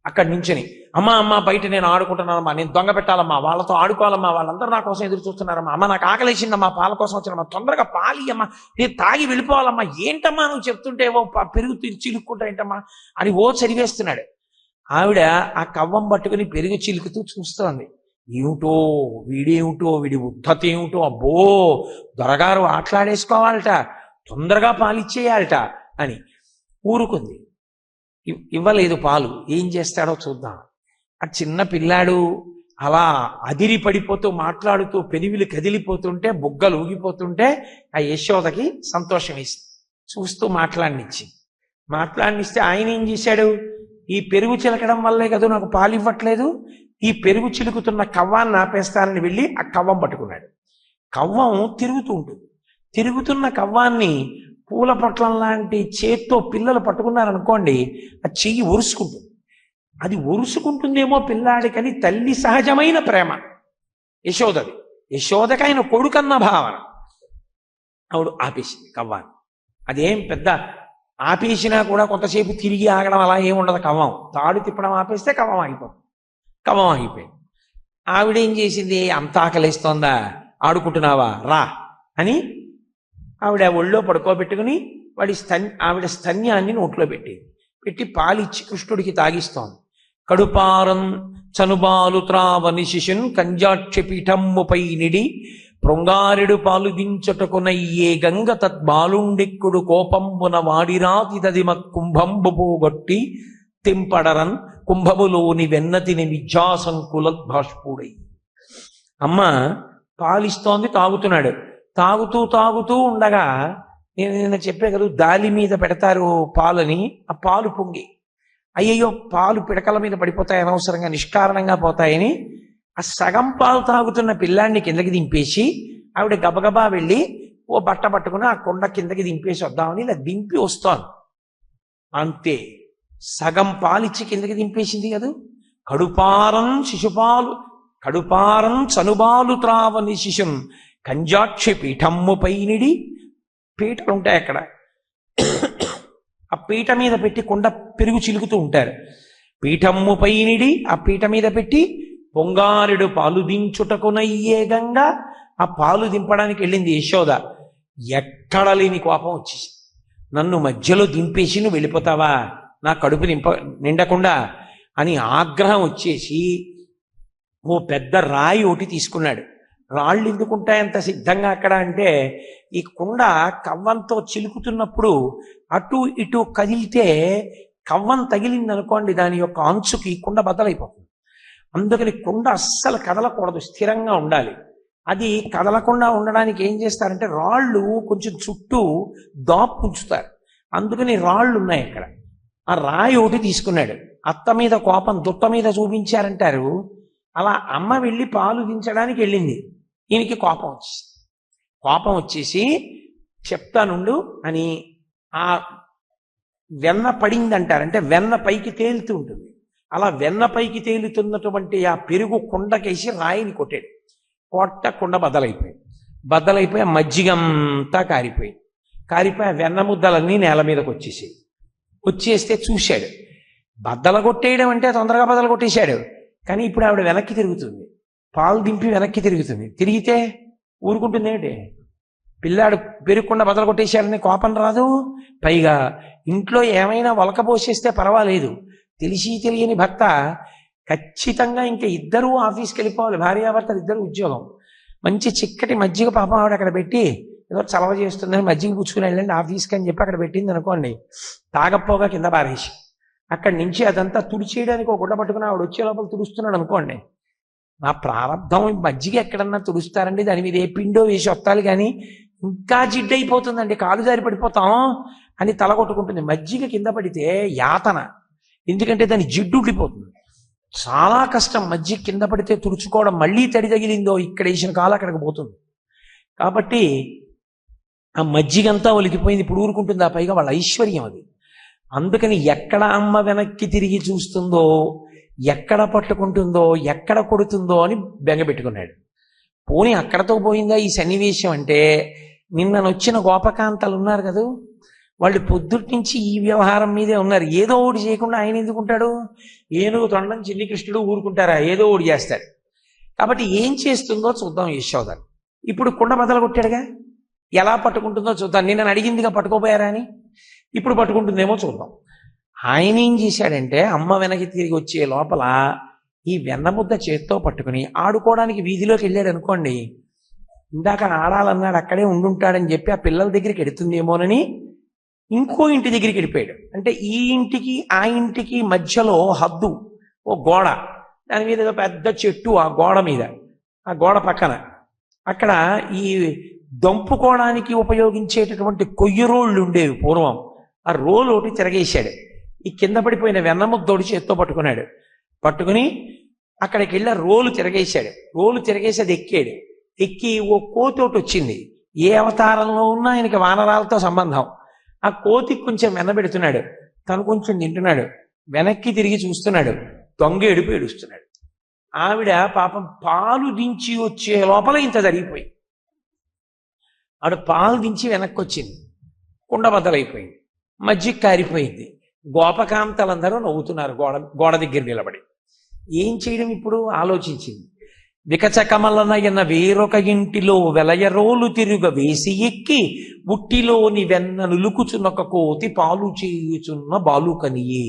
అక్కడి నుంచని అమ్మ బయట నేను ఆడుకుంటున్నానమ్మా, నేను దొంగ పెట్టాలమ్మా, వాళ్ళతో ఆడుకోవాలమ్మా, వాళ్ళందరూ నా కోసం ఎదురు చూస్తున్నారమ్మా, అమ్మ నాకు ఆకలేసిందమ్మా, పాల కోసం వచ్చినమ్మా, తొందరగా పాలి అమ్మా, నేను తాగి వెళ్ళిపోవాలమ్మా, ఏంటమ్మా నువ్వు చెప్తుంటే ఓ పెరుగు చిలుక్కుంటా ఏంటమ్మా అని ఓ చదివేస్తున్నాడు. ఆవిడ ఆ కవ్వం పట్టుకుని పెరుగు చిలుకుతూ చూస్తోంది. ఏమిటో వీడి ఉద్ధత ఏమిటో, అబ్బో దొరగారు ఆటలాడేసుకోవాలట, తొందరగా పాలిచ్చేయాలట అని ఊరుకుంది. ఇవ్వలేదు పాలు. ఏం చేస్తాడో చూద్దాం. ఆ చిన్న పిల్లాడు అలా అదిరి పడిపోతూ మాట్లాడుతూ పెరివిలు కదిలిపోతుంటే బుగ్గలు ఊగిపోతుంటే ఆ యశోదకి సంతోషం వేసింది. చూస్తూ మాట్లాడినిస్తే ఆయన ఏం చేశాడు, ఈ పెరుగు చిలకడం వల్లే కదా నాకు పాలు ఇవ్వట్లేదు, ఈ పెరుగు చిలుకుతున్న కవ్వాన్ని ఆపేస్తానని వెళ్ళి ఆ కవ్వం పట్టుకున్నాడు. కవ్వం తిరుగుతూ ఉంటుంది. తిరుగుతున్న కవ్వాన్ని పూల పొట్లం లాంటి చేత్తో పిల్లలు పట్టుకున్నారనుకోండి, ఆ చెయ్యి ఒరుసుకుంటుంది. అది ఒరుసుకుంటుందేమో పిల్లాడికని తల్లి సహజమైన ప్రేమ యశోదది. యశోదకి ఆయన కొడుకన్న భావన. ఆవిడ ఆపేసింది కవ్వాన్ని. అదేం పెద్ద ఆపేసినా కూడా కొంతసేపు తిరిగి ఆగడం అలా ఏమి ఉండదు. కవ్వం తాడు తిప్పడం ఆపేస్తే కవ్వం ఆగిపోతుంది. కవ్వం ఆగిపోయింది. ఆవిడేం చేసింది, అంత ఆకలిస్తోందా, ఆడుకుంటున్నావా రా అని ఆవిడ ఒళ్ళో పడుకోబెట్టుకుని ఆవిడ స్తన్యాన్ని నోట్లో పెట్టి పాలిచ్చి కృష్ణుడికి తాగిస్తోంది. కడుపారం చనుబాలు త్రావని శిశున్ కంజాక్షి పీఠమ్ముపై నిడి పృంగారెడు పాలు దించుటకునయ్యే గంగ తద్బాలుండెక్కుడు కోపంబున వాడిరాతి దదిమ కుంభంబు పోగొట్టి తింపడరన్ కుంభములోని వెన్నతిని విద్యాసంకులద్భాష్పుడై. అమ్మ పాలిస్తోంది, తాగుతున్నాడు. తాగుతూ ఉండగా నేను చెప్పే కదా, దాలి మీద పెడతారు పాలని, ఆ పాలు పొంగి అయ్యయ్యో పాలు పిడకల మీద పడిపోతాయి, అనవసరంగా నిష్కారణంగా పోతాయని ఆ సగం పాలు తాగుతున్న పిల్లాన్ని కిందకి దింపేసి ఆవిడ గబగబా వెళ్ళి ఓ బట్ట పట్టుకుని ఆ కొండ కిందకి దింపేసి వద్దామని ఇలా దింపి వస్తాను. అంతే, సగం పాలిచ్చి కిందకి దింపేసింది కదా. కడుపారం చనుబాలు త్రావని శిశున్ కంజాక్షి పీఠమ్ముపై నిడి. పీటలు ఉంటాయి అక్కడ, ఆ పీట మీద పెట్టి కుండ పెరుగు చిలుకుతూ ఉంటారు. పీఠమ్ముపై నిడి, ఆ పీట మీద పెట్టి పొంగారెడు పాలు దించుటకునయ్యే గంగా, ఆ పాలు దింపడానికి వెళ్ళింది యశోద. ఎక్కడ లేని కోపం వచ్చేసి, నన్ను మధ్యలో దింపేసి నువ్వు వెళ్ళిపోతావా, నా కడుపు నిండకుండా అని ఆగ్రహం వచ్చేసి ఓ పెద్ద రాయి ఒకటి తీసుకున్నాడు. రాళ్ళు ఎందుకుంటాయంత సిద్ధంగా అక్కడ అంటే, ఈ కుండ కవ్వంతో చిలుకుతున్నప్పుడు అటు ఇటు కదిలితే కవ్వం తగిలింది అనుకోండి, దాని యొక్క అంచుకి కుండ బద్దలైపోతుంది. అందుకని కుండ అస్సలు కదలకూడదు, స్థిరంగా ఉండాలి. అది కదలకుండా ఉండడానికి ఏం చేస్తారంటే రాళ్ళు కొంచెం చుట్టూ దాపు ఉంచుతారు. అందుకని రాళ్ళు ఉన్నాయి అక్కడ. ఆ రాయి ఒకటి తీసుకున్నాడు. అత్త మీద కోపం దుట్ట మీద చూపించారంటారు. అలా అమ్మ వెళ్ళి పాలు దించడానికి వెళ్ళింది. ఈయనకి కోపం వచ్చేసి చెప్తానుండు అని ఆ వెన్న పడింది అంటారు. అంటే వెన్న పైకి తేలుతూ ఉంటుంది. అలా వెన్న పైకి తేలుతున్నటువంటి ఆ పెరుగు కుండకేసి రాయిని కొట్టాడు. కుండ బద్దలైపోయి ఆ మజ్జిగంతా కారిపోయి ఆ వెన్న ముద్దలన్నీ నేల మీదకి వచ్చేస్తే చూశాడు. బద్దల కొట్టేయడం అంటే తొందరగా బద్దలు కొట్టేశాడు. కానీ ఇప్పుడు ఆవిడ వెనక్కి తిరుగుతుంది, పాలు దింపి వెనక్కి తిరిగితే ఊరుకుంటుంది ఏమిటి? పిల్లాడు పెరుగుకుండా బద్దలు కొట్టేశాడని కోపం రాదు. పైగా ఇంట్లో ఏమైనా ఒలకపోసేస్తే పర్వాలేదు, తెలిసి తెలియని భర్త ఖచ్చితంగా ఇంకా ఇద్దరూ ఆఫీస్కి వెళ్ళిపోవాలి. భార్యాభర్తలు ఇద్దరు ఉద్యోగం. మంచి చిక్కటి మజ్జిగ పాపం ఆవిడ అక్కడ పెట్టి ఏదో చలవ చేస్తుందని మజ్జిగ పుచ్చుకుని వెళ్ళండి ఆఫీస్కి అని చెప్పి అక్కడ పెట్టింది అనుకోండి. తాగపోగా కింద పారేసి అక్కడి నుంచి అదంతా తుడిచేయడానికి ఒక గుడ్డ పట్టుకుని ఆవిడ వచ్చే లోపల తుడుస్తున్నాడు అనుకోండి. నా ప్రారంభం మజ్జిగ ఎక్కడన్నా తుడుస్తారండి, దాని మీద ఏ పిండో వేసి వస్తాలి, కానీ ఇంకా జిడ్డైపోతుందండి, కాలు జారి పడిపోతాం అని తల కొట్టుకుంటుంది. మజ్జిగ కింద పడితే యాతన, ఎందుకంటే దాని జిడ్డు ఉండిపోతుంది. చాలా కష్టం మజ్జిగ కింద పడితే తుడుచుకోవడం. మళ్ళీ తడి తగిలిందో ఇక్కడ వేసిన కాలు అక్కడికి పోతుంది. కాబట్టి ఆ మజ్జిగంతా ఒలికిపోయింది. ఇప్పుడు ఊరుకుంటుంది. ఆ పైగా వాళ్ళ ఐశ్వర్యం అది. అందుకని ఎక్కడ అమ్మ వెనక్కి తిరిగి చూస్తుందో, ఎక్కడ పట్టుకుంటుందో, ఎక్కడ కొడుతుందో అని బెంగపెట్టుకున్నాడు. పోనీ అక్కడతో పోయిందా ఈ సన్నివేశం అంటే, నిన్ననొచ్చిన గోపకాంతలు ఉన్నారు కదా, వాళ్ళు పొద్దుటి నుంచి ఈ వ్యవహారం మీదే ఉన్నారు. ఏదో ఒకటి చేయకుండా ఆయన ఎందుకుంటాడు? ఏనుగు తొండం చిన్ని కృష్ణుడు ఊరుకుంటారా? ఏదో ఒకటి చేస్తాడు. కాబట్టి ఏం చేస్తుందో చూద్దాం యశోద. ఇప్పుడు కుండ బద్దలు కొట్టాడుగా, ఎలా పట్టుకుంటుందో చూద్దాం. నిన్న అడిగిందిగా పట్టుకోపోయారా అని, ఇప్పుడు పట్టుకుంటుందేమో చూద్దాం. ఆయన ఏం చేశాడంటే, అమ్మ వెనక్కి తిరిగి వచ్చే లోపల ఈ వెన్నముద్ద చేత్తో పట్టుకుని ఆడుకోవడానికి వీధిలోకి వెళ్ళాడు అనుకోండి. ఇందాక ఆడాలన్నాడు, అక్కడే ఉండుంటాడని చెప్పి ఆ పిల్లల దగ్గరికి ఎడుతుందేమోనని ఇంకో ఇంటి దగ్గరికి వెళ్ళిపోయాడు. అంటే ఈ ఇంటికి ఆ ఇంటికి మధ్యలో హద్దు, ఓ గోడ, దాని మీద ఏదో పెద్ద చెట్టు, ఆ గోడ మీద, ఆ గోడ పక్కన అక్కడ ఈ దంపుకోవడానికి ఉపయోగించేటటువంటి కొయ్య రోళ్ళు ఉండేవి పూర్వం. ఆ రోలు ఒకటి తిరగేశాడు. ఈ కింద పడిపోయిన వెన్నముద్దోడి చేత్తో పట్టుకున్నాడు. పట్టుకుని అక్కడికి వెళ్ళి రోలు తిరగేశాడు. రోలు తిరగేసి అది ఎక్కాడు. ఎక్కి ఓ కోతి ఒకటి వచ్చింది. ఏ అవతారంలో ఉన్నా ఆయనకి వానరాలతో సంబంధం. ఆ కోతికి కొంచెం వెన్నబెడుతున్నాడు, తను కొంచెం తింటున్నాడు, వెనక్కి తిరిగి చూస్తున్నాడు, దొంగ ఏడుపు ఏడుస్తున్నాడు. ఆవిడ పాపం పాలు దించి వచ్చే లోపల ఇంత జరిగిపోయి, ఆవిడ పాలు దించి వెనక్కి వచ్చింది, కుండ బద్దలైపోయింది, మజ్జిగ కారిపోయింది. గోపకాంతలందరూ నవ్వుతున్నారు గోడ దగ్గర నిలబడి. ఏం చేయడం ఇప్పుడు ఆలోచించింది. వికచకమలనయన వేరొక ఇంటిలో వెలయరోలు తిరుగ వేసి ఎక్కి ఉట్టిలోని వెన్న నులుకుచునొక కోతి పాలు చేయుచున్న బాలుకనియే.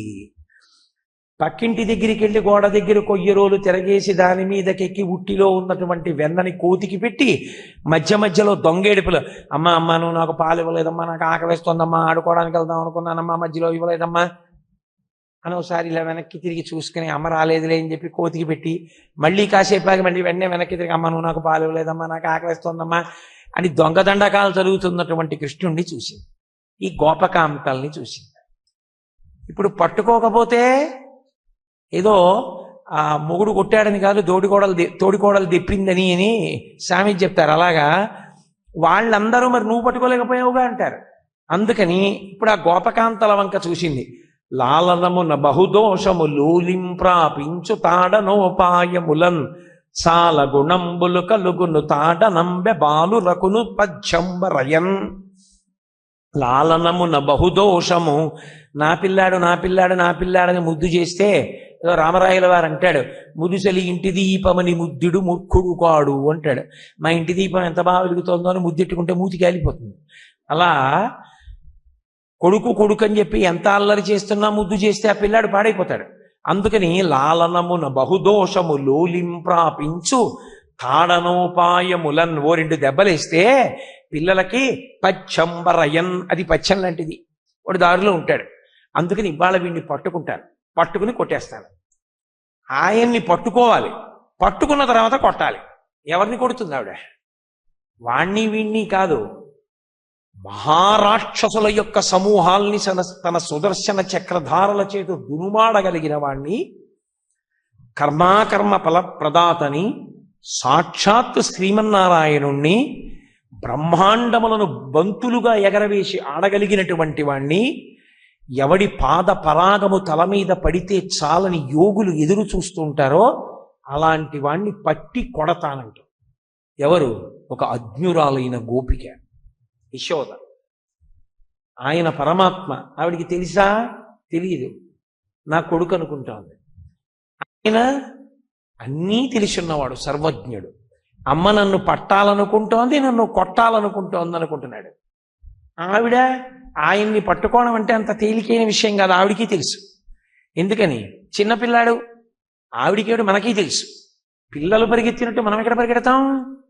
పక్కింటి దగ్గరికి వెళ్ళి గోడ దగ్గర కొయ్యరోలు తిరగేసి దాని మీదకెక్కి ఉట్టిలో ఉన్నటువంటి వెన్నని కోతికి పెట్టి మధ్య మధ్యలో దొంగేడుపులు, అమ్మ అమ్మ నువ్వు నాకు పాలు ఇవ్వలేదమ్మా, నాకు ఆకలిస్తోందమ్మా, ఆడుకోవడానికి వెళ్దాం అనుకున్నానమ్మా, మధ్యలో ఇవ్వలేదమ్మా అని ఒకసారి ఇలా వెనక్కి తిరిగి చూసుకుని అమ్మ రాలేదులే అని చెప్పి కోతికి పెట్టి మళ్ళీ కాసేపాకి మళ్ళీ వెంటనే వెనక్కి తిరిగి, అమ్మ నువ్వు నాకు పాలు ఇవ్వలేదమ్మా, నాకు ఆకలిస్తోందమ్మా అని దొంగదండకాలు జరుగుతున్నటువంటి కృష్ణుణ్ణి చూసింది. ఈ గోపకాంతల్ని చూసింది. ఇప్పుడు పట్టుకోకపోతే ఏదో ఆ మొగుడు కొట్టాడని కాదు, తోడికోడలు తెప్పిందని అని సామెత చెప్తారు. అలాగా వాళ్ళందరూ మరి నువ్వు పట్టుకోలేకపోయావుగా అంటారు. అందుకని ఇప్పుడు ఆ గోపకాంతల వంక చూసింది. లాలనమున బహుదోషము లూలింప్రాపించు తాడనోపాయములన్ సాల గుణంబులు కలుగును తాడనంబె బాలు రకును పచ్చంబరయన్. లాలనమున బహుదోషము, నా పిల్లాడు నా పిల్లాడు నా పిల్లాడని ముద్దు చేస్తే ఏదో రామరాయల వారు అంటాడు, ముదుసలి ఇంటి దీపమని ముద్దుడు మూర్ఖుడు కాడు అంటాడు. మా ఇంటి దీపం ఎంత బాగా వెలుగుతోందో అని ముద్దెట్టుకుంటే మూతి కాలిపోతుంది. అలా కొడుకు అని చెప్పి ఎంత అల్లరి చేస్తున్నా ముద్దు చేస్తే ఆ పిల్లాడు పాడైపోతాడు. అందుకని లాలనమున బహుదోషము లోలింప్రాపించు తాడనోపాయములన్, ఓ 2 దెబ్బలేస్తే పిల్లలకి పచ్చంబరయన్, అది పచ్చం లాంటిది, వాడు దారిలో ఉంటాడు. అందుకని ఇవాళ వీడిని పట్టుకుంటాను, పట్టుకుని కొట్టేస్తాను. ఆయన్ని పట్టుకోవాలి, పట్టుకున్న తర్వాత కొట్టాలి. ఎవరిని కొడుతుంది ఆవిడ? వాణ్ణి వీణ్ణి కాదు, మహారాక్షసుల యొక్క సమూహాల్ని తన సుదర్శన చక్రధారల చేత దునుమాడగలిగిన వాణ్ణి, కర్మాకర్మ ఫల ప్రదాతని, సాక్షాత్ శ్రీమన్నారాయణుణ్ణి, బ్రహ్మాండములను బంతులుగా ఎగరవేసి ఆడగలిగినటువంటి వాణ్ణి, ఎవడి పాద పరాగము తల మీద పడితే చాలని యోగులు ఎదురు చూస్తూ ఉంటారో అలాంటి వాణ్ణి పట్టి కొడతానంట. ఎవరు? ఒక అజ్ఞురాలైన గోపిక యశోద. ఆయన పరమాత్మ. ఆవిడికి తెలుసా? తెలియదు, నా కొడుకు అనుకుంటోంది. ఆయన అన్నీ తెలిసిన్నవాడు, సర్వజ్ఞుడు. అమ్మ నన్ను పట్టాలనుకుంటోంది, నన్ను కొట్టాలనుకుంటోంది అనుకుంటున్నాడు. ఆవిడ ఆయన్ని పట్టుకోవడం అంటే అంత తేలికైన విషయం కాదు, ఆవిడికి తెలుసు. ఎందుకని? చిన్నపిల్లాడు, ఆవిడికేడు మనకీ తెలుసు. పిల్లలు పరిగెత్తినట్టు మనం ఎక్కడ పరిగెడతాం?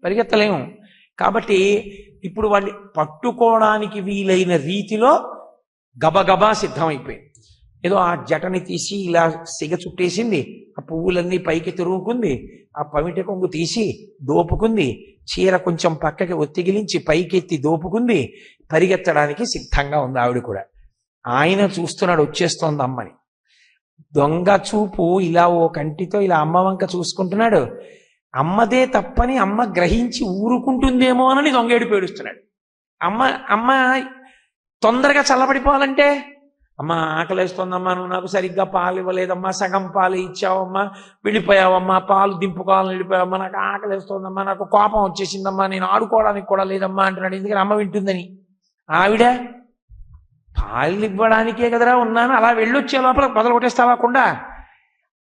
పరిగెత్తలేము. కాబట్టి ఇప్పుడు వాడిని పట్టుకోవడానికి వీలైన రీతిలో గబగబా సిద్ధమైపోయింది. ఏదో ఆ జటని తీసి ఇలా సిగ చుట్టేసింది, ఆ పువ్వులన్నీ పైకి తిరుగుకుంది, ఆ పమిట కొంగు తీసి దోపుకుంది, చీర కొంచెం పక్కకి ఒత్తిగిలించి పైకెత్తి దోపుకుంది, పరిగెత్తడానికి సిద్ధంగా ఉంది ఆవిడ కూడా. ఆయన చూస్తున్నాడు, వచ్చేస్తోంది అమ్మని. దొంగ చూపు ఇలా ఓ కంటితో ఇలా అమ్మ వంక చూసుకుంటున్నాడు. అమ్మదే తప్పని అమ్మ గ్రహించి ఊరుకుంటుందేమో అని దొంగేడు పేడుస్తున్నాడు. అమ్మ తొందరగా చల్లబడిపోవాలంటే, అమ్మ ఆకలేస్తోందమ్మా, నువ్వు నాకు సరిగ్గా పాలు ఇవ్వలేదమ్మా, సగం పాలు ఇచ్చావమ్మా, వెళ్ళిపోయావమ్మా, పాలు దింపుకోవాలని వెళ్ళిపోయావమ్మా, నాకు ఆకలేస్తోందమ్మా, నాకు కోపం వచ్చేసిందమ్మా, నేను ఆడుకోవడానికి కూడా లేదమ్మా అంటున్నాడు. ఎందుకని? అమ్మ వింటుందని. ఆవిడ పాలు ఇవ్వడానికే కదరా ఉన్నాను, అలా వెళ్ళొచ్చే లోపల బదులు కొట్టేస్తావాకుండా.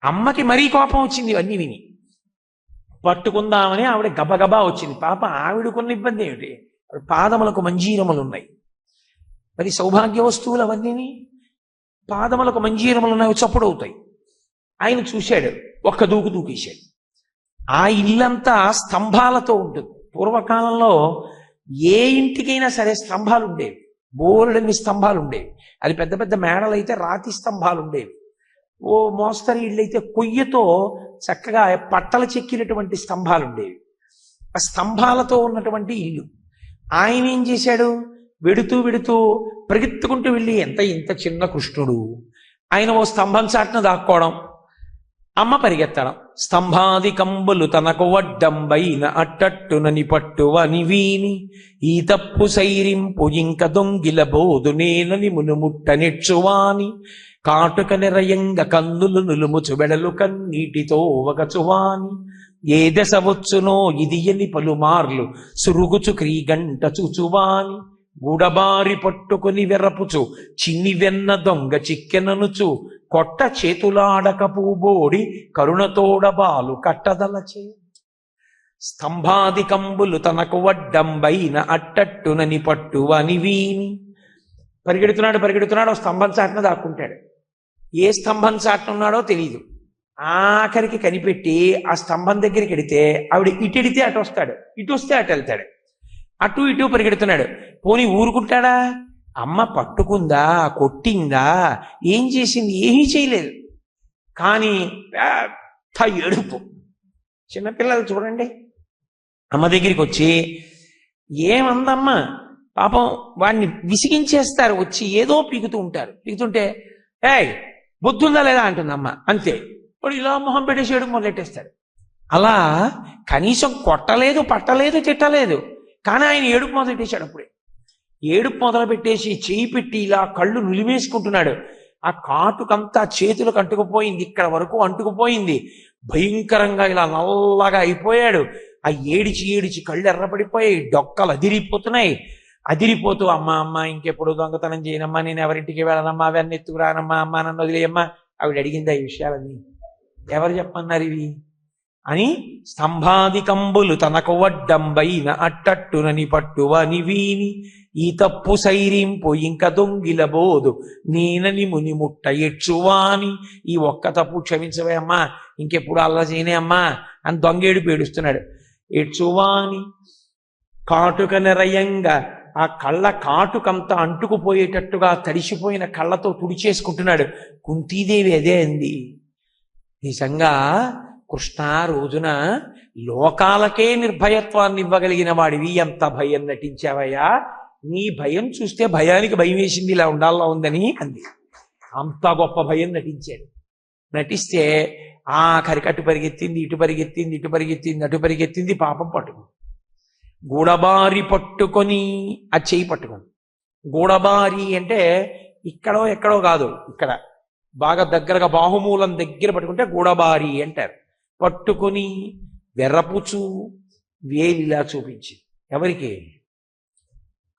అమ్మకి మరీ కోపం వచ్చింది ఇవన్నీ విని. పట్టుకుందామని ఆవిడ గబగబా వచ్చింది. పాప ఆవిడకున్న ఇబ్బంది ఏమిటి? పాదములకు మంజీరములు ఉన్నాయి, మరి సౌభాగ్య వస్తువులు అవన్నీ పాదములకు మంజీరములు ఉన్నాయి, చప్పుడు అవుతాయి. ఆయన చూశాడు, ఒక్క దూకు దూకేశాడు. ఆ ఇల్లంతా స్తంభాలతో ఉంటుంది. పూర్వకాలంలో ఏ ఇంటికైనా సరే స్తంభాలు ఉండేవి. బోలెడన్ని స్తంభాలు ఉండేవి. అది పెద్ద పెద్ద మేడలు అయితే రాతి స్తంభాలు ఉండేవి. ఓ మోస్తరు ఇళ్ళు అయితే కొయ్యతో చక్కగా పట్టలు చెక్కినటువంటి స్తంభాలు ఉండేవి. ఆ స్తంభాలతో ఉన్నటువంటి ఇల్లు. ఆయన ఏం చేశాడు, వెడుతూ వెడుతూ పరిగెత్తుకుంటూ వెళ్ళి ఇంత చిన్న కృష్ణుడు, ఆయన ఓ స్తంభం చాటున దాక్కోవడం, అమ్మ పరిగెత్తడం. స్తంభాది కంబులు తనకు వడ్డంబైన అట్టట్టునని పట్టువని వీని ఈ తప్పు సైరింపు ఇంక దొంగిల బోదు నేనని మునుముట్ట నెచ్చువాని కాటుక నిరయంగ కందులు నులుముచు బెడలు కన్నీటితో ఒకచువాని ఏ దశ వచ్చునో ఇది ఎని పలుమార్లు సురుగుచు క్రీగంట చూచువాని గూడబారి పట్టుకుని వెరపుచు చిన్ని వెన్న దొంగ చిక్కెననుచు కొట్ట చేతులాడక పూబోడి కరుణతోడ బాలు కట్టదలచే స్తంభాది కంబులు తనకు వడ్డంబైన అట్టట్టునని పట్టువని వీని. పరిగెడుతున్నాడు స్తంభం చాటున దాక్కుంటాడు. ఏ స్తంభం చాటున ఉన్నాడో తెలియదు. ఆఖరికి కనిపెట్టి ఆ స్తంభం దగ్గరికి వెడితే ఆవిడ ఇటెడితే అటు వస్తాడు, ఇటు వస్తే అటు వెళ్తాడు. అటు ఇటు పరిగెడుతున్నాడు. పోనీ ఊరుకుంటాడా? అమ్మ పట్టుకుందా, కొట్టిందా, ఏం చేసింది? ఏమీ చేయలేదు. కానీ పెద్ద ఏడుపు. చిన్నపిల్లలు చూడండి, అమ్మ దగ్గరికి వచ్చి ఏమందమ్మా, పాపం వాడిని విసిగించేస్తారు, వచ్చి ఏదో పీకుతూ ఉంటారు. పీకుతుంటే బుద్ధుందా లేదా అంటుందమ్మ. అంతే, వాడు ఇలా మొహం పెట్టేసి ఏడుపు మొదలెట్టేస్తాడు. అలా కనీసం కొట్టలేదు, పట్టలేదు, తిట్టలేదు, కానీ ఆయన ఏడుపు మొదలెట్టేశాడు. అప్పుడే ఏడుపు మొదలు పెట్టేసి చేయి పెట్టి ఇలా కళ్ళు నులిమేసుకుంటున్నాడు. ఆ కాటుకంతా చేతులకు అంటుకుపోయింది, ఇక్కడ వరకు అంటుకుపోయింది. భయంకరంగా ఇలా నల్లగా అయిపోయాడు. ఆ ఏడిచి కళ్ళు ఎర్రపడిపోయాయి, డొక్కలు అదిరిపోతున్నాయి. అదిరిపోతూ అమ్మ ఇంకెప్పుడు దొంగతనం చేయనమ్మా, నేను ఎవరింటికి వెళ్ళనమ్మా, అవన్నీ ఎత్తుకురానమ్మా, అమ్మ నన్ను వదిలేయమ్మా. ఆవిడ అడిగింది ఈ విషయాలన్నీ. ఎవరు చెప్పన్నారు ఇవి అని. స్తంభాది కంబులు తనకు వడ్డంబైన అట్టట్టునని పట్టువని వీని ఈ తప్పు సైరింపు ఇంక దొంగిల బోదు నేనని ముని ముట్ట ఎచ్చువాని. ఈ ఒక్క తప్పు క్షమించవే అమ్మా, ఇంకెప్పుడు అల్లా చేయనే అమ్మా అని దొంగేడు పేడుస్తున్నాడు. ఎచ్చువాని కాటుక నిరయంగా ఆ కళ్ళ కాటుకంతా అంటుకుపోయేటట్టుగా తడిసిపోయిన కళ్ళతో తుడిచేసుకుంటున్నాడు. కుంతీదేవి అదే అంది, నిజంగా కృష్ణ రోజున లోకాలకే నిర్భయత్వాన్ని ఇవ్వగలిగిన వాడివి, ఎంత భయం నటించావయ్యా, నీ భయం చూస్తే భయానికి భయం వేసింది, ఇలా ఉండాలా ఉందని అంది. అంత గొప్ప భయం నటించాడు. నటిస్తే ఆఖరికి అటు పరిగెత్తింది, ఇటు పరిగెత్తింది, ఇటు పరిగెత్తింది, అటు పరిగెత్తింది. పాపం పట్టుకుంది. గూడబారి పట్టుకొని ఆ చెయ్యి పట్టుకుంది. గూడబారి అంటే ఇక్కడో ఎక్కడో కాదు, ఇక్కడ బాగా దగ్గరగా బాహుమూలం దగ్గర పట్టుకుంటే గూడబారి అంటారు. పట్టుకొని వెర్రపుచు వేలిలా చూపించి, ఎవరికి?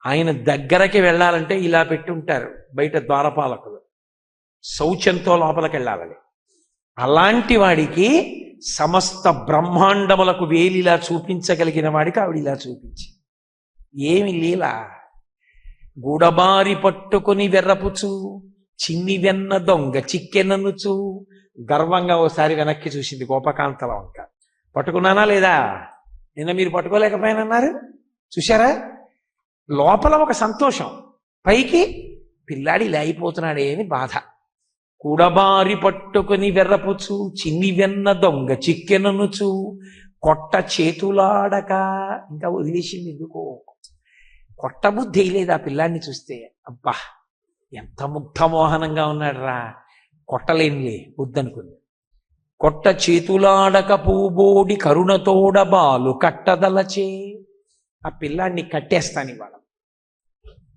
ఆయన దగ్గరకి వెళ్ళాలంటే ఇలా పెట్టుంటారు బయట ద్వారపాలకులు, శౌచంతో లోపలికి వెళ్ళాలని. అలాంటి వాడికి సమస్త బ్రహ్మాండములకు వేలిలా చూపించగలిగిన వాడికి ఆవిడ ఇలా చూపించి, ఏమి లీల! గూడబారి పట్టుకుని వెర్రపుచు చిన్ని వెన్న దొంగ చిక్కెననుచు. గర్వంగా ఓసారి వెనక్కి చూసింది గోపకాంతల వంక. పట్టుకున్నానా లేదా? నిన్న మీరు పట్టుకోలేకపోయానన్నారు, చూశారా? లోపల ఒక సంతోషం, పైకి పిల్లాడి ఇలా అయిపోతున్నాడే అని బాధ. కూడబారి పట్టుకుని వెర్రపుచు చిన్ని వెన్న దొంగ చిక్కెననుచు కొట్ట చేతులాడక. ఇంకా వదిలేసింది ఎందుకో, కొట్ట బుద్ధి లేదు ఆ పిల్లాడిని చూస్తే. అబ్బా ఎంత ముగ్ధమోహనంగా ఉన్నాడు రా, కొట్టలేనిలే వద్దనుకుంది. కొట్ట చేతులాడక పూబోడి కరుణతోడ బాలు కట్టదలచే. ఆ పిల్లాడిని కట్టేస్తాను ఇవాళ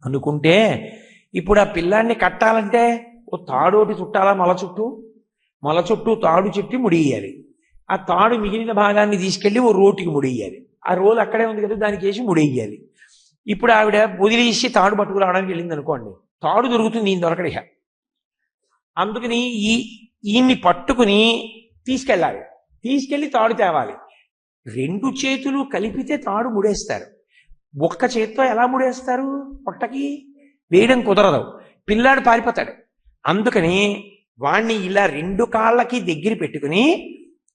అనుకుంటే, ఇప్పుడు ఆ పిల్లాడిని కట్టాలంటే ఓ తాడోటి చుట్టాలా, మొల చుట్టూ తాడు చుట్టి ముడియాలి. ఆ తాడు మిగిలిన భాగాన్ని తీసుకెళ్లి ఓ రోటికి ముడియాలి. ఆ రోలు అక్కడే ఉంది కదా, దానికి వేసి ముడియాలి. ఇప్పుడు ఆవిడ వదిలేసి తాడు పట్టుకురావడానికి వెళ్ళింది అనుకోండి, తాడు దొరుకుతుంది, ఈయన దొరకడిగా. అందుకని ఈయన్ని పట్టుకుని తీసుకెళ్ళాలి, తీసుకెళ్లి తాడు తేవాలి. రెండు చేతులు కలిపితే తాడు ముడేస్తారు, ఒక్క చేత్తో ఎలా ముడేస్తారు? పొట్టకి వేయడం కుదరదు, పిల్లాడు పారిపోతాడు. అందుకని వాణ్ణి ఇలా రెండు కాళ్ళకి దగ్గర పెట్టుకుని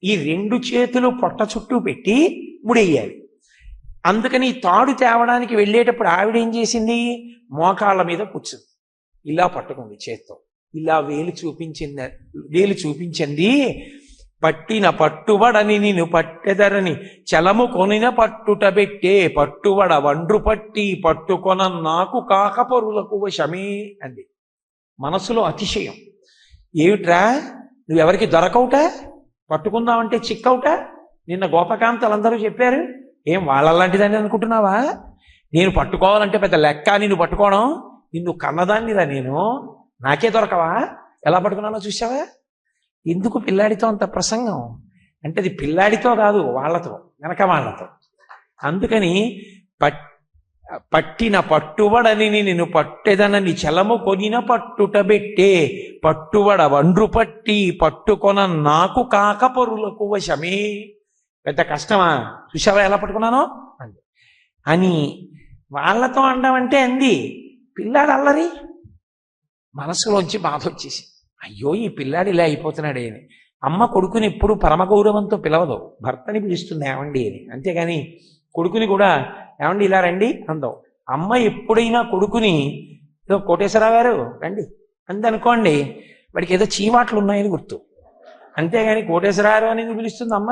ఈ రెండు చేతులు పొట్ట చుట్టూ పెట్టి ముడేయాలి. అందుకని ఈ తాడు తేవడానికి వెళ్ళేటప్పుడు ఆవిడ ఏం చేసింది, మోకాళ్ళ మీద కూర్చుంది, ఇలా పట్టుకుంది చేత్తో, ఇలా వేలు చూపించింది. పట్టిన పట్టుబడని నిన్ను పట్టెదరని చలము కొనిన పట్టుట పెట్టే పట్టుబడ వండ్రు పట్టి పట్టుకొన నాకు కాకపరులకు వశమే అంది. మనసులో అతిశయం. ఏమిట్రా, నువ్వెవరికి దొరకవుట, పట్టుకుందామంటే చిక్కవుట, నిన్న గోపకాంతలందరూ చెప్పారు, ఏం వాళ్ళలాంటిదని అనుకుంటున్నావా? నేను పట్టుకోవాలంటే పెద్ద లెక్క నిన్ను పట్టుకోవడం, నిన్ను కన్నదాన్నిరా నేను, నాకే దొరకవా? ఎలా పట్టుకున్నానో చూసావా? ఎందుకు పిల్లాడితో అంత ప్రసంగం అంటే, అది పిల్లాడితో కాదు, వాళ్ళతో, వెనక వాళ్ళతో. అందుకని పట్టిన పట్టుబడని నిన్ను పట్టెదనని చలము కొనిన పట్టుట పెట్టే పట్టుబడ వండ్రు పట్టి పట్టుకొన నాకు కాకపరులకు వశమే. పెద్ద కష్టమా, చూసావా ఎలా పట్టుకున్నానో అంది. అని వాళ్ళతో అంటామంటే అంది. పిల్లాడు అల్లరి, మనసులోంచి బాధ వచ్చేసి, అయ్యో ఈ పిల్లాడు ఇలా అయిపోతున్నాడే అని. అమ్మ కొడుకుని ఎప్పుడు పరమగౌరవంతో పిలవదు, భర్తని పిలుస్తుంది ఏమండి అని, అంతేగాని కొడుకుని కూడా ఏమండి ఇలా రండి అందం. అమ్మ ఎప్పుడైనా కొడుకుని కోటేశ్వరరావు గారు రండి అందనుకోండి, వాడికి ఏదో చీవాట్లు ఉన్నాయని గుర్తు, అంతేగాని కోటేశ్వరరావు అనేది పిలుస్తుంది అమ్మ.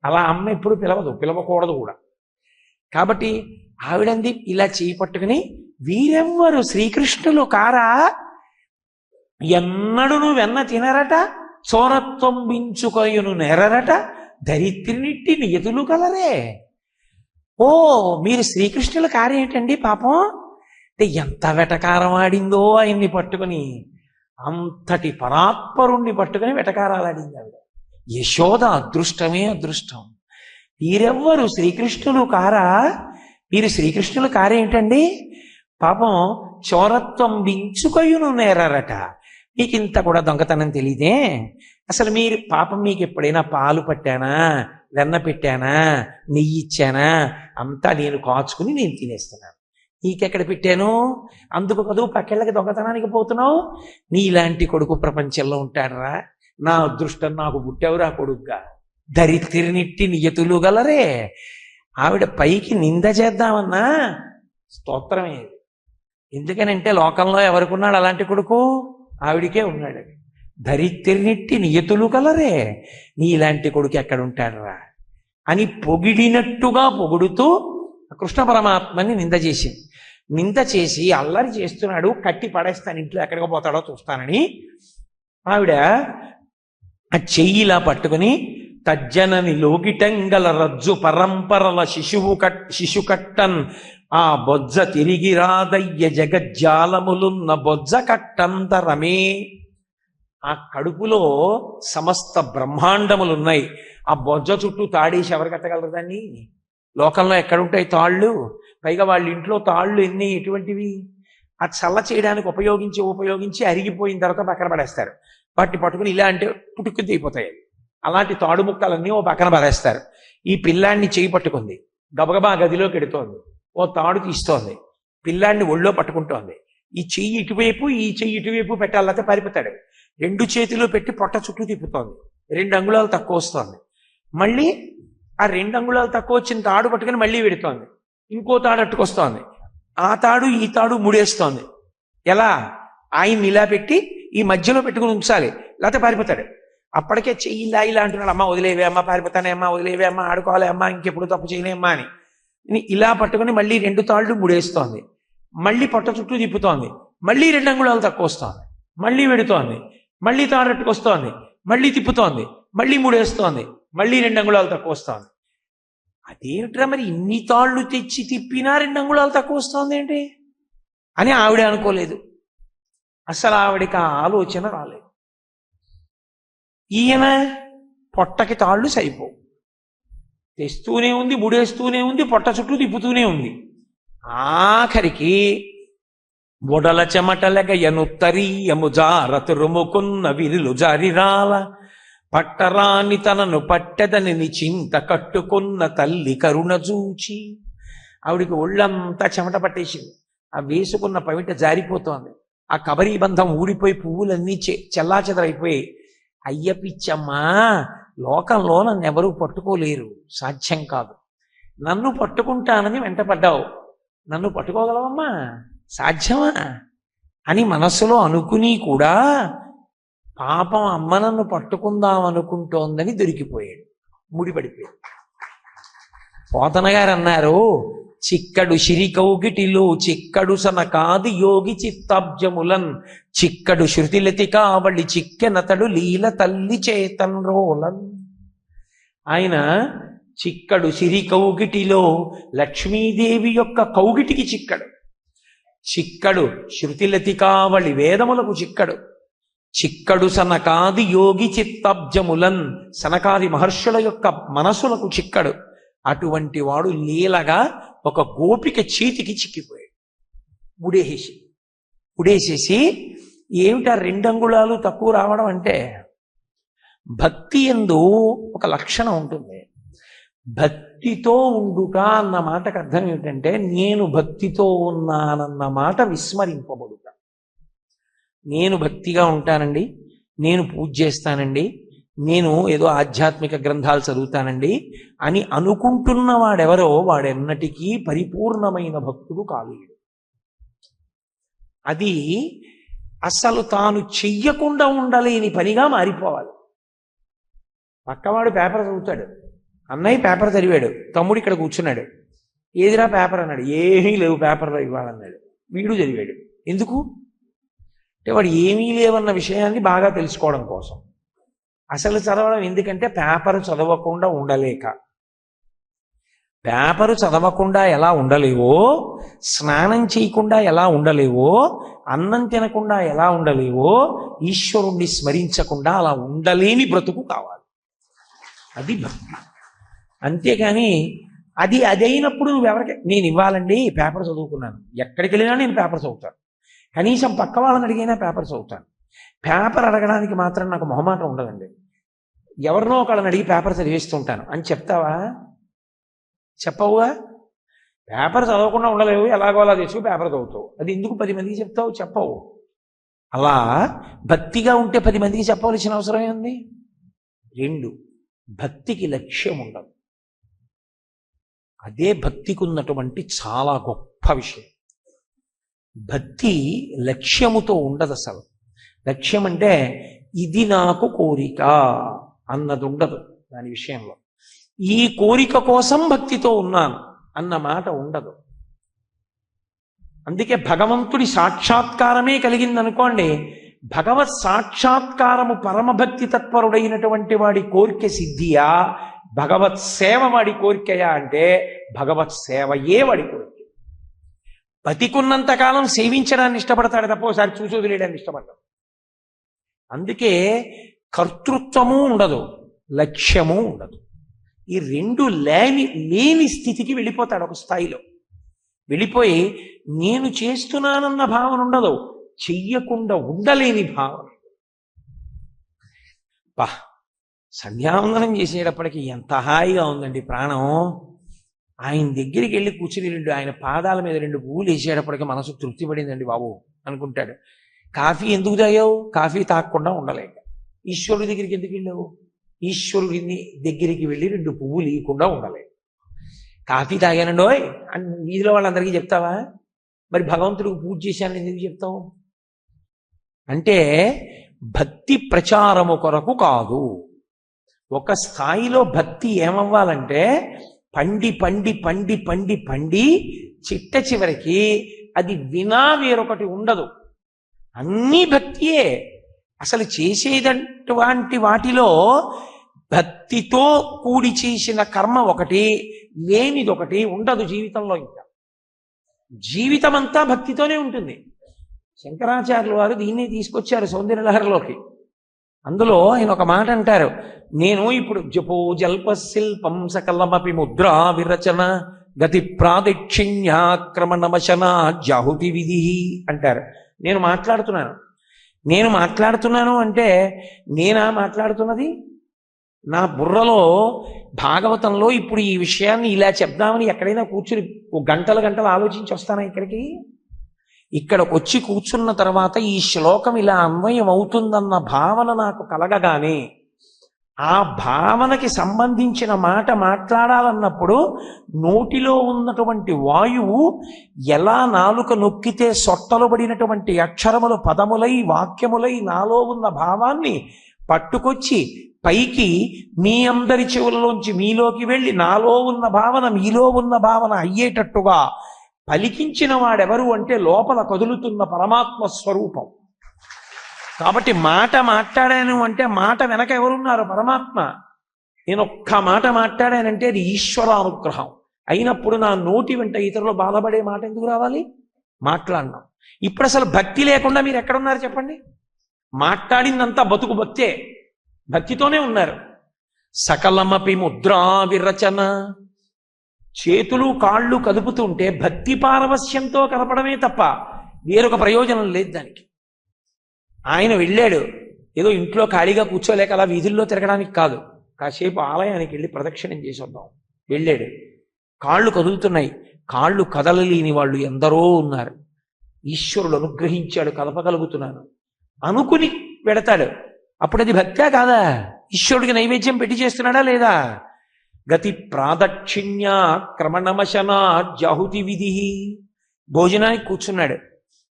అలా అమ్మ ఎప్పుడు పిలవదు, పిలవకూడదు కూడా. కాబట్టి ఆవిడంది ఇలా చేయి పట్టుకుని, వీరెవ్వరు శ్రీకృష్ణులు కారా, ఎన్నడును వెన్న తినరట, చోరత్వంబించుకొయును నెరరట, దరిత్రినిట్టి నియతులు కలరే. ఓ మీరు శ్రీకృష్ణుల కార్యం ఏంటండి పాపం అంటే, ఎంత వెటకారం ఆడిందో ఆయన్ని పట్టుకుని, అంతటి పరాత్పరుణ్ణి పట్టుకుని వెటకారాలాడింది ఆవిడ. యశోద అదృష్టమే అదృష్టం. వీరెవ్వరు శ్రీకృష్ణులు కారా, మీరు శ్రీకృష్ణుల కార్యం ఏంటండి పాపం, చోరత్వం బించుకొయును నేరరట, మీకు ఇంత కూడా దొంగతనం తెలియదే. అసలు మీరు పాపం, మీకు ఎప్పుడైనా పాలు పట్టానా, వెన్న పెట్టానా, నెయ్యి ఇచ్చానా, అంతా నేను కాచుకుని నేను తినేస్తున్నాను, నీకెక్కడ పెట్టాను, అందుకు కదూ పక్కెళ్ళకి దొంగతనానికి పోతున్నావు. నీలాంటి కొడుకు ప్రపంచంలో ఉంటాడరా, నా అదృష్టం నాకు పుట్టావురా కొడుకుగా, దరిత్రినిట్టి నియతులు గలరే. ఆవిడ పైకి నింద చేద్దామన్నా స్తోత్రమే. ఎందుకనంటే లోకంలో ఎవరికున్నాడు అలాంటి కొడుకు, ఆవిడికే ఉన్నాడు. దరిత్రినిట్టి నియతులు కలరే, నీలాంటి కొడుకు ఎక్కడ ఉంటాడరా అని పొగిడినట్టుగా పొగుడుతూ కృష్ణ పరమాత్మని నింద చేసింది. నింద చేసి అల్లరి చేస్తున్నాడు, కట్టి పడేస్తాను, ఇంట్లో ఎక్కడికి పోతాడో చూస్తానని ఆవిడ ఆ చెయ్యిలా పట్టుకుని, తజ్జనని లోకిటంగల రజ్జు పరంపరల శిశు కట్టన్ ఆ బొజ్జ తిరిగి రాదయ్య జగజ్జాలములున్న బొజ్జ కట్టంతరమే. ఆ కడుపులో సమస్త బ్రహ్మాండములున్నాయి, ఆ బొజ్జ చుట్టూ తాడేసి ఎవరు కట్టగలరు దాన్ని? లోకంలో ఎక్కడుంటాయి తాళ్ళు? పైగా వాళ్ళ ఇంట్లో తాళ్ళు ఎన్ని, ఎటువంటివి, ఆ చల్ల చేయడానికి ఉపయోగించి అరిగిపోయిన తర్వాత పక్కన పడేస్తారు. వాటిని పట్టుకుని ఇలా అంటే పుట్టుకు దిగిపోతాయి. అలాంటి తాడు ముక్కలన్నీ ఓ పక్కన పడేస్తారు. ఈ పిల్లాన్ని చేయి పట్టుకుంది, గబగబా గదిలోకి ఎడుతోంది, ఓ తాడు తీస్తోంది, పిల్లాన్ని ఒళ్ళో పట్టుకుంటోంది. ఈ చెయ్యి ఇటువైపు, ఈ చెయ్యి ఇటువైపు పెట్టాలంటే పారిపోతాడు. రెండు చేతిలో పెట్టి పొట్ట చుట్టూ తిప్పుతోంది, 2 అంగుళాలు తక్కువ వస్తోంది. మళ్ళీ ఆ 2 అంగుళాలు తక్కువ వచ్చిన తాడు పట్టుకుని మళ్ళీ పెడుతోంది, ఇంకో తాడు అట్టుకొస్తోంది, ఆ తాడు ఈ తాడు ముడేస్తోంది. ఎలా? ఆయన్ని ఇలా పెట్టి ఈ మధ్యలో పెట్టుకుని ఉంచాలి, లేకపోతే పారిపోతాడు. అప్పటికే చెయ్యి ఇలా అంటున్నాడు, అమ్మ వదిలేవే అమ్మ, పారిపోతానే అమ్మ, వదిలేవే అమ్మ, ఆడుకోవాలి అమ్మ, ఇంకెప్పుడు తప్పు చేయలేమ్మా అని. ఇలా పట్టుకుని మళ్ళీ 2 తాళ్ళు ముడేస్తోంది, మళ్ళీ పొట్ట చుట్టూ తిప్పుతోంది, మళ్ళీ 2 అంగుళాలు తక్కువ వస్తోంది, మళ్ళీ పెడుతోంది, మళ్ళీ తాడట్టుకొస్తోంది, మళ్ళీ తిప్పుతోంది, మళ్ళీ ముడేస్తోంది, మళ్ళీ 2 అంగుళాలు తక్కువ వస్తోంది. అదేమిట్రా మరి ఇన్ని తాళ్ళు తెచ్చి తిప్పినా 2 అంగుళాలు తక్కువ వస్తోంది ఏంటి అని ఆవిడ అనుకోలేదు. అసలు ఆవిడికి ఆ ఆలోచన రాలేదు. ఈయన పొట్టకి తాళ్ళు సరిపోవు, తెస్తూనే ఉంది, ముడేస్తూనే ఉంది, పొట్ట చుట్టూ తిప్పుతూనే ఉంది. ఆఖరికి బొడల చెమటలగ ఎనుత్తరీయము జారతురుముకున్న విరులు జారిరాల పట్టరాని తనను పట్టెదని చింత కట్టుకున్న తల్లి కరుణ చూచి. ఆవిడికి ఒళ్ళంతా చెమట పట్టేసింది, ఆ వేసుకున్న పవిట జారిపోతోంది, ఆ కబరీ బంధం ఊడిపోయి పువ్వులన్నీ చెల్లాచెదరైపోయి. అయ్య పిచ్చమ్మా, లోకంలో నన్ను ఎవరూ పట్టుకోలేరు, సాధ్యం కాదు, నన్ను పట్టుకుంటానని వెంటపడ్డావు, నన్ను పట్టుకోగలవమ్మా, సాధ్యమా అని మనస్సులో అనుకుని కూడా పాపం అమ్మ నన్ను పట్టుకుందాం అనుకుంటోందని దొరికిపోయాడు, ముడిపడిపోయాడు. పోతన గారు అన్నారు, చిక్కడు శిరికౌగిటిలో చిక్కడు సన కాది యోగి చిత్తాబ్జములన్ చిక్కడు శృతిలతి కావళి చిక్కెనతడు లీల తల్లి చేతన్రోలన్. ఆయన చిక్కడు సిరి కౌగిటిలో లక్ష్మీదేవి యొక్క కౌగిటికి చిక్కడు, చిక్కడు శృతిలతి కావళి వేదములకు చిక్కడు, చిక్కడు సనకాది యోగి చిత్తాబ్జములన్ సనకాది మహర్షుల యొక్క మనసులకు చిక్కడు. అటువంటి వాడు లీలగా ఒక గోపిక చేతికి చిక్కిపోయాడు, ఉడేసేసి ఏమిటా 2 అంగుళాలు తక్కువ రావడం అంటే, భక్తి యందు ఒక లక్షణం ఉంటుంది. భక్తితో ఉండుట అన్న మాటకు అర్థం ఏమిటంటే, నేను భక్తితో ఉన్నానన్న మాట విస్మరింపబడుట. నేను భక్తిగా ఉంటానండి, నేను పూజ చేస్తానండి, నేను ఏదో ఆధ్యాత్మిక గ్రంథాలు చదువుతానండి అని అనుకుంటున్న వాడెవరో వాడెన్నటికీ పరిపూర్ణమైన భక్తుడు కాలేడు. అది అసలు తాను చెయ్యకుండా ఉండలేని పనిగా మారిపోవాలి. పక్కవాడు పేపర్ చదువుతాడు, అన్నయ్య పేపర్ చదివాడు, తమ్ముడు ఇక్కడ కూర్చున్నాడు, ఏదిరా పేపర్ అన్నాడు, ఏమీ లేవు పేపర్లో ఇవ్వాలన్నాడు. వీడు చదివాడు. ఎందుకు అంటే వాడు ఏమీ లేవన్న విషయాన్ని బాగా తెలుసుకోవడం కోసం. అసలు చదవడం ఎందుకంటే పేపర్ చదవకుండా ఉండలేక. పేపరు చదవకుండా ఎలా ఉండలేవో, స్నానం చేయకుండా ఎలా ఉండలేవో, అన్నం తినకుండా ఎలా ఉండలేవో, ఈశ్వరుణ్ణి స్మరించకుండా అలా ఉండలేని బ్రతుకు కావాలి. అది భక్తి. అంతేకాని అది అదైనప్పుడు నువ్వెవరికి నేను ఇవ్వాలండి, పేపర్ చదువుకున్నాను, ఎక్కడికి వెళ్ళినా నేను పేపర్ చదువుతాను, కనీసం పక్క వాళ్ళని అడిగైనా పేపర్ చదువుతాను. పేపర్ అడగడానికి మాత్రం నాకు మొహమాటం ఉండదండి, ఎవరినో ఒకళ్ళని అడిగి పేపర్ చదివేస్తుంటాను అని చెప్తావా? చెప్పవుగా. పేపర్ చదవకుండా ఉండలేవు, ఎలాగో అలా తెచ్చుకు పేపర్ చదువుతావు, అది ఎందుకు 10 మందికి చెప్తావు? చెప్పవు. అలా భక్తిగా ఉంటే 10 మందికి చెప్పవలసిన అవసరం ఏంది? 2, భక్తికి లక్ష్యం ఉండదు. అదే భక్తికి ఉన్నటువంటి చాలా గొప్ప విషయం. భక్తి లక్ష్యముతో ఉండదు అసలు. లక్ష్యం అంటే ఇది నాకు కోరిక అన్నది ఉండదు దాని విషయంలో. ఈ కోరిక కోసం భక్తితో ఉన్నాను అన్న మాట ఉండదు. అందుకే భగవంతుడి సాక్షాత్కారమే కలిగిందనుకోండి, భగవత్ సాక్షాత్కారము పరమభక్తి తత్పరుడైనటువంటి వాడి కోరిక సిద్ధియా, భగవత్ సేవ వాడి కోరికయా అంటే భగవత్ సేవయే వాడి కోరిక. బతికున్నంత కాలం సేవించడాన్ని ఇష్టపడతాడు తప్ప ఒకసారి చూసి వదిలేయడాన్ని ఇష్టపడతాడు. అందుకే కర్తృత్వము ఉండదు, లక్ష్యము ఉండదు. ఈ 2 లేని స్థితికి వెళ్ళిపోతాడు. ఒక స్థాయిలో వెళ్ళిపోయి నేను చేస్తున్నానన్న భావన ఉండదు, చెయ్యకుండా ఉండలేని భావన. సంధ్యావందనం చేసేటప్పటికి ఎంత హాయిగా ఉందండి ప్రాణం. ఆయన దగ్గరికి వెళ్ళి కూర్చుని ఆయన పాదాల మీద 2 పువ్వులు వేసేటప్పటికి మనసు తృప్తి పడిందండి బాబు అనుకుంటాడు. కాఫీ ఎందుకు తాగావు? కాఫీ తాగకుండా ఉండలేక. ఈశ్వరుడి దగ్గరికి ఎందుకు వెళ్ళావు? ఈశ్వరుడిని దగ్గరికి వెళ్ళి 2 పువ్వులు ఇవ్వకుండా ఉండలేక. కాఫీ తాగానండోయ్ అని వీధిలో వాళ్ళందరికీ చెప్తావా? మరి భగవంతుడికి పూజ చేశానని ఎందుకు చెప్తావు? అంటే భక్తి ప్రచారము కొరకు కాదు. ఒక స్థాయిలో భక్తి ఏమవ్వాలంటే పండి పండి పండి పండి పండి చిట్ట చివరికి అది వినా వేరొకటి ఉండదు, అన్నీ భక్తియే. అసలు చేసేటటువంటి వాటిలో భక్తితో కూడి చేసిన కర్మ ఒకటి, లేనిదొకటి ఉండదు జీవితంలో. ఇంకా జీవితం అంతా భక్తితోనే ఉంటుంది. శంకరాచార్యుల వారు దీన్ని తీసుకొచ్చారు సౌందర్యలహరిలోకి. అందులో ఆయన ఒక మాట అంటారు, నేను ఇప్పుడు జపో జల్ప శిల్పం సకలమపి ముద్రా విరచన గతి ప్రాదక్షిణ్యాక్రమణమశన జాహుతి విధి అంటారు. నేను మాట్లాడుతున్నాను అంటే నేనా మాట్లాడుతున్నది? నా బుర్రలో భాగవతంలో ఇప్పుడు ఈ విషయాన్ని ఇలా చెప్దామని ఎక్కడైనా కూర్చుని గంటలు ఆలోచించి వస్తానా ఇక్కడికి? ఇక్కడికి వచ్చి కూర్చున్న తర్వాత ఈ శ్లోకం ఇలా అన్వయం అవుతుందన్న భావన నాకు కలగగానే ఆ భావనకి సంబంధించిన మాట మాట్లాడాలన్నప్పుడు నోటిలో ఉన్నటువంటి వాయువు ఎలా నాలుక నొక్కితే సొట్టలుబడినటువంటి అక్షరములు పదములై వాక్యములై నాలో ఉన్న భావాన్ని పట్టుకొచ్చి పైకి మీ అందరి చెవులలోంచి మీలోకి వెళ్ళి నాలో ఉన్న భావన మీలో ఉన్న భావన అయ్యేటట్టుగా పలికించిన వాడెవరు అంటే లోపల కదులుతున్న పరమాత్మ స్వరూపం. కాబట్టి మాట మాట్లాడాను అంటే మాట వెనక ఎవరున్నారు? పరమాత్మ. నేను ఒక్క మాట మాట్లాడానంటే అది ఈశ్వర అనుగ్రహం అయినప్పుడు నా నోటి వెంట ఇతరులు బాధపడే మాట ఎందుకు రావాలి? మాట్లాడినాం. ఇప్పుడు అసలు భక్తి లేకుండా మీరు ఎక్కడున్నారు చెప్పండి? మాట్లాడిందంతా బతుకు భక్తే, భక్తితోనే ఉన్నారు. సకలమపి ముద్రా విరచన, చేతులు కాళ్ళు కదుపుతుంటే భక్తి పారవస్యంతో కలపడమే తప్ప వేరొక ప్రయోజనం లేదు దానికి. ఆయన వెళ్ళాడు ఏదో ఇంట్లో ఖాళీగా కూర్చోలేక అలా వీధుల్లో తిరగడానికి కాదు, కాసేపు ఆలయానికి వెళ్ళి ప్రదక్షిణం చేసి వద్దాం వెళ్ళాడు. కాళ్ళు కదులుతున్నాయి, కాళ్ళు కదలలేని వాళ్ళు ఎందరో ఉన్నారు. ఈశ్వరుడు అనుగ్రహించాడు, కలపగలుగుతున్నాను అనుకుని పెడతాడు. అప్పుడు అది భక్త్యా కాదా? ఈశ్వరుడికి నైవేద్యం పెట్టి చేస్తున్నాడా లేదా? గతి ప్రాదక్షిణ్య క్రమణమశన జాహుతి విధి. భోజనానికి కూర్చున్నాడు,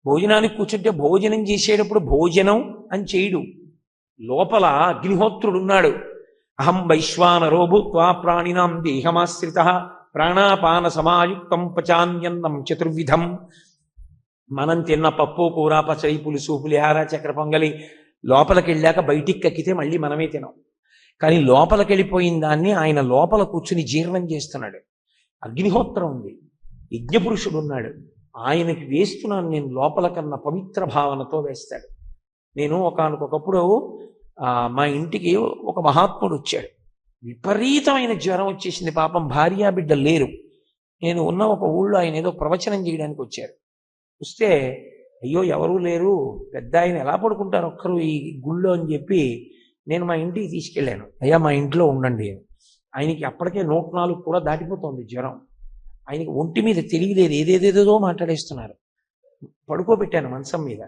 భోజనానికి కూర్చుంటే భోజనం చేసేటప్పుడు భోజనం అని చేయడు, లోపల అగ్నిహోత్రుడున్నాడు. అహం వైశ్వానరో భూత్వా ప్రాణినాం దేహమాశ్రిత ప్రాణాపాన సమాయుక్తం పచాన్యన్నం చతుర్విధం. మనం తిన్న పప్పు కూర పచ్చడి పులుసు పులిహార చక్కెర పొంగలి లోపలికి వెళ్ళాక బయటికి కక్కితే మళ్ళీ మనమే తినాం. కానీ లోపలికి వెళ్ళిపోయిన దాన్ని ఆయన లోపల కూర్చుని జీర్ణం చేస్తున్నాడు. అగ్నిహోత్రం ఉంది, యజ్ఞపురుషుడు ఉన్నాడు, ఆయనకి వేస్తున్నాను నేను లోపల కన్నా పవిత్ర భావనతో వేస్తాడు. నేను ఒకానొకప్పుడు మా ఇంటికి ఒక మహాత్ముడు వచ్చాడు. విపరీతమైన జ్వరం వచ్చేసింది, పాపం భార్యా బిడ్డ లేరు. నేను ఉన్న ఒక ఊళ్ళో ఆయన ఏదో ప్రవచనం చేయడానికి వచ్చారు. వస్తే అయ్యో ఎవరూ లేరు, పెద్ద ఆయన ఎలా పడుకుంటారు ఒక్కరు ఈ గుళ్ళో అని చెప్పి నేను మా ఇంటికి తీసుకెళ్ళాను. అయ్యా మా ఇంట్లో ఉండండి. ఆయనకి అప్పటికే 104 కూడా దాటిపోతుంది జ్వరం. ఆయనకి ఒంటి మీద తెలియలేదు, ఏదేదేదో మాట్లాడేస్తున్నారు. పడుకోబెట్టాను మంచం మీద,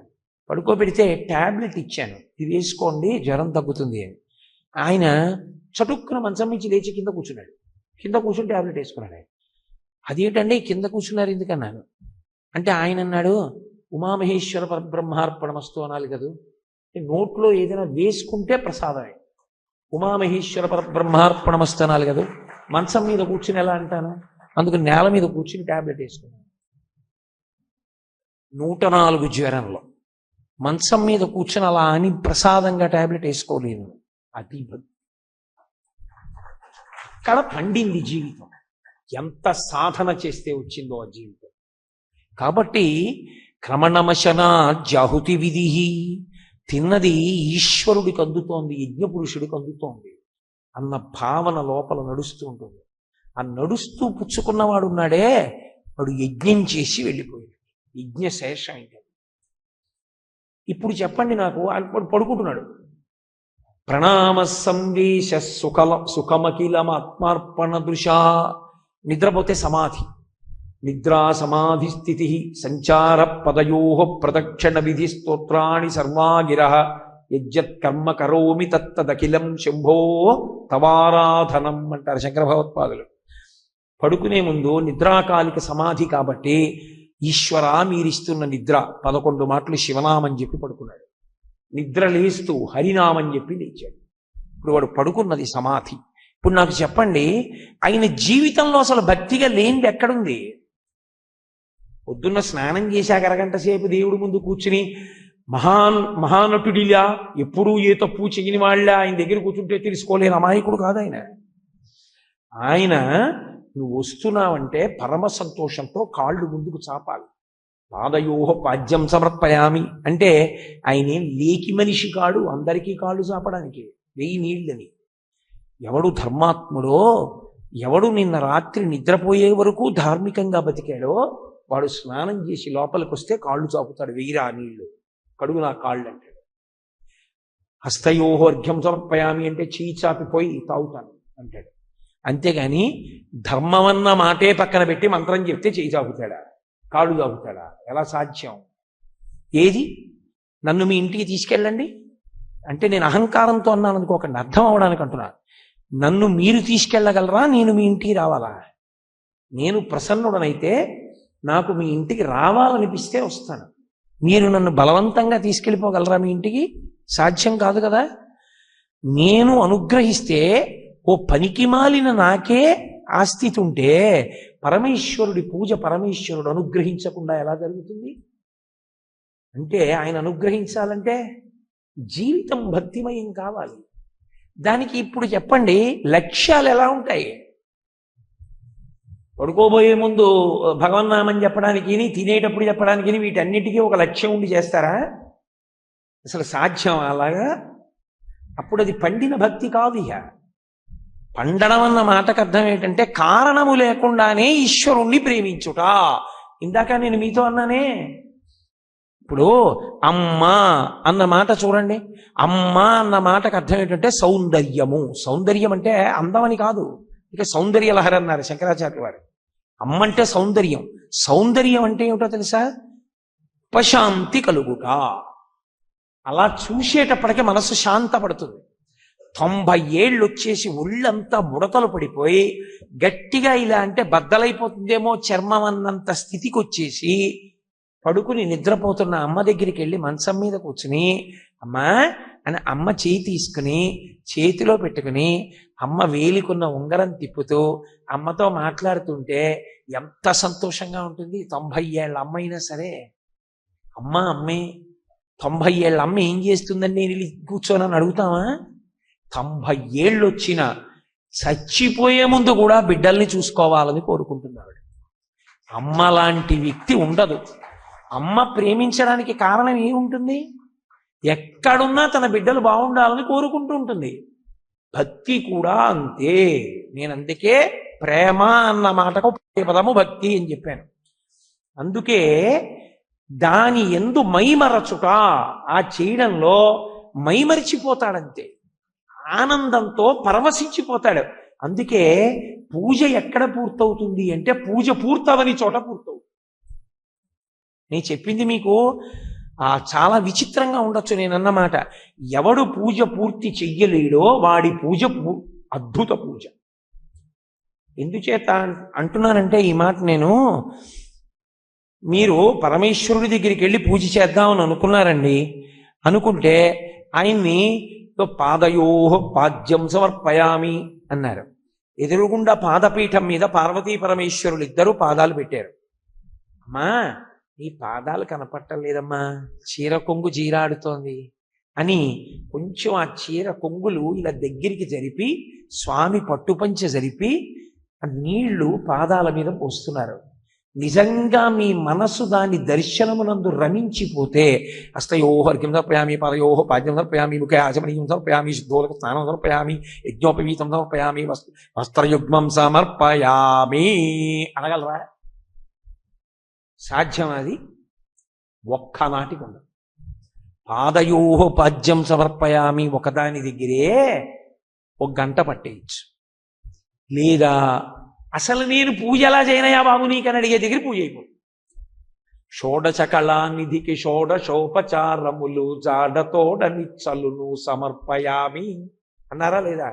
పడుకోబెడితే ట్యాబ్లెట్ ఇచ్చాను, ఇది వేసుకోండి జ్వరం తగ్గుతుంది అని. ఆయన చటుక్కున మంచం నుంచి లేచి కింద కూర్చున్నాడు. కింద కూర్చుని ట్యాబ్లెట్ వేసుకున్నాడు. ఆయన అదేంటండి కింద కూర్చున్నారు ఎందుకన్నాను అంటే ఆయన అన్నాడు, ఉమామహేశ్వర పరబ్రహ్మార్పణమస్తు అనాలి కదా, నోట్లో ఏదైనా వేసుకుంటే ప్రసాదమే. ఉమామహేశ్వర పరబ్రహ్మార్పణమస్తు అనాలి కదా, మంచం మీద కూర్చుని ఎలా అంటాను? అందుకు నేల మీద కూర్చుని ట్యాబ్లెట్ వేసుకున్నాను. 104 జ్వరంలో మంచం మీద కూర్చుని అలా అని ప్రసాదంగా ట్యాబ్లెట్ వేసుకోలేదు. అది అక్కడ పండింది జీవితం. ఎంత సాధన చేస్తే వచ్చిందో ఆ జీవితం. కాబట్టి క్రమణమశన జాహుతి విధి, తిన్నది ఈశ్వరుడికి అందుతోంది, యజ్ఞపురుషుడికి అందుతోంది అన్న భావన లోపల నడుస్తూ ఉంటుంది. ఆ నడుస్తూ పుచ్చుకున్నవాడు ఉన్నాడే, వాడు యజ్ఞం చేసి వెళ్ళిపోయాడు. యజ్ఞశేషం ఇంకా. ఇప్పుడు చెప్పండి నాకు, వాడు పడుకుంటున్నాడు. ప్రణామ సంవేశ సుఖమఖిలమాత్మార్పణ దృశా. నిద్రపోతే సమాధి, నిద్రా సమాధి స్థితి సంచార పదయో ప్రదక్షిణ విధి స్తోత్రాణి సర్వాగిర యజ్జత్ కర్మ కరోమి తత్తదఖిలం శంభో తవారాధనం అంటారు శంకర భగవత్పాదులు. పడుకునే ముందు నిద్రాకాలిక సమాధి కాబట్టి ఈశ్వర మీరిస్తున్న నిద్ర 11 మాటలు శివనామం చెప్పి పడుకున్నాడు. నిద్ర లేస్తూ హరినామని చెప్పి లేచాడు. ఇప్పుడు వాడు పడుకున్నది సమాధి. ఇప్పుడు నాకు చెప్పండి, ఆయన జీవితంలో అసలు భక్తిగా లేనిది ఎక్కడుంది? పొద్దున్న స్నానం చేశాక అరగంట సేపు దేవుడి ముందు కూర్చుని మహానటుడిలా ఎప్పుడూ ఏ తప్పు చెయ్యని వాళ్ళ ఆయన దగ్గర కూర్చుంటే తెలుసుకోలేని అమాయకుడు కాదు ఆయన. ఆయన నువ్వు వస్తున్నావంటే పరమ సంతోషంతో కాళ్ళు ముందుకు చాపాలి. పాదయోహ పాద్యం సమర్పయామి అంటే ఆయన లేకి మనిషి కాడు, అందరికీ కాళ్ళు చాపడానికి 1000 నీళ్ళని. ఎవడు ధర్మాత్ముడో, ఎవడు నిన్న రాత్రి నిద్రపోయే వరకు ధార్మికంగా బతికాడో వాడు స్నానం చేసి లోపలికి వస్తే కాళ్ళు చాపుతాడు. 1000 నీళ్లు కడుగు నా కాళ్ళు అంటాడు. హస్తయోహోర్ఘ్యం సమర్పయామి అంటే చేయి చాపిపోయి తాగుతాను అంటాడు. అంతేగాని ధర్మమన్న మాటే పక్కన పెట్టి మంత్రం చెప్తే చేయి చాపుతాడా, కాళ్ళు చాపుతాడా? ఎలా సాధ్యం? ఏది? నన్ను మీ ఇంటికి తీసుకెళ్ళండి, అంటే నేను అహంకారంతో అన్నాను అనుకోకండి, అర్థం అవడానికి అంటున్నా. నన్ను మీరు తీసుకెళ్ళగలరా, నేను మీ ఇంటికి రావాలా? నేను ప్రసన్నుడనైతే నాకు మీ ఇంటికి రావాలనిపిస్తే వస్తాను. మీరు నన్ను బలవంతంగా తీసుకెళ్ళిపోగలరా మీ ఇంటికి? సాధ్యం కాదు కదా. నేను అనుగ్రహిస్తే ఓ పనికి మాలిన నాకే ఆ స్థితి ఉంటే పరమేశ్వరుడి పూజ పరమేశ్వరుడు అనుగ్రహించకుండా ఎలా జరుగుతుంది? అంటే ఆయన అనుగ్రహించాలంటే జీవితం భక్తిమయం కావాలి. దానికి ఇప్పుడు చెప్పండి, లక్ష్యాలు ఎలా ఉంటాయి? పడుకోబోయే ముందు భగవన్నామని చెప్పడానికి, తినేటప్పుడు చెప్పడానికి, వీటన్నిటికీ ఒక లక్ష్యం ఉండి చేస్తారా? అసలు సాధ్యం అలాగా? అప్పుడు అది పండిన భక్తి కాదు. ఇక పండడం అన్న మాటకు అర్థం ఏంటంటే కారణము లేకుండానే ఈశ్వరుణ్ణి ప్రేమించుట. ఇందాక నేను మీతో అన్నానే, ఇప్పుడు అమ్మ అన్న మాట చూడండి. అమ్మ అన్న మాటకు అర్థం ఏంటంటే సౌందర్యము. సౌందర్యం అంటే అందమని కాదు, ఇక సౌందర్య లహరి అన్నారు శంకరాచార్య వారు. అమ్మ అంటే సౌందర్యం. సౌందర్యం అంటే ఏమిటో తెలుసా? ఉపశాంతి కలుగుట. అలా చూసేటప్పటికే మనసు శాంతపడుతుంది. 90 ఏళ్ళు వచ్చేసి ఒళ్ళంతా ముడతలు పడిపోయి గట్టిగా ఇలా అంటే బద్దలైపోతుందేమో చర్మం అన్నంత స్థితికి వచ్చేసి పడుకుని నిద్రపోతున్న అమ్మ దగ్గరికి వెళ్ళి మంచం మీద కూర్చుని అమ్మా అని అమ్మ చేయి తీసుకుని చేతిలో పెట్టుకుని అమ్మ వేలికున్న ఉంగరం తిప్పుతూ అమ్మతో మాట్లాడుతుంటే ఎంత సంతోషంగా ఉంటుంది. 90 ఏళ్ళ అమ్మ అయినా సరే, అమ్మే 90 ఏళ్ళ అమ్మ ఏం చేస్తుందని నేను కూర్చోనని అడుగుతామా? 90 ఏళ్ళు వచ్చిన చచ్చిపోయే ముందు కూడా బిడ్డల్ని చూసుకోవాలని కోరుకుంటున్నాడు. అమ్మ లాంటి వ్యక్తి ఉండదు. అమ్మ ప్రేమించడానికి కారణం ఏముంటుంది? ఎక్కడున్నా తన బిడ్డలు బాగుండాలని కోరుకుంటూ ఉంటుంది. భక్తి కూడా అంతే. నేను అందుకే ప్రేమ అన్న మాటకు పదము భక్తి అని చెప్పాను. అందుకే దాని ఎందు మైమరచుట, ఆ చేయడంలో మైమరిచిపోతాడంతే, ఆనందంతో పరవశించిపోతాడు. అందుకే పూజ ఎక్కడ పూర్తవుతుంది అంటే పూజ పూర్తవని చోట పూర్తవుతుంది. నేను చెప్పింది మీకు చాలా విచిత్రంగా ఉండొచ్చు నేనన్నమాట. ఎవడు పూజ పూర్తి చెయ్యలేడో వాడి పూజ అద్భుత పూజ. ఎందుచేత అంటున్నానంటే ఈ మాట, నేను మీరు పరమేశ్వరుడి దగ్గరికి వెళ్ళి పూజ చేద్దామని అనుకున్నారండి. అనుకుంటే ఆయన్ని పాదయో పాద్యం సమర్పయామి అన్నారు. ఎదురుగుండా పాదపీఠం మీద పార్వతీ పరమేశ్వరులు ఇద్దరు పాదాలు పెట్టారు. అమ్మా నీ పాదాలు కనపట్టలేదమ్మా, చీర కొంగు జీరాడుతోంది అని కొంచెం ఆ చీర కొంగులు ఇలా దగ్గరికి జరిపి స్వామి పట్టుపంచ జరిపి నీళ్లు పాదాల మీద పోస్తున్నారు. నిజంగా మీ మనసు దాని దర్శనమునందు రమించిపోతే హస్తయోహర్ఘ్యం సమర్పయామి, పాదయోహ పాద్యం సమర్పయామి, ముఖే ఆచమనీయం సమర్పయామి, శుద్ధోదక స్నానం సమర్పయామి, యజ్ఞోపవీతం సమర్పయామి, వస్త్రయుగ్మం సమర్పయామి అనగలరా? సాధ్యం? అది ఒక్కనాటికి ఉండదు. పాదయోహ పాద్యం సమర్పయామి ఒకదాని దగ్గరే 1 గంట పట్టేయచ్చు. లేదా అసలు నేను పూజ ఎలా చేయనయా బాబు నీకని అడిగే దగ్గర పూజ అయిపోతుంది. షోడశ కళానిధికి షోడశోపచారములు జాడతోడ నిచ్చలును సమర్పయామి అన్నారా లేదా?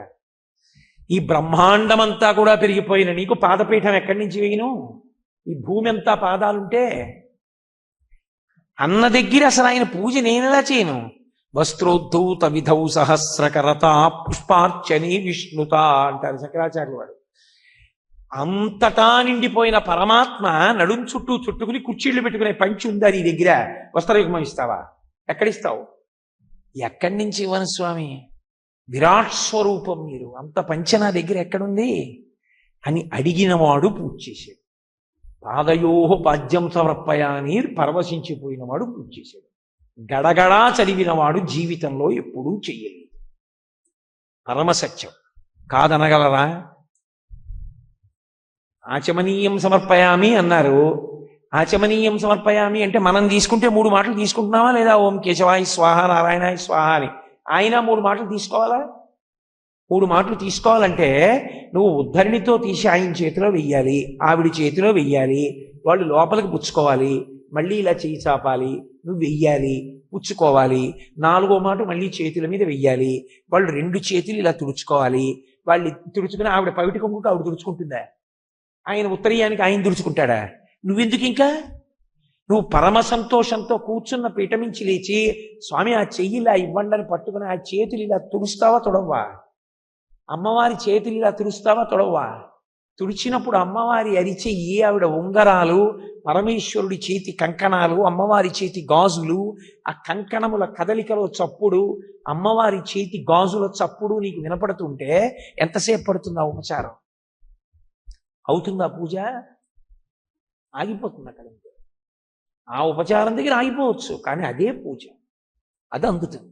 ఈ బ్రహ్మాండమంతా కూడా పెరిగిపోయిన నీకు పాదపీఠం ఎక్కడి నుంచి వేయను? ఈ భూమి అంతా పాదాలుంటే అన్న దగ్గర అసలు ఆయన పూజ నేనెలా చేయను? వస్త్రోద్ధూత విధౌ సహస్రకరత పుష్పార్చని విష్ణుత అంటారు శంకరాచార్య వారు. అంతటా నిండిపోయిన పరమాత్మ నడుం చుట్టూ చుట్టుకుని కుర్చీళ్లు పెట్టుకునే పంచి ఉందా నీ దగ్గర? వస్త్రయుగ్మం ఇస్తావా? ఎక్కడిస్తావు? ఎక్కడి నుంచి ఇవ్వను స్వామి, విరాట్ స్వరూపం మీరు, అంత పంచ నా దగ్గర ఎక్కడుంది అని అడిగిన వాడు పూజ చేశాడు. పాదయోహ పాద్యం సమర్పయాని పరవశించిపోయిన వాడు పూజ చేశాడు. గడగడా చదివిన వాడు జీవితంలో ఎప్పుడూ చెయ్యలేదు. పరమసత్యం కాదనగలరా? ఆచమనీయం సమర్పయామి అన్నారు. ఆచమనీయం సమర్పయామి అంటే మనం తీసుకుంటే 3 మాటలు తీసుకుంటున్నావా లేదా? ఓం కేశవాయ స్వాహ, నారాయణాయ స్వాహ అని. ఆయన 3 మాటలు తీసుకోవాలా? 3 మాటలు తీసుకోవాలంటే నువ్వు ఉద్ధరణితో తీసి ఆయన చేతిలో వెయ్యాలి, ఆవిడ చేతిలో వెయ్యాలి, వాళ్ళు లోపలికి పుచ్చుకోవాలి, మళ్ళీ ఇలా చేయి చాపాలి, నువ్వు వెయ్యాలి, పుచ్చుకోవాలి, 4వ మాట మళ్ళీ చేతుల మీద వెయ్యాలి, వాళ్ళు 2 చేతులు ఇలా తుడుచుకోవాలి, వాళ్ళు తుడుచుకుని ఆవిడ పవిటి కొంగుకు ఆవిడ తుడుచుకుంటుందా, ఆయన ఉత్తరీయానికి ఆయన తుడుచుకుంటాడా? నువ్వెందుకు ఇంకా? నువ్వు పరమ సంతోషంతో కూర్చున్న పీఠమించి లేచి స్వామి ఆ చెయ్యి ఇలా ఇవ్వండి అని పట్టుకుని ఆ చేతులు ఇలా తుడుస్తావా తొడవ్వా? అమ్మవారి చేతులు ఇలా తుడుస్తావా తొడవ్వా? తుడిచినప్పుడు అమ్మవారి అరిచెయ్యి, ఆవిడ ఉంగరాలు, పరమేశ్వరుడి చేతి కంకణాలు, అమ్మవారి చేతి గాజులు, ఆ కంకణముల కదలికలో చప్పుడు, అమ్మవారి చేతి గాజుల చప్పుడు నీకు వినపడుతుంటే ఎంతసేపు పడుతుంది ఆ ఉపచారం? అవుతుందా పూజ? ఆగిపోతుంది అక్కడ. ఆ ఉపచారం దగ్గర ఆగిపోవచ్చు, కానీ అదే పూజ, అది అందుతుంది.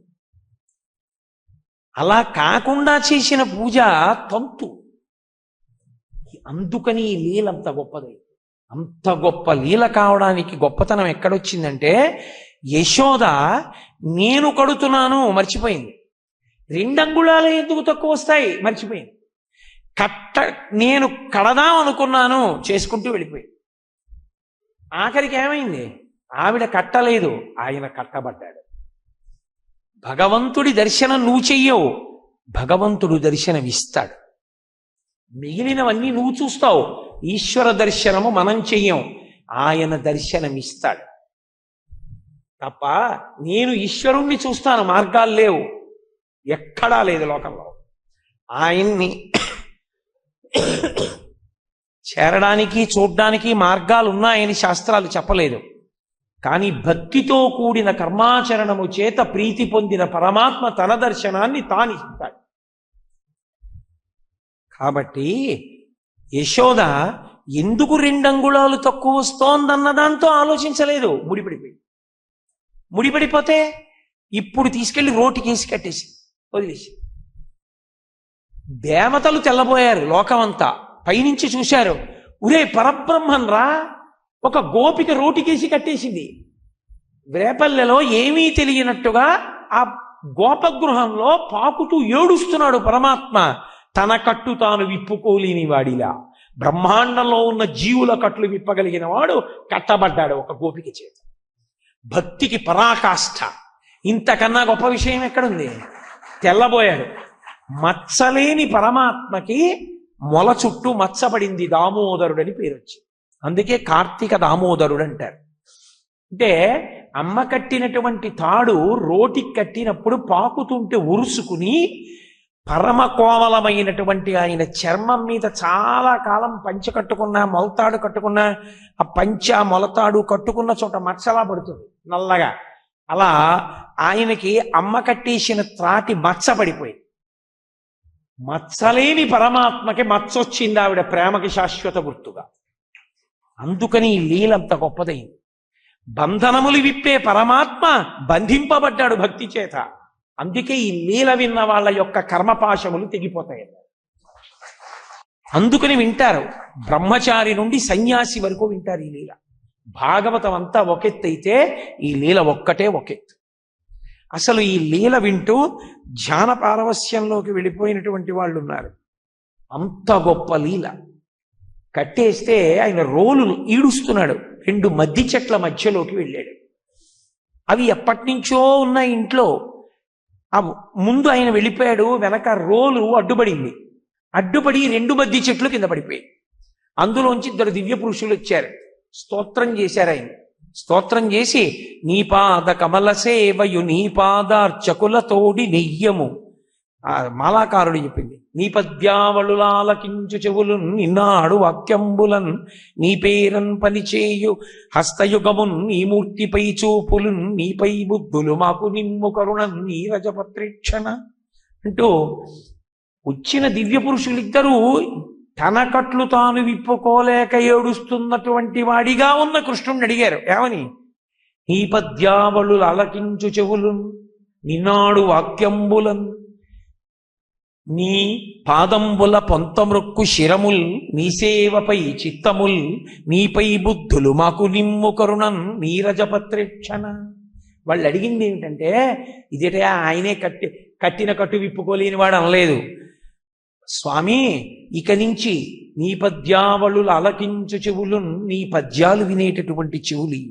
అలా కాకుండా చేసిన పూజ తంతు. అందుకని ఈ లీల అంత గొప్పది. అంత గొప్ప లీల కావడానికి గొప్పతనం ఎక్కడొచ్చిందంటే, యశోద నేను కడుతున్నాను మర్చిపోయింది, 2 అంగుళాలే ఎందుకు తక్కువ వస్తాయి మర్చిపోయింది, నేను కడదాం అనుకున్నాను చేసుకుంటూ వెళ్ళిపోయింది. ఆఖరికి ఏమైంది? ఆవిడ కట్టలేదు, ఆయన కట్టబడ్డాడు. భగవంతుడి దర్శనం నువ్వు చెయ్యవు, భగవంతుడు దర్శనం ఇస్తాడు. మిగిలినవన్నీ నువ్వు చూస్తావు, ఈశ్వర దర్శనము మనం చెయ్యం, ఆయన దర్శనం ఇస్తాడు తప్ప నేను ఈశ్వరుణ్ణి చూస్తాను మార్గాలు లేవు, ఎక్కడా లేదు లోకంలో. ఆయన్ని చేరడానికి చూడ్డానికి మార్గాలు ఉన్నాయని శాస్త్రాలు చెప్పలేదు, కానీ భక్తితో కూడిన కర్మాచరణము చేత ప్రీతి పొందిన పరమాత్మ తన దర్శనాన్ని తానిస్తాడు. కాబట్టి యశోద ఎందుకు 2 అంగుళాలు తక్కువ వస్తోందన్న దాంతో ఆలోచించలేదు, ముడిపడిపోతే ఇప్పుడు తీసుకెళ్లి రోటికేసి కట్టేసి వదిలేసి. దేవతలు తెల్లబోయారు, లోకమంతా పైనుంచి చూశారు, ఉరే పరబ్రహ్మన్ రా, ఒక గోపిక రోటికేసి కట్టేసింది. రేపల్లెలో ఏమీ తెలియనట్టుగా ఆ గోపగృహంలో పాకుతూ ఏడుస్తున్నాడు పరమాత్మ, తన కట్టు తాను విప్పుకోలేని వాడిలా. బ్రహ్మాండంలో ఉన్న జీవుల కట్లు విప్పగలిగిన వాడు కట్టబడ్డాడు ఒక గోపిక చేత. భక్తికి పరాకాష్ఠ, ఇంతకన్నా గొప్ప విషయం ఎక్కడుంది? తెల్లబోయాడు. మచ్చలేని పరమాత్మకి మొల చుట్టూ మచ్చబడింది, దామోదరుడని పేరు వచ్చింది. అందుకే కార్తీక దామోదరుడు అంటారు. అంటే అమ్మ కట్టినటువంటి తాడు రోటికి కట్టినప్పుడు పాకుతుంటే ఉరుసుకుని పరమ కోమలమైనటువంటి ఆయన చర్మం మీద చాలా కాలం పంచ కట్టుకున్న, మొలతాడు కట్టుకున్న, ఆ పంచ మొలతాడు కట్టుకున్న చోట మచ్చలా పడుతుంది నల్లగా. అలా ఆయనకి అమ్మ కట్టేసిన త్రాటి మచ్చ పడిపోయింది. మచ్చలేని పరమాత్మకి మచ్చొచ్చింది ఆవిడ ప్రేమకి శాశ్వత గుర్తుగా. అందుకని ఈ లీలంత గొప్పదైంది. బంధనములు విప్పే పరమాత్మ బంధింపబడ్డాడు భక్తి చేత. అందుకే ఈ లీల విన్న వాళ్ళ యొక్క కర్మపాశములు తెగిపోతాయి. అందుకని వింటారు, బ్రహ్మచారి నుండి సన్యాసి వరకు వింటారు ఈ లీల. భాగవతం అంతా ఒకెత్తైతే ఈ లీల ఒక్కటే ఒకెత్తు. అసలు ఈ లీల వింటూ ధ్యాన పారవస్యంలోకి వెళ్ళిపోయినటువంటి వాళ్ళు ఉన్నారు. అంత గొప్ప లీల. కట్టేస్తే ఆయన రోలు ఈడుస్తున్నాడు, 2 మద్ది చెట్ల మధ్యలోకి వెళ్ళాడు. అవి ఎప్పటి నుంచో ఉన్న ఇంట్లో. ఆ ముందు ఆయన వెళ్ళిపోయాడు, వెనక రోలు అడ్డుపడింది, అడ్డుపడి 2 మద్ది చెట్లు కింద పడిపోయాయి. అందులోంచి 2 దివ్య పురుషులు వచ్చారు, స్తోత్రం చేశారు. ఆయన స్తోత్రం చేసి, నీ పాద కమల సేవయు నీ పాదార్చకుల తోడి నెయ్యము. ఆ మాలాకారుడు చెప్పింది, నీ పద్యావళులాలకించు చెవులున్ నిన్నాడు వాక్యంబులన్ నీ పేరన్ పనిచేయు హస్తయుగమున్ నీ మూర్తిపై చూపులున్ నీపై బుద్ధులు మాకు నిమ్ము కరుణన్ నీ రజపత్రీక్షణ అంటూ వచ్చిన దివ్య పురుషులిద్దరూ తన కట్లు తాను విప్పుకోలేక ఏడుస్తున్నటువంటి వాడిగా ఉన్న కృష్ణుణ్ణి అడిగారు, ఏమని? నీ పద్యావళులు అలకించు చెవులున్ నిన్నాడు వాక్యంబులన్ నీ పాదంబుల పొంతమృక్కు శిరముల్ నీ సేవపై చిత్తముల్ నీపై బుద్ధులు మాకు నిమ్ము కరుణన్ నీరజపత్రేక్షణ. వాళ్ళు అడిగింది ఏమిటంటే, ఇదేటే ఆయనే కట్టిన కట్టు విప్పుకోలేని వాడు అనలేదు. స్వామి, ఇక నుంచి నీ పద్యావళులు అలకించు చెవులు నీ పద్యాలు వినేటటువంటి చెవులు.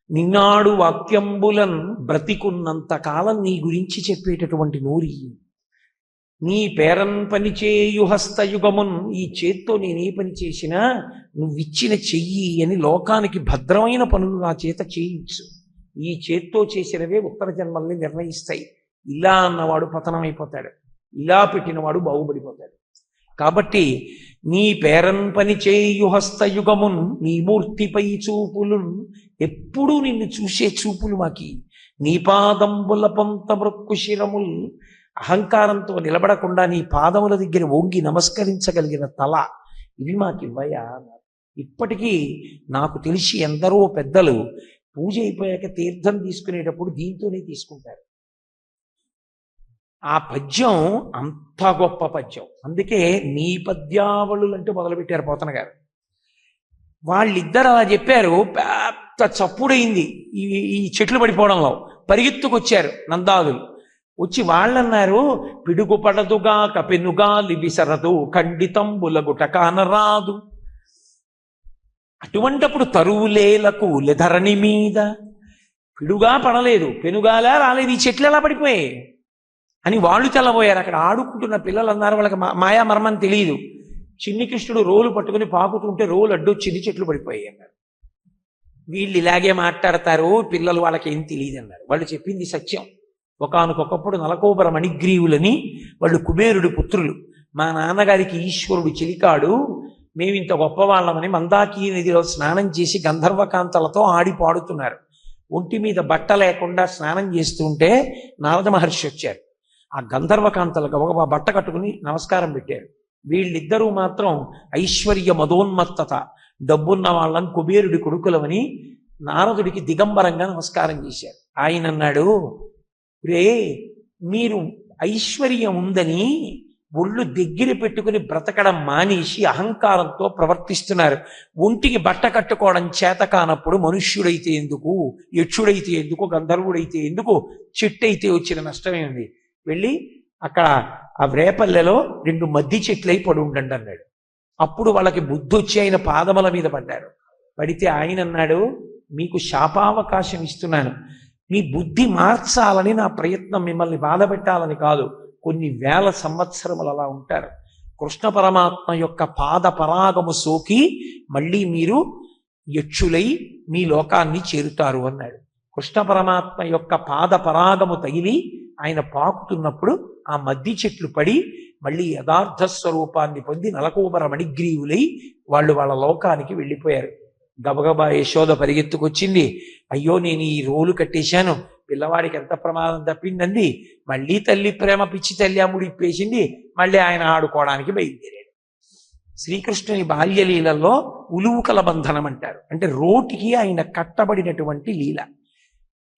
నిన్నాడు వాక్యంబులన్ బ్రతికున్నంత కాలం నీ గురించి చెప్పేటటువంటి నూరి, నీ పేరన్ పనిచేయు హస్తయుగమున్, ఈ చేత్తో నేనే పని చేసినా నువ్విచ్చిన చెయ్యి అని లోకానికి భద్రమైన పనులు నా చేత చేయించు. ఈ చేత్తో చేసినవే ఉత్తర జన్మల్ని నిర్ణయిస్తాయి. ఇలా అన్నవాడు పతనమైపోతాడు, ఇలా పెట్టినవాడు బాగుపడిపోతాడు. కాబట్టి నీ పేరన్ పని చేయు హస్తయుగమున్, నీ మూర్తిపై చూపులు, ఎప్పుడూ నిన్ను చూసే చూపులు మాకి. నీ పాదంబుల పొంత మృక్కు శిరముల్, అహంకారంతో నిలబడకుండా నీ పాదముల దగ్గర వంగి నమస్కరించగలిగిన తల, ఇవి మాకివ్వయా. ఇప్పటికీ నాకు తెలిసి ఎందరో పెద్దలు పూజ అయిపోయాక తీర్థం తీసుకునేటప్పుడు దీంతోనే తీసుకుంటారు. ఆ పద్యం అంత గొప్ప పద్యం. అందుకే నీ పద్యావళులు అంటూ మొదలుపెట్టారు పోతన గారు. వాళ్ళిద్దరు అలా చెప్పారు. పెద్ద చప్పుడైంది ఈ చెట్లు పడిపోవడంలో. పరిగెత్తుకొచ్చారు నందాదులు. వచ్చి వాళ్ళన్నారు, పిడుగు పడదుగాక పెనుగాలి విసరదు, ఖండితంబులగుట కానరాదు. అటువంటప్పుడు తరువులేలకు లెధరణి మీద, పిడుగా పడలేదు, పెనుగాలా రాలేదు, ఈ చెట్లు ఎలా పడిపోయాయి అని వాళ్ళు తెల్లబోయారు. అక్కడ ఆడుకుంటున్న పిల్లలు అన్నారు, వాళ్ళకి మాయా మర్మని తెలియదు. చిన్ని కృష్ణుడు రోలు పట్టుకుని పాకుతుంటే రోలు అడ్డొచ్చింది, చెట్లు పడిపోయాయి అన్నారు. వీళ్ళు ఇలాగే మాట్లాడతారు, పిల్లలు వాళ్ళకి ఏం తెలియదు అన్నారు. వాళ్ళు చెప్పింది సత్యం. ఒకానొకప్పుడు నలకోబర మణిగ్రీవులని వాళ్ళు కుబేరుడు పుత్రులు. మా నాన్నగారికి ఈశ్వరుడు చెలికాడు, మేమింత గొప్పవాళ్ళమని మందాకిని నదిలో స్నానం చేసి గంధర్వకాంతలతో ఆడి పాడుతున్నారు. ఒంటి మీద బట్ట లేకుండా స్నానం చేస్తుంటే నారద మహర్షి వచ్చారు. ఆ గంధర్వకాంతలకు ఒక బట్ట కట్టుకుని నమస్కారం పెట్టారు. వీళ్ళిద్దరూ మాత్రం ఐశ్వర్య మదోన్మత్తత, డబ్బున్న వాళ్ళని కుబేరుడి కొడుకులమని నారదుడికి దిగంబరంగా నమస్కారం చేశారు. ఆయన అన్నాడు, రే మీరు ఐశ్వర్యం ఉందని ఒళ్ళు దగ్గర పెట్టుకుని బ్రతకడం మానేసి అహంకారంతో ప్రవర్తిస్తున్నారు. ఒంటికి బట్ట కట్టుకోవడం చేత కానప్పుడు మనుష్యుడైతే ఎందుకు, యక్షుడైతే ఎందుకు, గంధర్వుడైతే ఎందుకు, చెట్టయితే వచ్చిన నష్టమే ఉంది. వెళ్ళి అక్కడ ఆ వేపల్లెలో 2 మద్ది చెట్లై పడి ఉండండి అన్నాడు. అప్పుడు వాళ్ళకి బుద్ధి వచ్చి ఆయన పాదముల మీద పడ్డారు. పడితే ఆయన అన్నాడు, మీకు శాపావకాశం ఇస్తున్నాను, మీ బుద్ధి మార్చాలని నా ప్రయత్నం, మిమ్మల్ని బాధపెట్టాలని కాదు. కొన్ని వేల సంవత్సరములు అలా ఉంటారు. కృష్ణ పరమాత్మ యొక్క పాద పరాగము సోకి మళ్ళీ మీరు యక్షులై మీ లోకాన్ని చేరుతారు అన్నాడు. కృష్ణ పరమాత్మ యొక్క పాద పరాగము తగిలి ఆయన పాకుతున్నప్పుడు ఆ మద్ది చెట్లు పడి మళ్ళీ యథార్థ స్వరూపాన్ని పొంది నలకోబర మణిగ్రీవులై వాళ్ళు వాళ్ళ లోకానికి వెళ్ళిపోయారు. గబగబా యశోద పరిగెత్తుకొచ్చింది. అయ్యో నేను ఈ రోలు కట్టేశాను, పిల్లవాడికి ఎంత ప్రమాదం తప్పిందండి. మళ్ళీ తల్లి ప్రేమ పిచ్చి తల్లి అమ్ముడు ఇప్పేసింది. మళ్ళీ ఆయన ఆడుకోవడానికి బయలుదేరాడు. శ్రీకృష్ణుని బాల్యలీలలో ఉలువుకల బంధనం అంటారు. అంటే రోటికి ఆయన కట్టబడినటువంటి లీల.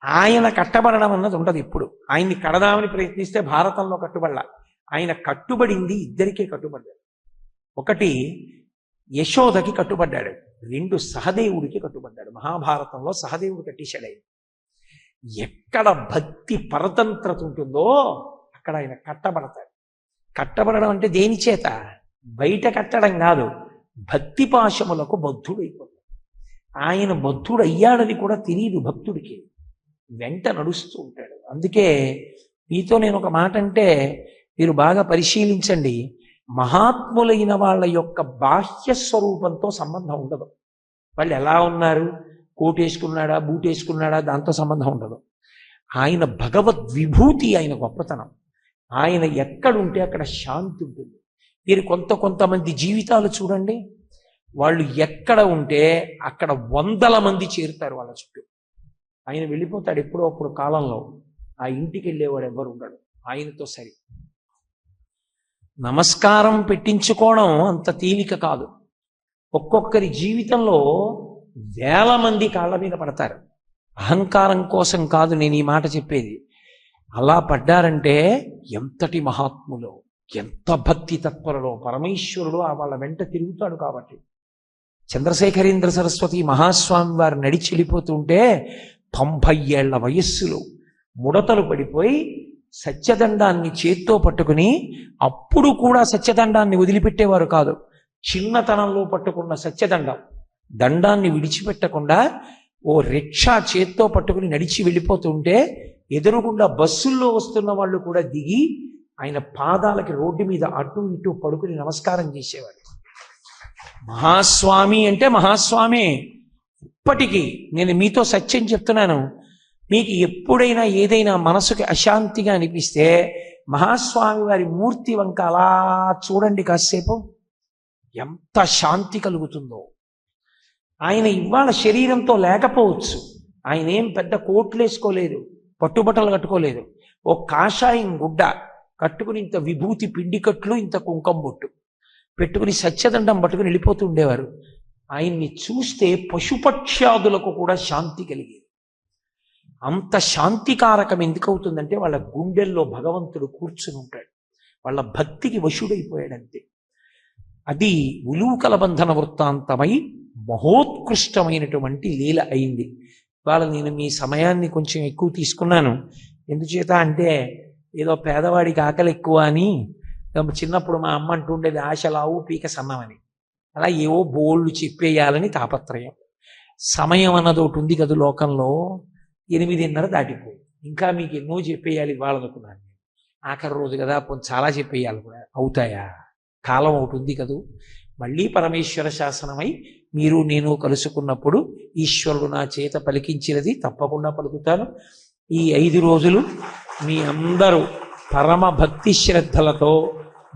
ఆయన కట్టబడడం అన్నది ఉండదు. ఎప్పుడు ఆయన్ని కడదామని ప్రయత్నిస్తే భారతంలో కట్టుబడలా. ఆయన కట్టుబడింది ఇద్దరికే కట్టుబడ్డాడు. ఒకటి యశోదకి కట్టుబడ్డాడు, 2 సహదేవుడికి కట్టుబడ్డాడు. మహాభారతంలో సహదేవుడు కట్టేశాడు. ఆయన ఎక్కడ భక్తి పరతంత్రత ఉంటుందో అక్కడ ఆయన కట్టబడతాడు. కట్టబడడం అంటే దేని చేత? బయట కట్టడం కాదు, భక్తి పాశములకు బద్ధుడైపోతాడు. ఆయన బద్ధుడు అయ్యాడని కూడా తెలియదు భక్తుడికి, వెంట నడుస్తూ ఉంటాడు. అందుకే మీతో నేను ఒక మాట అంటే మీరు బాగా పరిశీలించండి. మహాత్ములైన వాళ్ళ యొక్క బాహ్య స్వరూపంతో సంబంధం ఉండదు. వాళ్ళు ఎలా ఉన్నారు, కోటేసుకున్నాడా బూటేసుకున్నాడా దాంతో సంబంధం ఉండదు. ఆయన భగవద్విభూతి, ఆయన గొప్పతనం. ఆయన ఎక్కడుంటే అక్కడ శాంతి ఉంటుంది. మీరు కొంతమంది జీవితాలు చూడండి, వాళ్ళు ఎక్కడ ఉంటే అక్కడ 100 మంది చేరుతారు వాళ్ళ చుట్టూ. ఆయన వెళ్ళిపోతాడు ఎప్పుడో అప్పుడు కాలంలో, ఆ ఇంటికి వెళ్ళేవాడు ఎవరు ఉండడు ఆయనతో సరి. నమస్కారం పెట్టించుకోవడం అంత తేలిక కాదు. ఒక్కొక్కరి జీవితంలో 1000 మంది కాళ్ళ మీద పడతారు. అహంకారం కోసం కాదు నేను ఈ మాట చెప్పేది. అలా పడ్డారంటే ఎంతటి మహాత్ములో, ఎంత భక్తి తత్పరలో, పరమేశ్వరుడు వాళ్ళ వెంట తిరుగుతాడు. కాబట్టి చంద్రశేఖరేంద్ర సరస్వతి మహాస్వామి వారు నడిచి వెళ్ళిపోతుంటే 90 ఏళ్ల వయస్సులో ముడతలు పడిపోయి సత్యదండాన్ని చేత్తో పట్టుకుని, అప్పుడు కూడా సత్యదండాన్ని వదిలిపెట్టేవారు కాదు. చిన్నతనంలో పట్టుకున్న సత్యదండాన్ని విడిచిపెట్టకుండా ఓ రిక్షా చేత్తో పట్టుకుని నడిచి వెళ్ళిపోతుంటే ఎదురుగుండా బస్సుల్లో వస్తున్న వాళ్ళు కూడా దిగి ఆయన పాదాలకి రోడ్డు మీద అటు ఇటు పడుకుని నమస్కారం చేసేవాడు. మహాస్వామి అంటే మహాస్వామే. ఇప్పటికీ నేను మీతో సత్యం చెప్తున్నాను, మీకు ఎప్పుడైనా ఏదైనా మనసుకి అశాంతిగా అనిపిస్తే మహాస్వామి వారి మూర్తి వంక అలా చూడండి కాసేపు, ఎంత శాంతి కలుగుతుందో. ఆయన ఇవాళ శరీరంతో లేకపోవచ్చు, ఆయన ఏం పెద్ద కోట్లు వేసుకోలేదు, పట్టుబట్టలు కట్టుకోలేదు, ఓ కాషాయం గుడ్డ కట్టుకుని ఇంత విభూతి పిండికట్లు ఇంత కుంకం బొట్టు పెట్టుకుని సత్యదండం పట్టుకుని వెళ్ళిపోతూ ఉండేవారు. ఆయన్ని చూస్తే పశుపక్ష్యాదులకు కూడా శాంతి కలిగేది. అంత శాంతికారకం ఎందుకు అవుతుందంటే వాళ్ళ గుండెల్లో భగవంతుడు కూర్చుని ఉంటాడు, వాళ్ళ భక్తికి వశుడైపోయాడంతే. అది ఉలూకల బంధన వృత్తాంతమై మహోత్కృష్టమైనటువంటి లీల అయింది. ఇవాళ నేను మీ సమయాన్ని కొంచెం ఎక్కువ తీసుకున్నాను. ఎందుచేత అంటే ఏదో పేదవాడికి ఆకలి ఎక్కువ అని, చిన్నప్పుడు మా అమ్మ అంటుండేది ఆశలావు పీక సన్నమని. అలా ఏవో బోళ్ళు చెప్పేయాలని తాపత్రయం. సమయం అన్నది ఒకటి ఉంది కదా లోకంలో, 8:30 దాటిపోయి ఇంకా మీకు ఎన్నో చెప్పేయాలి ఇవ్వాలనుకున్నాను. ఆఖరి రోజు కదా, చాలా చెప్పేయాలి కూడా, అవుతాయా? కాలం ఒకటి ఉంది కదూ. మళ్ళీ పరమేశ్వర శాసనమై మీరు నేను కలుసుకున్నప్పుడు ఈశ్వరుడు నా చేత పలికించినది తప్పకుండా పలుకుతాను. ఈ 5 రోజులు మీ అందరూ పరమ భక్తి శ్రద్ధలతో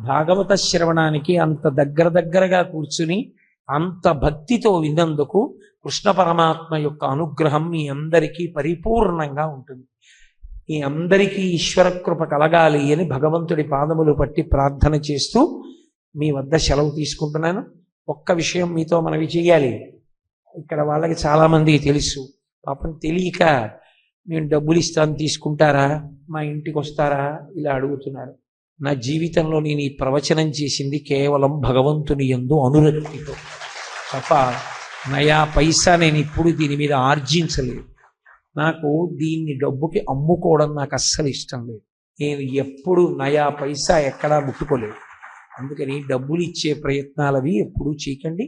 భాగవత శ్రవణానికి అంత దగ్గరగా కూర్చుని అంత భక్తితో విన్నందుకు కృష్ణ పరమాత్మ యొక్క అనుగ్రహం మీ అందరికీ పరిపూర్ణంగా ఉంటుంది. మీ అందరికీ ఈశ్వర కృప కలగాలి అని భగవంతుడి పాదములు పట్టి ప్రార్థన చేస్తూ మీ వద్ద సెలవు తీసుకుంటున్నాను. ఒక్క విషయం మీతో మనవి చేయాలి. ఇక్కడ వాళ్ళకి చాలామందికి తెలుసు, పాపం తెలియక మేము డబ్బులు ఇస్తాను తీసుకుంటారా, మా ఇంటికి వస్తారా ఇలా అడుగుతున్నారు. నా జీవితంలో నేను ఈ ప్రవచనం చేసింది కేవలం భగవంతుని యందు అనురక్తితో తప్ప నయా పైసా నేను ఇప్పుడు దీని మీద ఆర్జించలేదు. నాకు దీన్ని డబ్బుకి అమ్ముకోవడం నాకు అస్సలు ఇష్టం లేదు. నేను ఎప్పుడు నయా పైసా ఎక్కడా ముట్టుకోలేదు. అందుకని డబ్బులు ఇచ్చే ప్రయత్నాలవి ఎప్పుడూ చేయకండి.